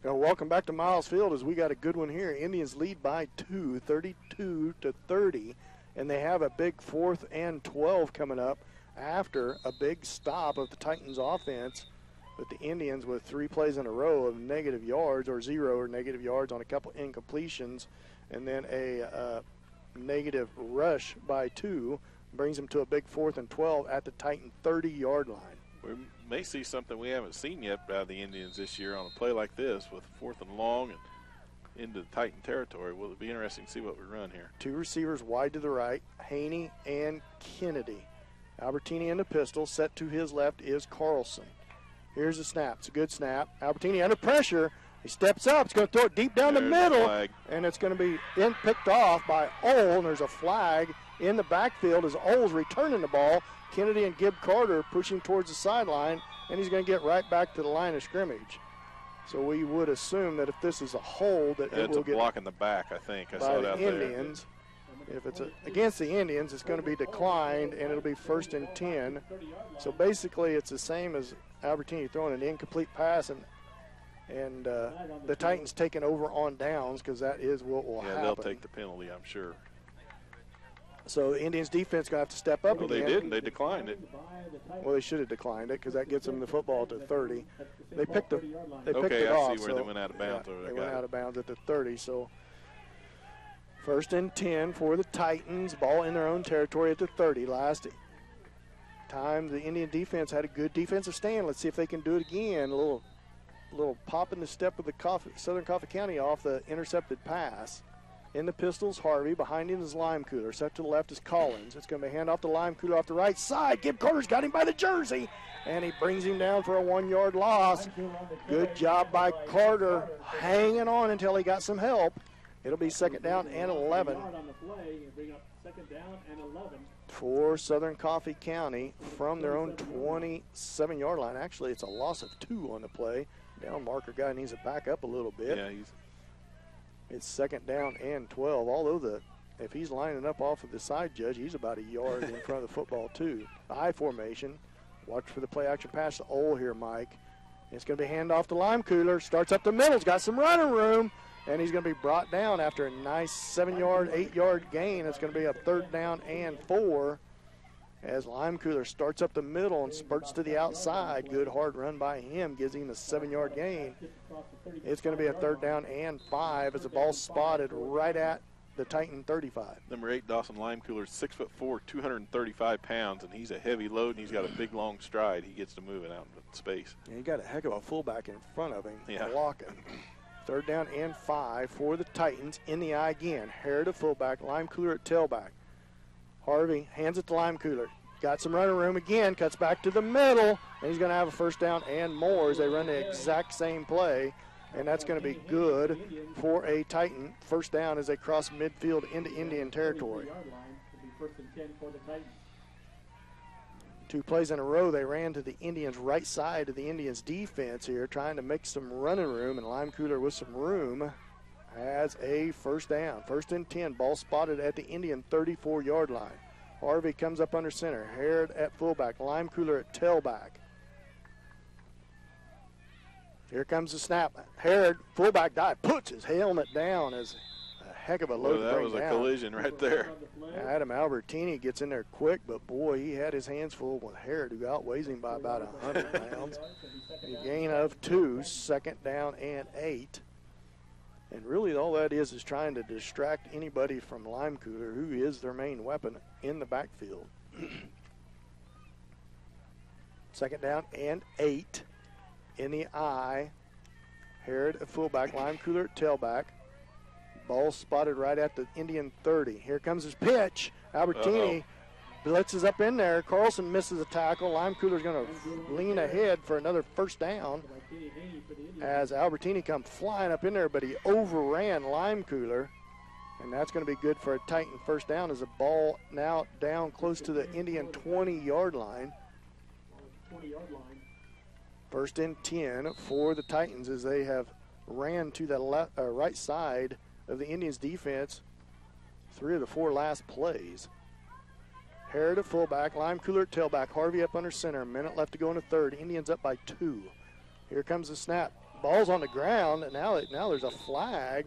Welcome back to Miles Field as we got a good one here. Indians lead by 2, 32-30, and they have a big 4th and 12 coming up after a big stop of the Titans offense. But the Indians with 3 plays in a row of negative yards or 0 or negative yards on a couple incompletions, and then a negative rush by 2 brings them to a big 4th and 12 at the Titan 30-yard line. We may see something we haven't seen yet out of the Indians this year on a play like this with 4th and long and into the Titan territory. Will it be interesting to see what we run here? 2 receivers wide to the right, Haney and Kennedy. Albertini in the pistol. Set to his left is Carlson. Here's the snap. It's a good snap. Albertini under pressure. He steps up. He's going to throw it deep down the middle. And it's going to be picked off by Ole. And there's a flag in the backfield as Ole's returning the ball. Kennedy and Gibb Carter pushing towards the sideline, and he's going to get right back to the line of scrimmage. So we would assume that if this is a hold, that it will get block in the back, I think. I by saw it the out Indians. There. If it's against the Indians, it's going to be declined, and it'll be 1st and 10. So basically, it's the same as Albertini throwing an incomplete pass, and the Titans taking over on downs because that is what will happen. Yeah, they'll take the penalty, I'm sure. So the Indians defense going to have to step up again. They didn't. They declined it. Well, they should have declined it because that gets them the football to 30. They picked it okay, off. I see where they went out of bounds. Yeah, they went out of bounds at the 30. So 1st and 10 for the Titans. Ball in their own territory at the 30. Last time the Indian defense had a good defensive stand. Let's see if they can do it again. A little little pop in the step of the Southern Coffee County off the intercepted pass. In the pistols, Harvey. Behind him is Lime Cooler. Set to the left is Collins. It's going to be hand off to Lime Cooler off the right side. Gibb Carter's got him by the jersey, and he brings him down for a 1-yard loss. Good job by Carter, hanging on until he got some help. It'll be 2nd down and 11 for Southern Coffee County from their own 27-yard line. Actually, it's a loss of 2 on the play. Down marker guy needs to back up a little bit. Yeah, It's 2nd down and 12, although if he's lining up off of the side judge, he's about a yard in front of the football too. I formation. Watch for the play action pass to Ole here, Mike. It's going to be handoff to Lime Cooler. Starts up the middle. He's got some running room, and he's going to be brought down after a nice 7-yard, 8-yard gain. It's going to be a 3rd down and 4 as Lime Cooler starts up the middle and spurts to the outside. Good hard run by him gives him the 7-yard gain. It's going to be a 3rd down and 5 as the ball's spotted right at the Titan 35. Number 8, Dawson Lime Cooler, 6'4", 235 pounds, and he's a heavy load, and he's got a big, long stride. He gets to moving out in space. Yeah, he got a heck of a fullback in front of him, yeah, blocking. 3rd down and 5 for the Titans. In the eye again. Harrod at fullback, Lime Cooler at tailback. Harvey hands it to Lime Cooler. Got some running room again, cuts back to the middle, and he's going to have a 1st down and more as they run the exact same play. And that's going to be good for a Titan. 1st down as they cross midfield into Indian territory. 2 plays in a row, they ran to the Indians' right side of the Indians' defense here, trying to make some running room, and Lime Cooler with some room has a 1st down. 1st and 10, ball spotted at the Indian 34-yard line. Harvey comes up under center. Harrod at fullback, Lime Cooler at tailback. Here comes the snap. Harrod, fullback dive, puts his helmet down as a heck of a load to bring down. That was a collision right there. Adam Albertini gets in there quick, but boy, he had his hands full with Harrod, who outweighs him by about 100 pounds. A gain of 2, 2nd down and 8. And really all that is trying to distract anybody from Lime Cooler, who is their main weapon in the backfield. 2nd down and 8. In the eye, Harrod at fullback, Lime Cooler at tailback. Ball spotted right at the Indian 30. Here comes his pitch. Albertini blitzes up in there. Carlson misses a tackle. Lime Cooler's going to lean ahead for another 1st down as Albertini comes flying up in there, but he overran Lime Cooler. And that's going to be good for a Titan 1st down as the ball now down close to the Indian 20-yard line. 20-yard line. 1st and 10 for the Titans as they have ran to the right side of the Indians' defense 3 of the 4 last plays. Harrod at fullback, Lime Cooler at tailback, Harvey up under center. A minute left to go in the 3rd. Indians up by 2. Here comes the snap. Ball's on the ground, and now there's a flag.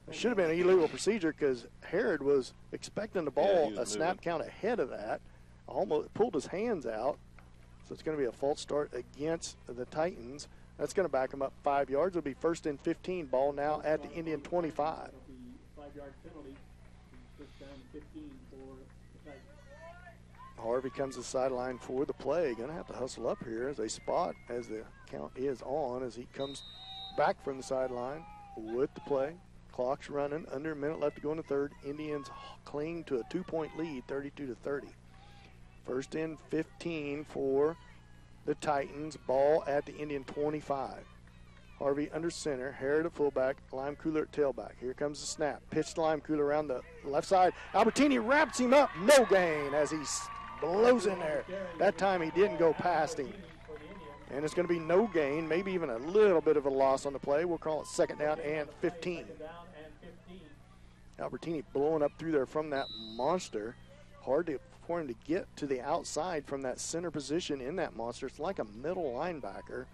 It should have been an illegal procedure because Harrod was expecting the ball a snap count ahead of that. Almost pulled his hands out. So it's going to be a false start against the Titans. That's going to back them up 5 yards. It'll be 1st and 15. Ball now at the Indian 25. 5-yard penalty. 1st down and 15 for the Titans. Harvey comes to the sideline for the play. Going to have to hustle up here as they spot as the count is on as he comes back from the sideline with the play. Clock's running. Under a minute left to go in the 3rd. Indians cling to a 2-point lead, 32-30. 1st and 15 for the Titans. Ball at the Indian 25. Harvey under center. Harrod at fullback. Lime Cooler at tailback. Here comes the snap. Pitch to Lime Cooler around the left side. Albertini wraps him up. No gain as he blows in there. That time he didn't go past him. And it's going to be no gain, maybe even a little bit of a loss on the play. We'll call it 2nd down and 15. Albertini blowing up through there from that monster. Hard for him to get to the outside from that center position in that monster. It's like a middle linebacker,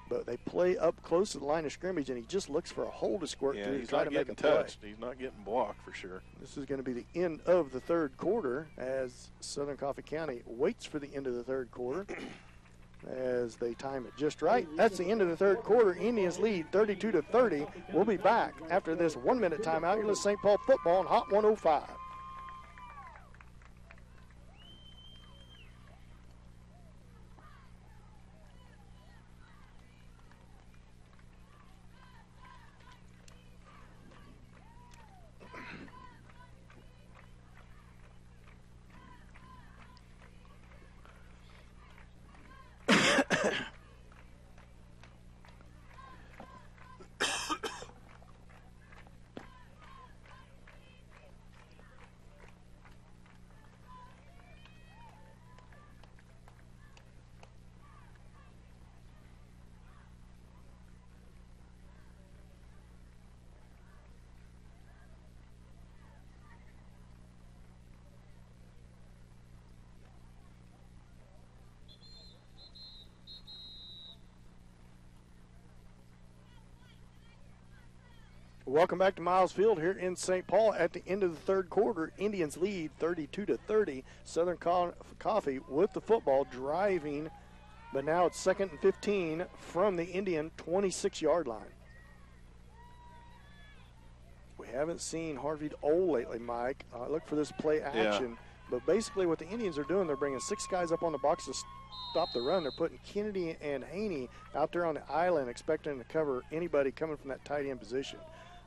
but they play up close to the line of scrimmage, and he just looks for a hole to squirt through to try to make a play. Touched. He's not getting blocked for sure. This is going to be the end of the 3rd quarter as Southern Coffee County waits for the end of the 3rd quarter as they time it just right. That's the end of the 3rd quarter. Indians lead 32-30. We'll be back after this 1-minute timeout. You're listening to St. Paul football on Hot 105. Welcome back to Miles Field here in St. Paul. At the end of the third quarter, Indians lead 32-30. Southern Coffey with the football driving, but now it's 2nd and 15 from the Indian 26-yard line. We haven't seen Harvey Old lately, Mike. Look for this play action. Yeah. But basically what the Indians are doing, they're bringing 6 guys up on the box to stop the run. They're putting Kennedy and Haney out there on the island, expecting to cover anybody coming from that tight end position.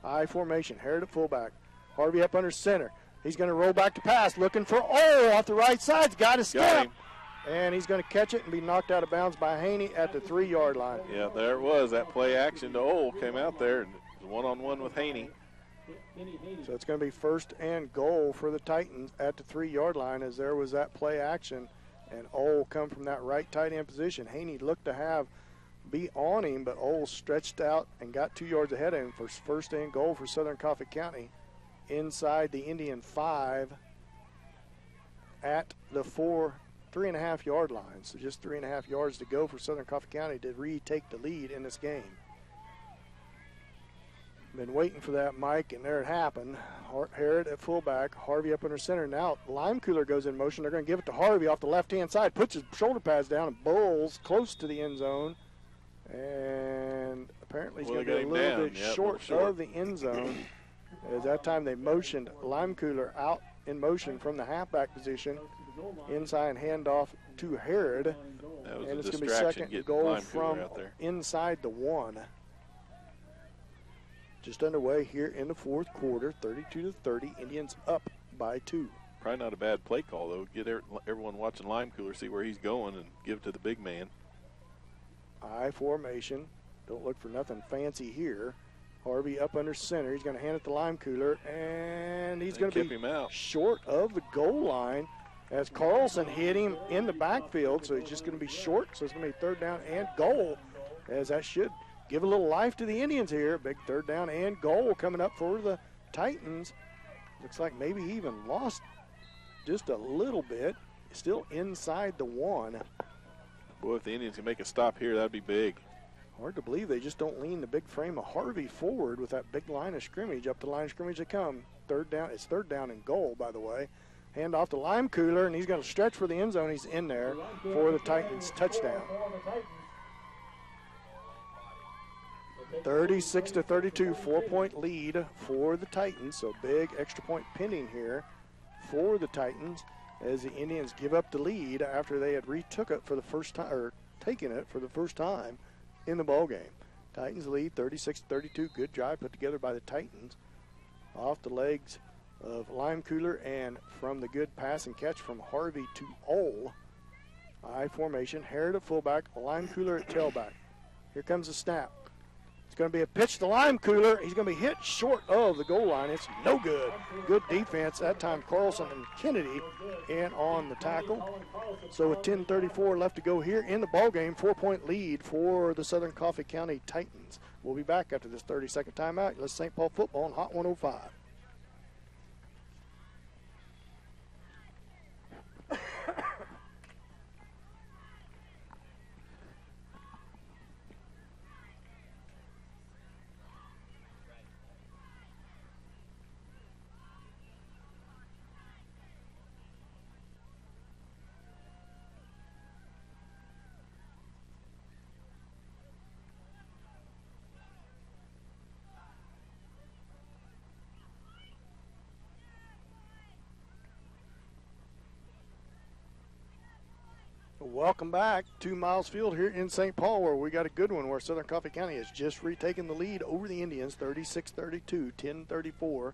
I formation, Harrod at fullback. Harvey up under center. He's going to roll back to pass, looking for off the right side. Got his step. And he's going to catch it and be knocked out of bounds by Haney at the 3-yard line. Yeah, there it was. That play action to Old came out there and one-on-one with Haney. So it's going to be 1st and goal for the Titans at the 3-yard line, as there was that play action. And Old come from that right tight end position. Haney looked to be on him, but Old stretched out and got 2 yards ahead of him for 1st and goal for Southern Coffey County inside the Indian 5 at the 3.5-yard line. So just 3.5 yards to go for Southern Coffey County to retake the lead in this game. Been waiting for that, Mike, and there it happened. Harrod at fullback, Harvey up under center. Now Lime Cooler goes in motion. They're going to give it to Harvey off the left-hand side, puts his shoulder pads down and bowls close to the end zone. And apparently he's going to get a little bit short of the end zone. At that time they motioned Lime Cooler out in motion from the halfback position. Inside handoff to Harrod. And it's going to be 2nd goal from inside the 1. Just underway here in the 4th quarter, 32-30. Indians up by 2. Probably not a bad play call, though. Get everyone watching Lime Cooler, see where he's going, and give it to the big man. I formation. Don't look for nothing fancy here. Harvey up under center. He's going to hand it to Lime Cooler, and he's going to be short of the goal line as Carlson hit him in the backfield. So he's just going to be short. So it's going to be 3rd down and goal, as that should give a little life to the Indians here. Big 3rd down and goal coming up for the Titans. Looks like maybe he even lost just a little bit. Still inside the 1. Boy, if the Indians can make a stop here, that'd be big. Hard to believe they just don't lean the big frame of Harvey forward with that big line of scrimmage. Up the line of scrimmage they come. 3rd down. It's 3rd down and goal, by the way. Hand off to Lime Cooler, and he's going to stretch for the end zone. He's in there for the Titans touchdown. 36-32, 4-point lead for the Titans. So big extra point pending here for the Titans as the Indians give up the lead after they had retook it for the first time, or taken it for the first time in the ball game. Titans lead 36-32. Good drive put together by the Titans off the legs of Lime Cooler and from the good pass and catch from Harvey to Old. I formation, Harrod at fullback, Lime Cooler at tailback. Here comes the snap. It's going to be a pitch to Lime Cooler. He's going to be hit short of the goal line. It's no good. Good defense. That time Carlson and Kennedy in on the tackle. So with 10:34 left to go here in the ball game, 4-point lead for the Southern Coffey County Titans. We'll be back after this 30-second timeout. Let's St. Paul football on Hot 105. Welcome back to Miles Field here in St. Paul, where we got a good one where Southern Coffey County has just retaken the lead over the Indians, 36-32, 10:34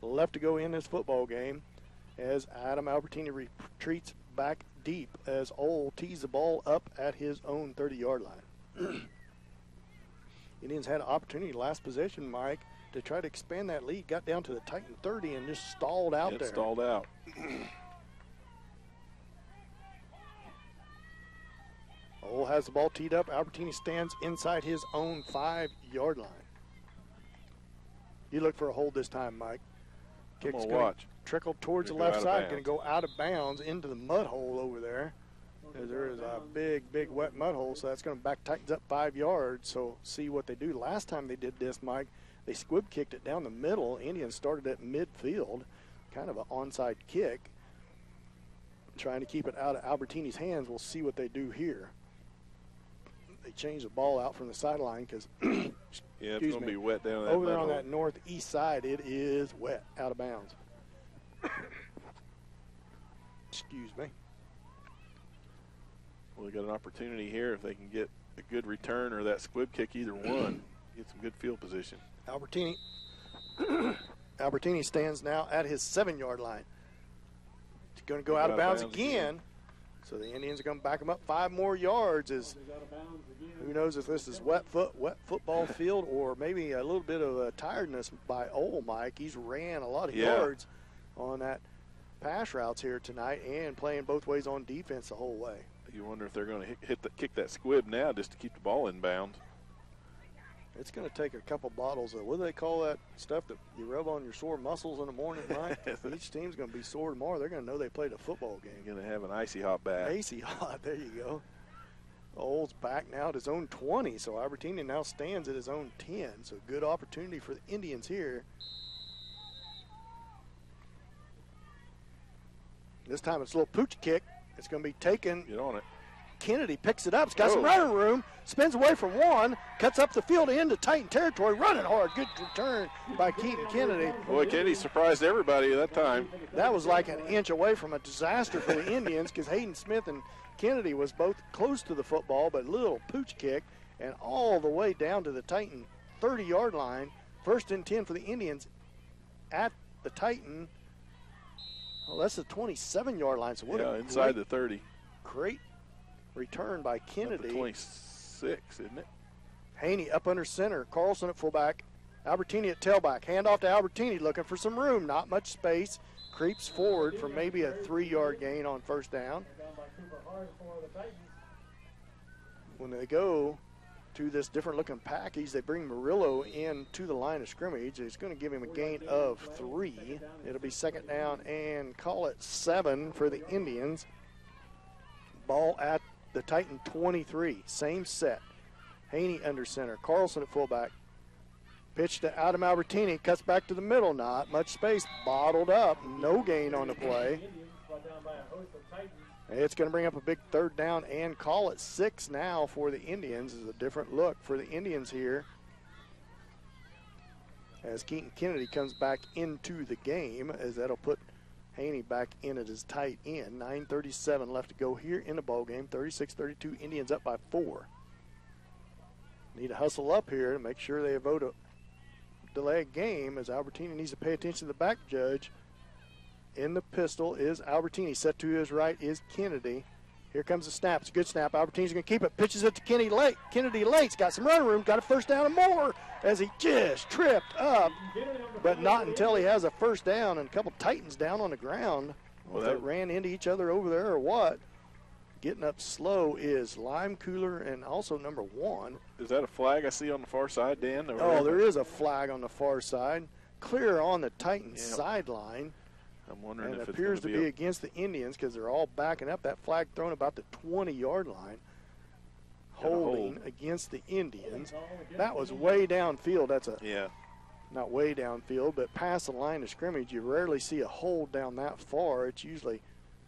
left to go in this football game as Adam Albertini retreats back deep as Old tees the ball up at his own 30-yard line. Indians had an opportunity last possession, Mike, to try to expand that lead, got down to the Titan 30 and just stalled out there. Stalled out. Old has the ball teed up. Albertini stands inside his own 5-yard line. You look for a hold this time, Mike. Kick's going to trickle towards the left side. Going to go out of bounds into the mud hole over there. There is a big, big wet mud hole, so that's going to back Titans up 5 yards. So see what they do. Last time they did this, Mike, They squib kicked it down the middle. Indians started at midfield, kind of an onside kick, trying to keep it out of Albertini's hands. We'll see what they do here. They change the ball out from the sideline because yeah, it's going to be wet down that over there mud on hole. that northeast side. It is wet, out of bounds. Excuse me. Well, they got an opportunity here if they can get a good return or that squib kick, either one, get some good field position. Albertini stands now at his 7-yard line. He's going to go out of bounds again. So the Indians are going to back him up 5 more yards. Who knows if this is wet football field or maybe a little bit of tiredness by old Mike. He's ran a lot of yards on that pass routes here tonight and playing both ways on defense the whole way. You wonder if they're going to kick that squib now just to keep the ball in bounds. It's going to take a couple bottles of, what do they call that stuff that you rub on your sore muscles in the morning, Mike? Each team's going to be sore tomorrow. They're going to know they played a football game. You're going to have an icy hot bath. Icy hot, there you go. Old's back now at his own 20, so Albertini now stands at his own 10. So good opportunity for the Indians here. This time it's a little pooch kick. It's going to be taken. Get on it. Kennedy picks it up. It's got some running room. Spins away from one. Cuts up the field into Titan territory. Running hard. Good return by Keaton Kennedy. Boy, Kennedy surprised everybody at that time. That was like an inch away from a disaster for the Indians because Hayden Smith and Kennedy was both close to the football, but a little pooch kick and all the way down to the Titan 30-yard line. 1st and 10 for the Indians at the Titan. Well, that's the 27-yard line. So what inside the 30. Great return by Kennedy. 26, isn't it? Haney up under center. Carlson at fullback. Albertini at tailback. Hand off to Albertini, looking for some room. Not much space. Creeps forward for maybe a 3-yard gain on 1st down. When they go to this different-looking package, they bring Murillo in to the line of scrimmage. It's going to give him a gain of 3. It'll be 2nd down and call it 7 for the Indians. Ball at the Titan 23. Same set. Haney under center. Carlson at fullback. Pitch to Adam Albertini. Cuts back to the middle. Not much space. Bottled up. No gain on the play. It's going to bring up a big 3rd down and call it 6 now for the Indians. Is a different look for the Indians here as Keaton Kennedy comes back into the game, as that'll put Haney back in at his tight end. 9:37 left to go here in the ball game. 36-32, Indians up by 4. Need to hustle up here to make sure they avoid a delay a game, as Albertini needs to pay attention to the back judge. In the pistol is Albertini. Set to his right is Kennedy. Here comes the snap. It's a good snap. Albertini's going to keep it. Pitches it to Kennedy late. Kennedy late's got some running room. Got a 1st down and more as he just tripped up. But not until he has a 1st down and a couple Titans down on the ground. Well, they ran into each other over there or what. Getting up slow is Lime Cooler and also number 1. Is that a flag I see on the far side, Dan? Oh, there is a flag on the far side. Clear on the Titans sideline. I'm wondering and if it appears to be against the Indians because they're all backing up. That flag thrown about the 20-yard line. Holding against the Indians. That was way downfield. That's not way downfield, but past the line of scrimmage. You rarely see a hold down that far. It's usually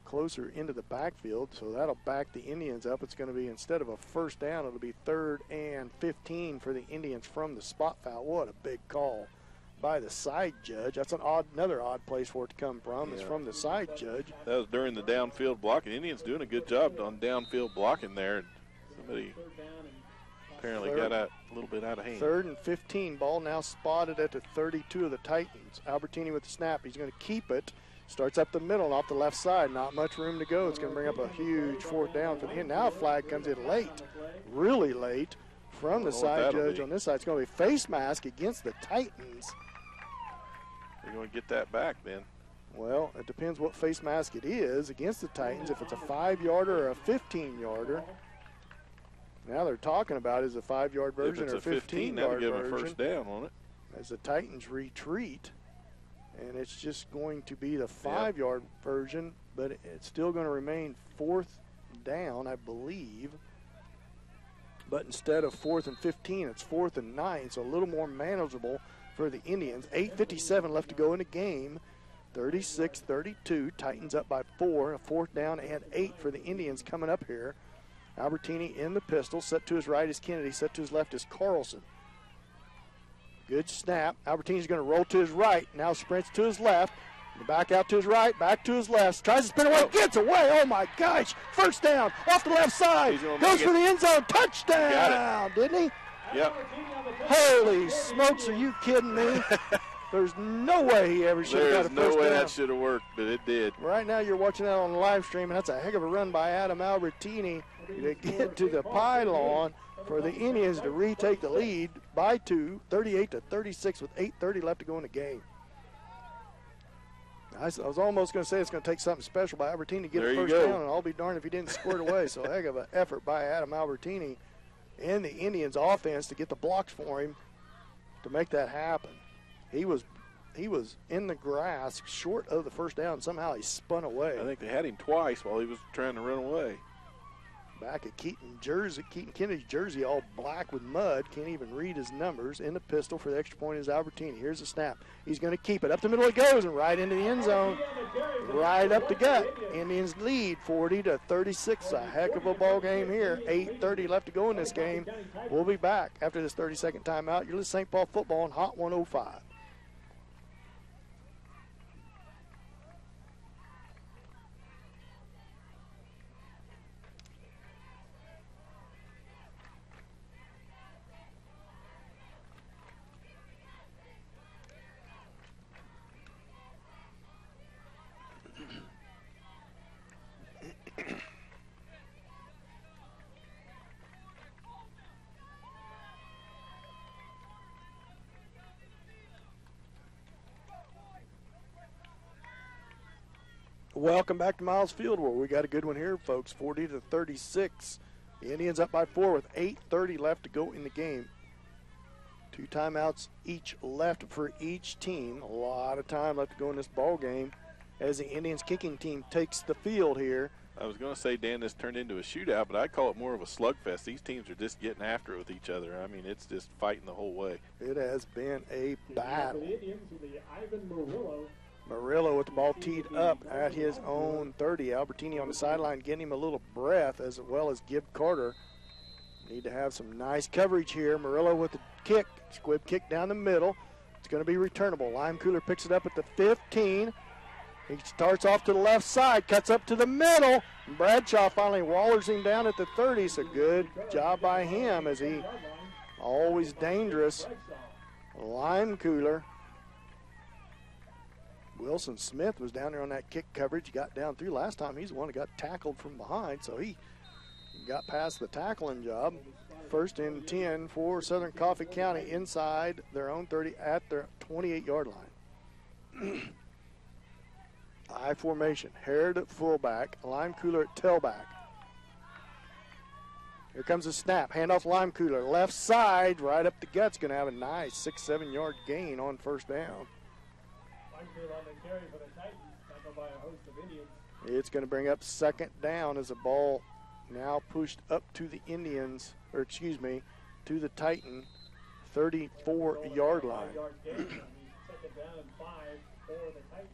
closer into the backfield, so that'll back the Indians up. It's going to be, instead of a 1st down, it'll be 3rd and 15 for the Indians from the spot foul. What a big call by the side judge. That's another odd place for it to come from. Is from the side judge. That was during the downfield blocking. Indians doing a good job on downfield blocking there. Somebody apparently got a little bit out of hand. 3rd and 15. Ball now spotted at the 32 of the Titans. Albertini with the snap. He's going to keep it. Starts up the middle and off the left side. Not much room to go. It's going to bring up a huge 4th down for the end. Now a flag comes in late. Really late from the side judge on this side. It's going to be face mask against the Titans. They're going to get that back then. Well, it depends what face mask it is against the Titans. If it's a 5-yarder or a 15-yarder. Now they're talking about is a 5-yard version or a 15-yard version. Give a 1st down on it. As the Titans retreat, and it's just going to be the 5-yard version, but it's still going to remain 4th down, I believe. But instead of 4th and 15, it's 4th and 9, so a little more manageable for the Indians. 8:57 left to go in the game. 36-32. Titans up by 4. A 4th down and 8 for the Indians coming up here. Albertini in the pistol. Set to his right is Kennedy. Set to his left is Carlson. Good snap. Albertini's going to roll to his right. Now sprints to his left. Back out to his right. Back to his left. Tries to spin away. Gets away. Oh, my gosh. First down. Off the left side. Goes for the end zone. Touchdown. Didn't he? Yep. Holy smokes. Are you kidding me? There's no way he ever should have got a first down. There's no way that should have worked, but it did. Right now you're watching that on the live stream, and that's a heck of a run by Adam Albertini to get to the pylon for the Indians to retake the lead by 2, 38-36 with 8:30 left to go in the game. I was almost going to say it's going to take something special by Albertini to get a first down, and I'll be darned if he didn't squirt away. So a heck of an effort by Adam Albertini and the Indians offense to get the blocks for him to make that happen. He was in the grass short of the first down. Somehow he spun away. I think they had him twice while he was trying to run away. Back at Keaton Kennedy's jersey, all black with mud. Can't even read his numbers. In the pistol for the extra point is Albertini. Here's the snap. He's going to keep it. Up the middle it goes and right into the end zone. Right up the gut. Indians lead 40-36. A heck of a ball game here. 8:30 left to go in this game. We'll be back after this 30-second timeout. You're listening to St. Paul football on Hot 105. Welcome back to Miles Field, where we got a good one here, folks. 40-36. The Indians up by 4 with 8:30 left to go in the game. 2 timeouts each left for each team. A lot of time left to go in this ball game as the Indians kicking team takes the field here. I was going to say, Dan, this turned into a shootout, but I call it more of a slugfest. These teams are just getting after it with each other. I mean, it's just fighting the whole way. It has been a battle. The Indians with the Ivan Murillo. Murillo with the ball teed up at his own 30. Albertini on the sideline getting him a little breath, as well as Gib Carter. Need to have some nice coverage here. Murillo with the kick. Squib kick down the middle. It's going to be returnable. Lime Cooler picks it up at the 15. He starts off to the left side, cuts up to the middle. Bradshaw finally wallers him down at the 30. So good job by him, as he always dangerous. Lime Cooler. Wilson Smith was down there on that kick coverage. He got down through last time. He's the one that got tackled from behind, so he got past the tackling job. 1st and 10 for Southern Coffey County inside their own 30 at their 28-yard line. I formation. Harrod at fullback. Lime Cooler at tailback. Here comes a snap. Handoff Lime Cooler. Left side, right up the gut's going to have a nice 6-7 yard gain on first down. It's going to bring up 2nd down as the ball now pushed up to the Indians, or excuse me, to the Titan 34-yard line.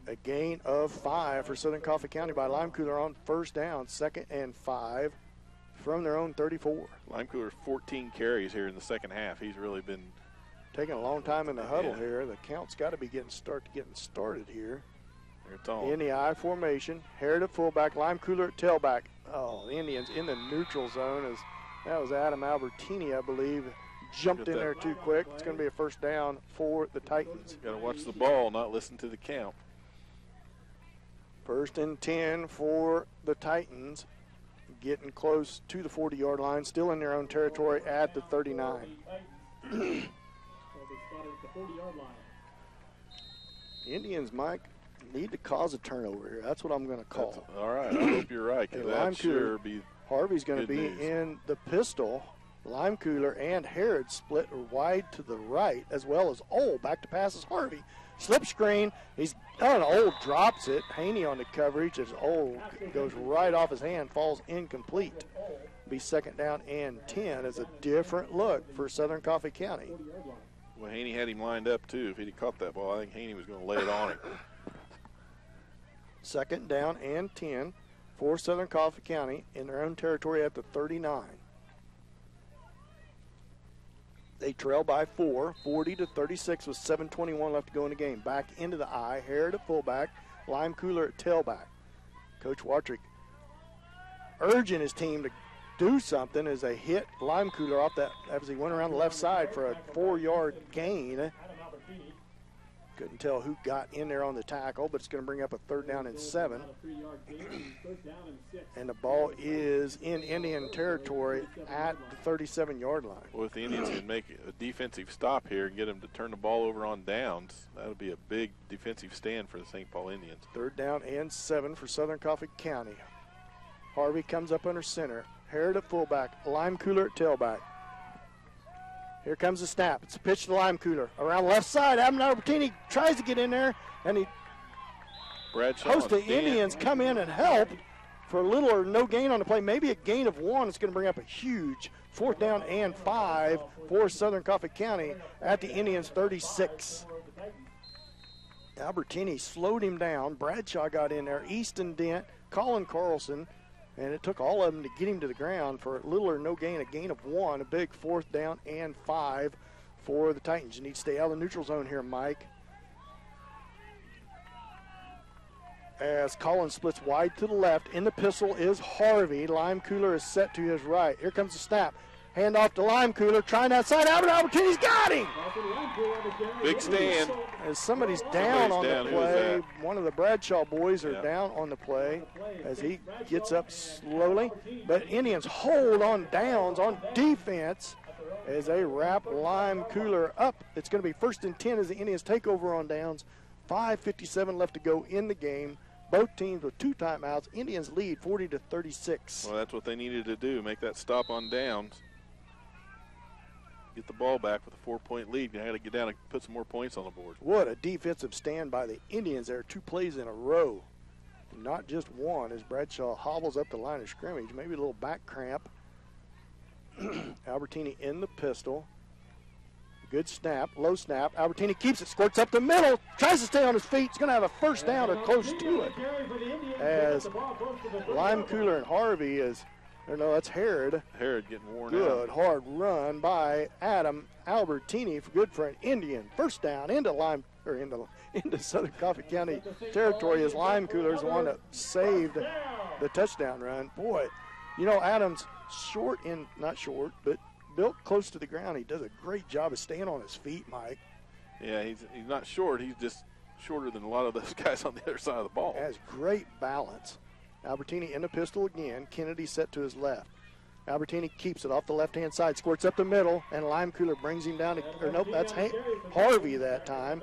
A gain of 5 for Southern Coffey County by Lime Cooler on first down, 2nd and 5 from their own 34. Lime Cooler 14 carries here in the second half. He's really been taking a long time in the huddle here. The count's got to be getting started here. In the I formation, Harrod at fullback, Lime Cooler at tailback. Oh, the Indians in the neutral zone. As that was Adam Albertini, I believe, jumped in there too quick. It's going to be a first down for the Titans. Got to watch the ball, not listen to the count. 1st and 10 for the Titans, getting close to the 40-yard line, still in their own territory at the 39. Indians, Mike, need to cause a turnover here. That's what I'm going to call. All right. I hope you're right. That sure be Harvey's going to be news. In the pistol. Lime Cooler and Harrod split wide to the right, as well as Old back to passes Harvey. Slip screen. He's done. Old drops it. Haney on the coverage as Old goes right off his hand, falls incomplete. Be 2nd down and 10 as a different look for Southern Coffey County. Well, Haney had him lined up, too. If he'd caught that ball, I think Haney was going to lay it on him. Second down and 10 for Southern Coffee County in their own territory at the 39. They trail by 4, 40-36 with 7:21 left to go in the game. Back into the I. Harrod at fullback, Lime Cooler at tailback. Coach Wartrick urging his team to do something as they hit Lime Cooler off that as he went around the left side for a 4-yard gain. Couldn't tell who got in there on the tackle, but it's going to bring up a 3rd down and 7. And the ball is in Indian territory at the 37-yard line. Well, if the Indians can make a defensive stop here and get them to turn the ball over on downs, that would be a big defensive stand for the St. Paul Indians. 3rd down and 7 for Southern Coffee County. Harvey comes up under center. Harrod at fullback, Lime Cooler at tailback. Here comes the snap. It's a pitch to Lime Cooler. Around the left side, Adam Albertini tries to get in there, and he host the Indians come in and help for a little or no gain on the play. Maybe a gain of 1. It's going to bring up a huge 4th down and 5 for Southern Coffee County at the Indians' 36. Albertini slowed him down. Bradshaw got in there. Easton Dent, Colin Carlson, and it took all of them to get him to the ground for little or no gain, a gain of 1, a big 4th down and 5 for the Titans. You need to stay out of the neutral zone here, Mike. As Collins splits wide to the left, in the pistol is Harvey. Lime Cooler is set to his right. Here comes the snap. Hand off to Lime Cooler, trying that side. Albert Albertini's got him! Big stand. As somebody's down on the play. One of the Bradshaw boys are down on the play as he gets up slowly. But Indians hold on downs on defense as they wrap Lime Cooler up. It's going to be 1st and 10 as the Indians take over on downs. 5:57 left to go in the game. Both teams with 2 timeouts. Indians lead 40-36. Well, that's what they needed to do, make that stop on downs. Get the ball back with a 4-point lead. You got to get down and put some more points on the board. What a defensive stand by the Indians there. 2 plays in a row, not just one, as Bradshaw hobbles up the line of scrimmage. Maybe a little back cramp. Albertini in the pistol. Good snap, low snap. Albertini keeps it, squirts up the middle, tries to stay on his feet. He's going to have a 1st down or close to it. As Lime Cooler and Harvey is, or no, that's Harrod. Harrod getting worn out. Good hard run by Adam Albertini, good for an Indian. 1st down into Southern Coffee County territory as Lime Cooler is the one that saved the touchdown run. Boy, you know, Adam's not short, but built close to the ground. He does a great job of staying on his feet, Mike. Yeah, he's not short. He's just shorter than a lot of those guys on the other side of the ball. Has great balance. Albertini in the pistol again. Kennedy set to his left. Albertini keeps it off the left-hand side, squirts up the middle, and Lime Cooler brings him down. That's Harvey that time.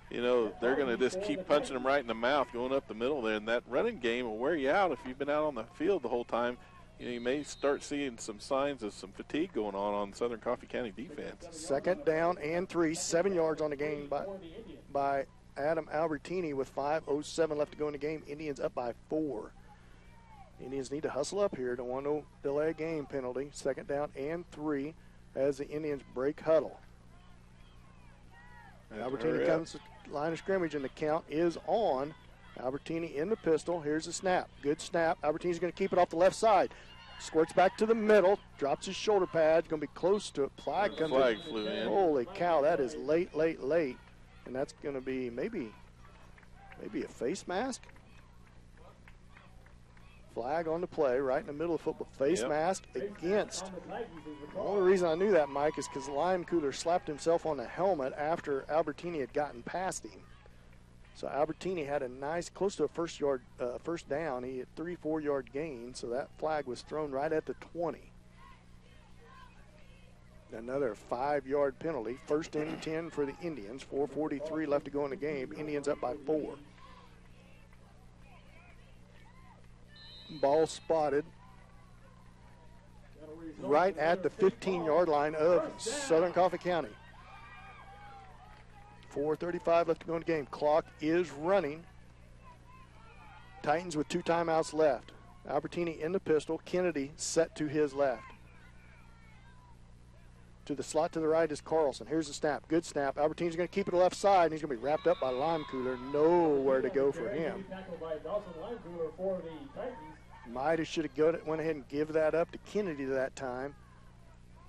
You know, they're going to just keep punching him right in the mouth going up the middle there, and that running game will wear you out if you've been out on the field the whole time. You know, you may start seeing some signs of some fatigue going on Southern Coffee County defense. 2nd down and 3, 7 yards on the game by Adam Albertini with 5:07 left to go in the game. Indians up by 4. Indians need to hustle up here. Don't want no delay game penalty. 2nd down and 3 as the Indians break huddle. Albertini comes to the line of scrimmage, and the count is on. Albertini in the pistol. Here's the snap. Good snap. Albertini's going to keep it off the left side. Squirts back to the middle. Drops his shoulder pad. Going to be close to it. Flag flew in. Holy cow, that is late. And that's going to be maybe a face mask. Flag on the play right in the middle of football. Face mask against. The only reason I knew that, Mike, is because Lime Cooler slapped himself on the helmet after Albertini had gotten past him. So Albertini had a nice, close to a 1st down. He had 3-4 yard gain, so that flag was thrown right at the 20. Another 5-yard penalty. 1st and 10 for the Indians. 4:43 left to go in the game. Indians up by 4. Ball spotted right at the 15-yard line of Southern Coffee County. 4:35 left to go in the game. Clock is running. Titans with 2 timeouts left. Albertini in the pistol. Kennedy set to his left. To the slot to the right is Carlson. Here's the snap. Good snap. Albertini's going to keep it left side, and he's going to be wrapped up by Lime Cooler. Nowhere to go for him. Tackled by Dawson Lime Cooler for the Titans. Might have should have went ahead and give that up to Kennedy that time,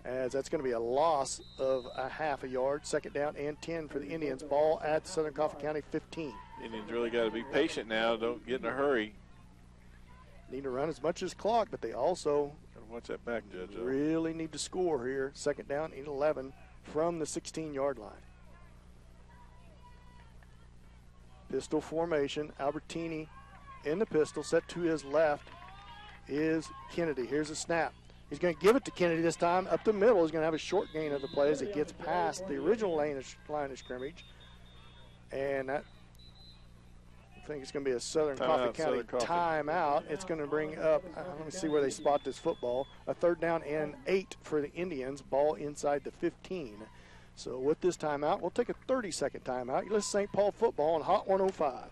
as that's going to be a loss of a half a yard. Second down and 10 for the Indians. Ball at Southern Coffey County 15. Indians really got to be patient now. Don't get in a hurry. Need to run as much as clock, but they also watch that back, Judge. Really need to score here. Second down and 11 from the 16-yard line. Pistol formation. Albertini in the pistol. Set to his left is Kennedy. Here's a snap. He's going to give it to Kennedy this time. Up the middle. He's going to have a short gain of the play as he gets past the original line of scrimmage. And that, I think it's going to be a Southern Coffey County timeout. It's going to bring up, let me see where they spot this football, a third down and 8 for the Indians. Ball inside the 15. So with this timeout, we'll take a 30-second timeout. You listen to St. Paul football on Hot 105.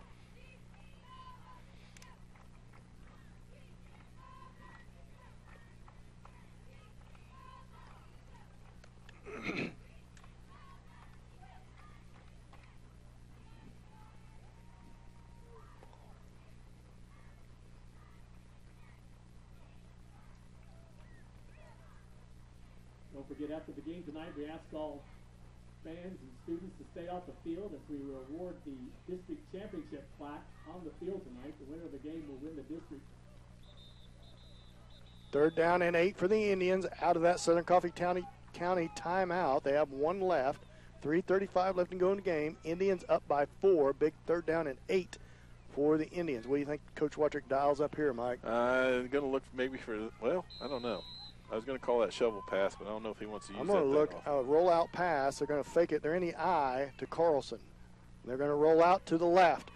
Don't forget, after the game tonight, we ask all fans and students to stay off the field as we reward the district championship plaque on the field tonight. The winner of the game will win the district. Third down and 8 for the Indians out of that Southern Coffey County timeout. They have one left. 3:35 left to go in the game. Indians up by 4. Big third down and 8 for the Indians. What do you think Coach Wattrick dials up here, Mike? Going to look maybe for, well, I don't know. I was going to call that shovel pass, but I don't know if he wants to use that. I'm going to look roll-out pass. They're going to fake it. They're in the eye to Carlson. They're going to roll out to the left.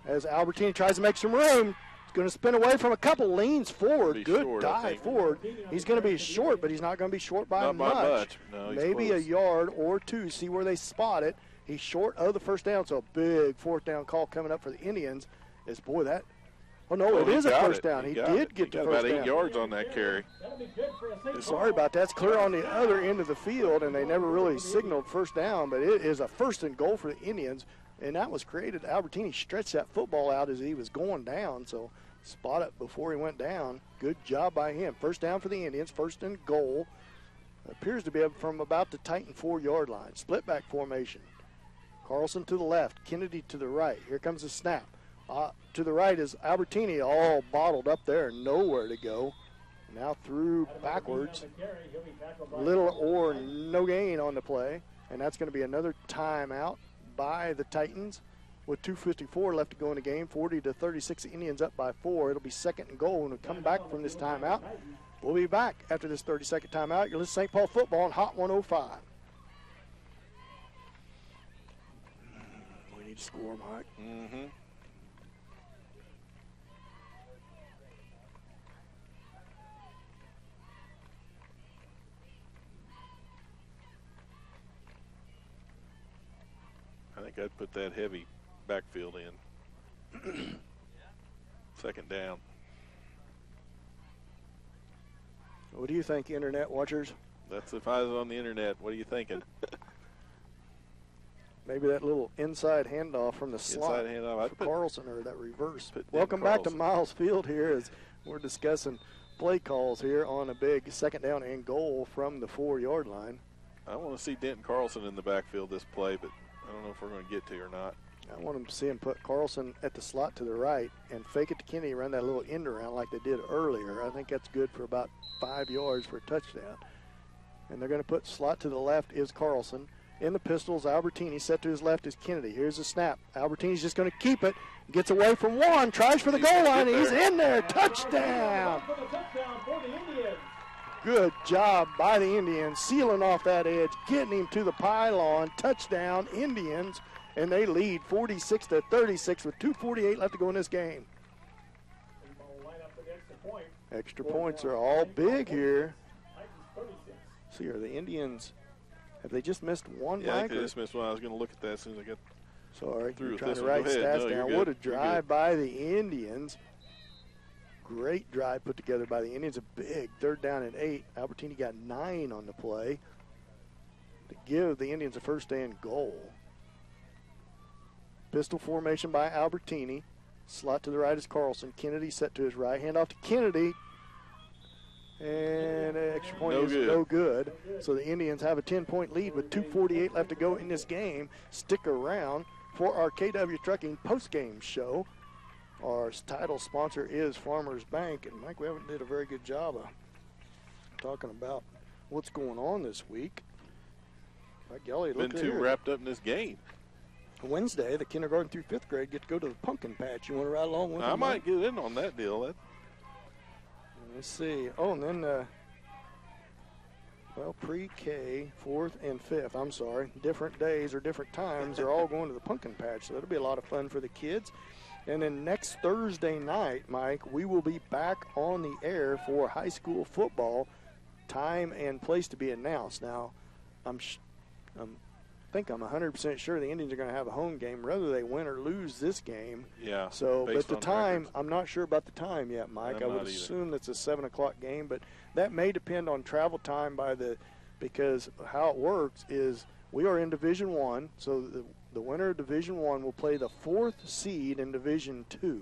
As Albertini tries to make some room, he's going to spin away from a couple, leans forward. Good dive forward. He's going to be short, but he's not going to be short by much. No, maybe close. A yard or two. See where they spot it. He's short of the first down, so a big fourth down call coming up for the Indians. Is boy that. Oh, no, it is a first down. He did get to first down. About 8 yards on that carry. Sorry about that. It's clear on the other end of the field, and they never really signaled first down, but it is a first and goal for the Indians, and that was created. Albertini stretched that football out as he was going down, so spot it before he went down. Good job by him. First down for the Indians, first and goal. Appears to be from about the Titan 4-yard line. Split back formation. Carlson to the left, Kennedy to the right. Here comes the snap. To the right is Albertini, all bottled up there, nowhere to go. Now through backwards. Little or no gain on the play. And that's going to be another timeout by the Titans with 2:54 left to go in the game. 40-36, the Indians up by 4. It'll be second and goal when we come back from this timeout. We'll be back after this 30-second timeout. You're listening to St. Paul football on Hot 105. We need to score, Mike. Mm-hmm. I think I'd put that heavy backfield in. Second down. What do you think, Internet watchers? That's if I was on the Internet. What are you thinking? Maybe that little inside handoff from the slot for Carlson, or that reverse. Welcome back to Miles Field here as we're discussing play calls here on a big second down and goal from the 4-yard line. I want to see Denton Carlson in the backfield this play, but I don't know if we're going to get to or not. I want him to see him put Carlson at the slot to the right and fake it to Kennedy, run that little end around like they did earlier. I think that's good for about 5 yards for a touchdown. And they're going to put slot to the left is Carlson. In the pistols, Albertini. Set to his left is Kennedy. Here's the snap. Albertini's just going to keep it. Gets away from one. Tries for the goal line. He's in there. Touchdown. Good job by the Indians. Sealing off that edge. Getting him to the pylon. Touchdown, Indians. And they lead 46-36 with 2:48 left to go in this game. Extra points are all big here. See, are the Indians, have they just missed one? Yeah, I think they just missed one. I was going to look at that as soon as I got through with trying this to one. write stats down. What a drive by the Indians. Great drive put together by the Indians. A big third down and 8. Albertini got 9 on the play. to give the Indians a first and goal. Pistol formation by Albertini. Slot to the right is Carlson. Kennedy set to his right. Hand off to Kennedy. And an extra point is no good. So the Indians have a 10-point lead with 2:48 left to go in this game. Stick around for our KW Trucking postgame show. Our title sponsor is Farmers Bank. And, Mike, we haven't did a very good job of talking about what's going on this week. By golly, Been too wrapped up in this game. Wednesday, the kindergarten through 5th grade get to go to the pumpkin patch. You want to ride along with them? I might get in on that deal. Let's see. Oh, and then, pre-K, 4th and 5th, I'm sorry, different days or different times, they're all going to the pumpkin patch. So that'll be a lot of fun for the kids. And then next Thursday night, Mike, we will be back on the air for high school football. Time and place to be announced. Now, I'm 100% sure the Indians are going to have a home game, whether they win or lose this game. Yeah. So, but the time, records. I'm not sure about the time yet, Mike. I would assume that's a 7 o'clock game, but that may depend on travel time because how it works is we are in Division I, so the winner of Division I will play the 4th seed in Division II.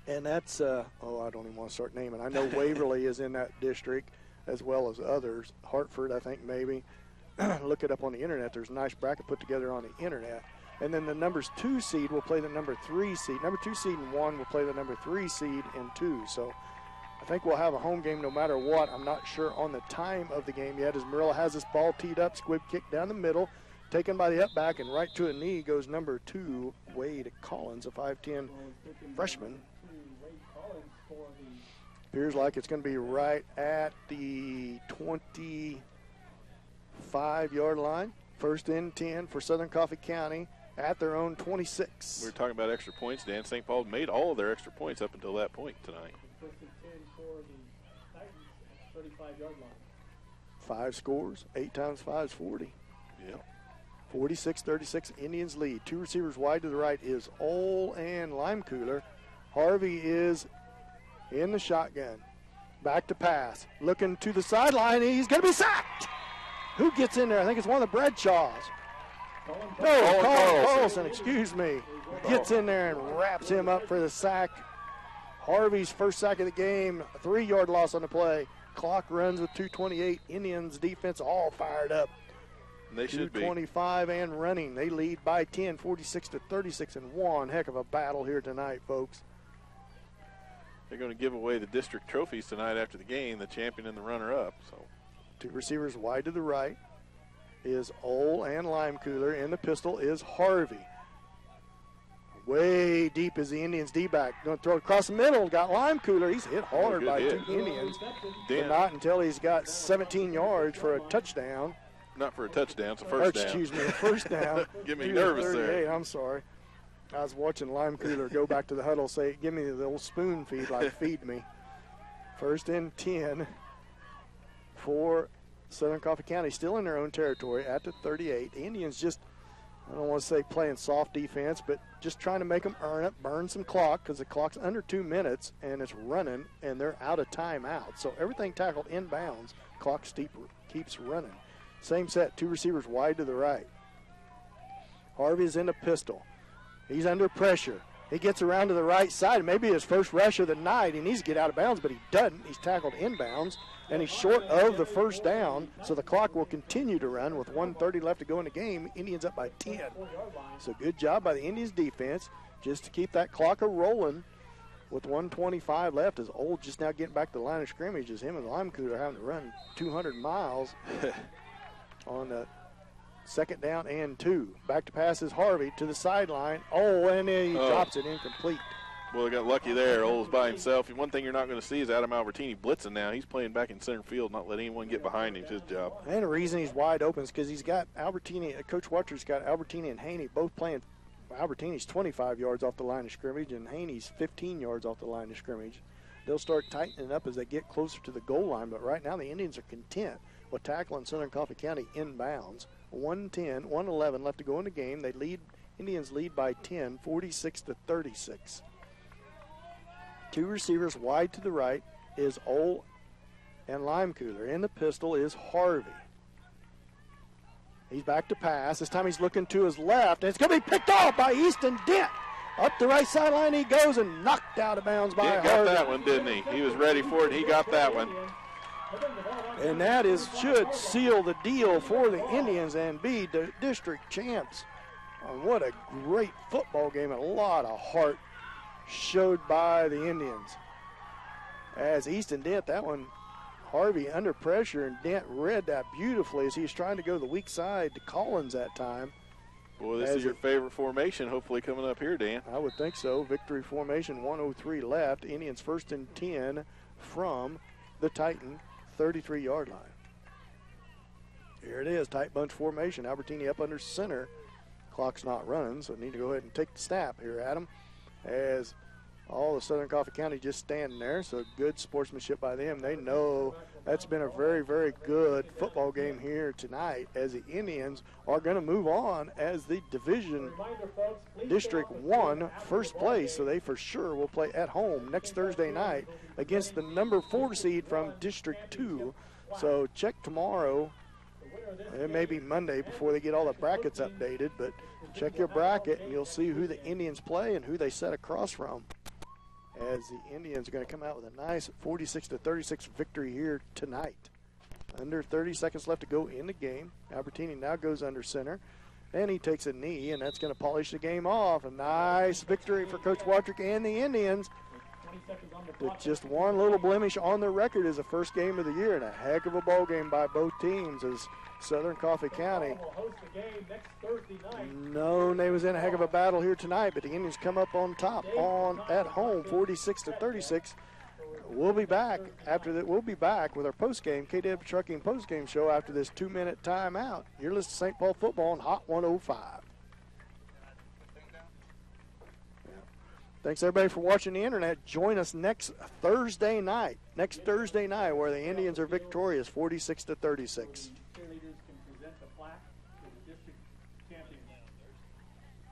And that's, I don't even want to start naming. I know Waverly is in that district as well as others. Hartford, I think, maybe. Look it up on the internet. There's a nice bracket put together on the internet. And then the number 2 seed will play the number 3 seed. Number 2 seed in 1 will play the number 3 seed in 2. So I think we'll have a home game no matter what. I'm not sure on the time of the game yet as Murillo has this ball teed up. Squib kick down the middle. Taken by the up back and right to a knee goes number 2, Wade Collins, a 5'10 freshman. Appears like it's going to be right at the 25-yard line. First and 10 for Southern Coffey County at their own 26. We were talking about extra points. Dan St. Paul made all of their extra points up until that point tonight. First and 10 for the Titans at 35-yard line. 5 scores, 8 times 5 is 40. Yeah. 46-36, Indians lead. 2 receivers wide to the right is Ole and Limecooler. Harvey is in the shotgun. Back to pass. Looking to the sideline. He's going to be sacked. Who gets in there? I think it's one of the Bradshaws. Carlson, excuse me. Gets in there and wraps him up for the sack. Harvey's first sack of the game. A 3-yard loss on the play. Clock runs with 2:28. Indians defense all fired up. They should be. 2:25 and running. They lead by 10, 46-36, and one heck of a battle here tonight, folks. They're going to give away the district trophies tonight after the game, the champion and the runner-up. So 2 receivers wide to the right is Ole and Limecooler. In the pistol is Harvey. Way deep is the Indians D-back. Going to throw it across the middle. Got Limecooler. He's hit hard by 2 Indians. But not until he's got 17 yards for a touchdown. Not for a touchdown, it's a first down. Excuse me, a first down. Get me nervous there. I'm sorry. I was watching Limecooler go back to the huddle, say, give me the old spoon feed, like feed me. First and 10 for Southern Coffey County, still in their own territory at the 38. The Indians just, I don't want to say playing soft defense, but just trying to make them earn it, burn some clock, because the clock's under 2 minutes, and it's running, and they're out of timeout. So everything tackled inbounds, clock keeps running. Same set, 2 receivers wide to the right. Harvey's in the pistol. He's under pressure. He gets around to the right side. Maybe his first rush of the night. He needs to get out of bounds, but he doesn't. He's tackled inbounds, and he's short of the first down, so the clock will continue to run with 1:30 left to go in the game. Indians up by 10. So good job by the Indians defense just to keep that clock a-rolling with 1:25 left as Old just now getting back to the line of scrimmage as him and Limecooler having to run 200 miles on the second down and 2. Back to pass is Harvey to the sideline. Oh, and he drops it incomplete. Well, they got lucky there. Old's by himself. And one thing you're not going to see is Adam Albertini blitzing now. He's playing back in center field, not letting anyone get behind him. It's his job. And the reason he's wide open is because he's got Albertini, Coach Watcher's got Albertini and Haney both playing. Albertini's 25 yards off the line of scrimmage, and Haney's 15 yards off the line of scrimmage. They'll start tightening up as they get closer to the goal line, but right now the Indians are content with tackling Southern Coffey County inbounds. 1:10, 1:11 left to go in the game. Indians lead by 10, 46-36. 2 receivers wide to the right is Ole and Limecooler. In the pistol is Harvey. He's back to pass. This time he's looking to his left, and it's going to be picked off by Easton Dent. Up the right sideline he goes and knocked out of bounds by He got that one, didn't he? He was ready for it. He got that one. And that should seal the deal for the Indians and be the district champs. What a great football game, and a lot of heart showed by the Indians. As Easton Dent, that one, Harvey under pressure, and Dent read that beautifully as he was trying to go the weak side to Collins that time. Boy, this is your favorite formation hopefully coming up here, Dan. I would think so. Victory formation, 1:03 left. Indians 1st and 10 from the Titan 33-yard line. Here it is, tight bunch formation. Albertini up under center. Clock's not running, so need to go ahead and take the snap here, Adam, as all the Southern Coffey County just standing there, so good sportsmanship by them. They know that's been a very, very good football game here tonight, as the Indians are going to move on as the Division District 1 first place, so they for sure will play at home next Thursday night against the number 4 seed from District 2. So check tomorrow. It may be Monday before they get all the brackets updated, but check your bracket and you'll see who the Indians play and who they set across from, as the Indians are going to come out with a nice 46-36 victory here tonight. Under 30 seconds left to go in the game. Albertini now goes under center, and he takes a knee, and that's going to polish the game off. A nice victory for Coach Watrick and the Indians. With just one little blemish on their record is the first game of the year, and a heck of a ball game by both teams, as Southern Coffey County known they was in a heck of a battle here tonight, but the Indians come up on top at home 46-36. We'll be back after that. We'll be back with our post-game KW Trucking post-game show after this 2-minute timeout. You're listening to St. Paul football on Hot 105. Thanks, everybody, for watching the internet. Join us next Thursday night, where the Indians are victorious 46-36.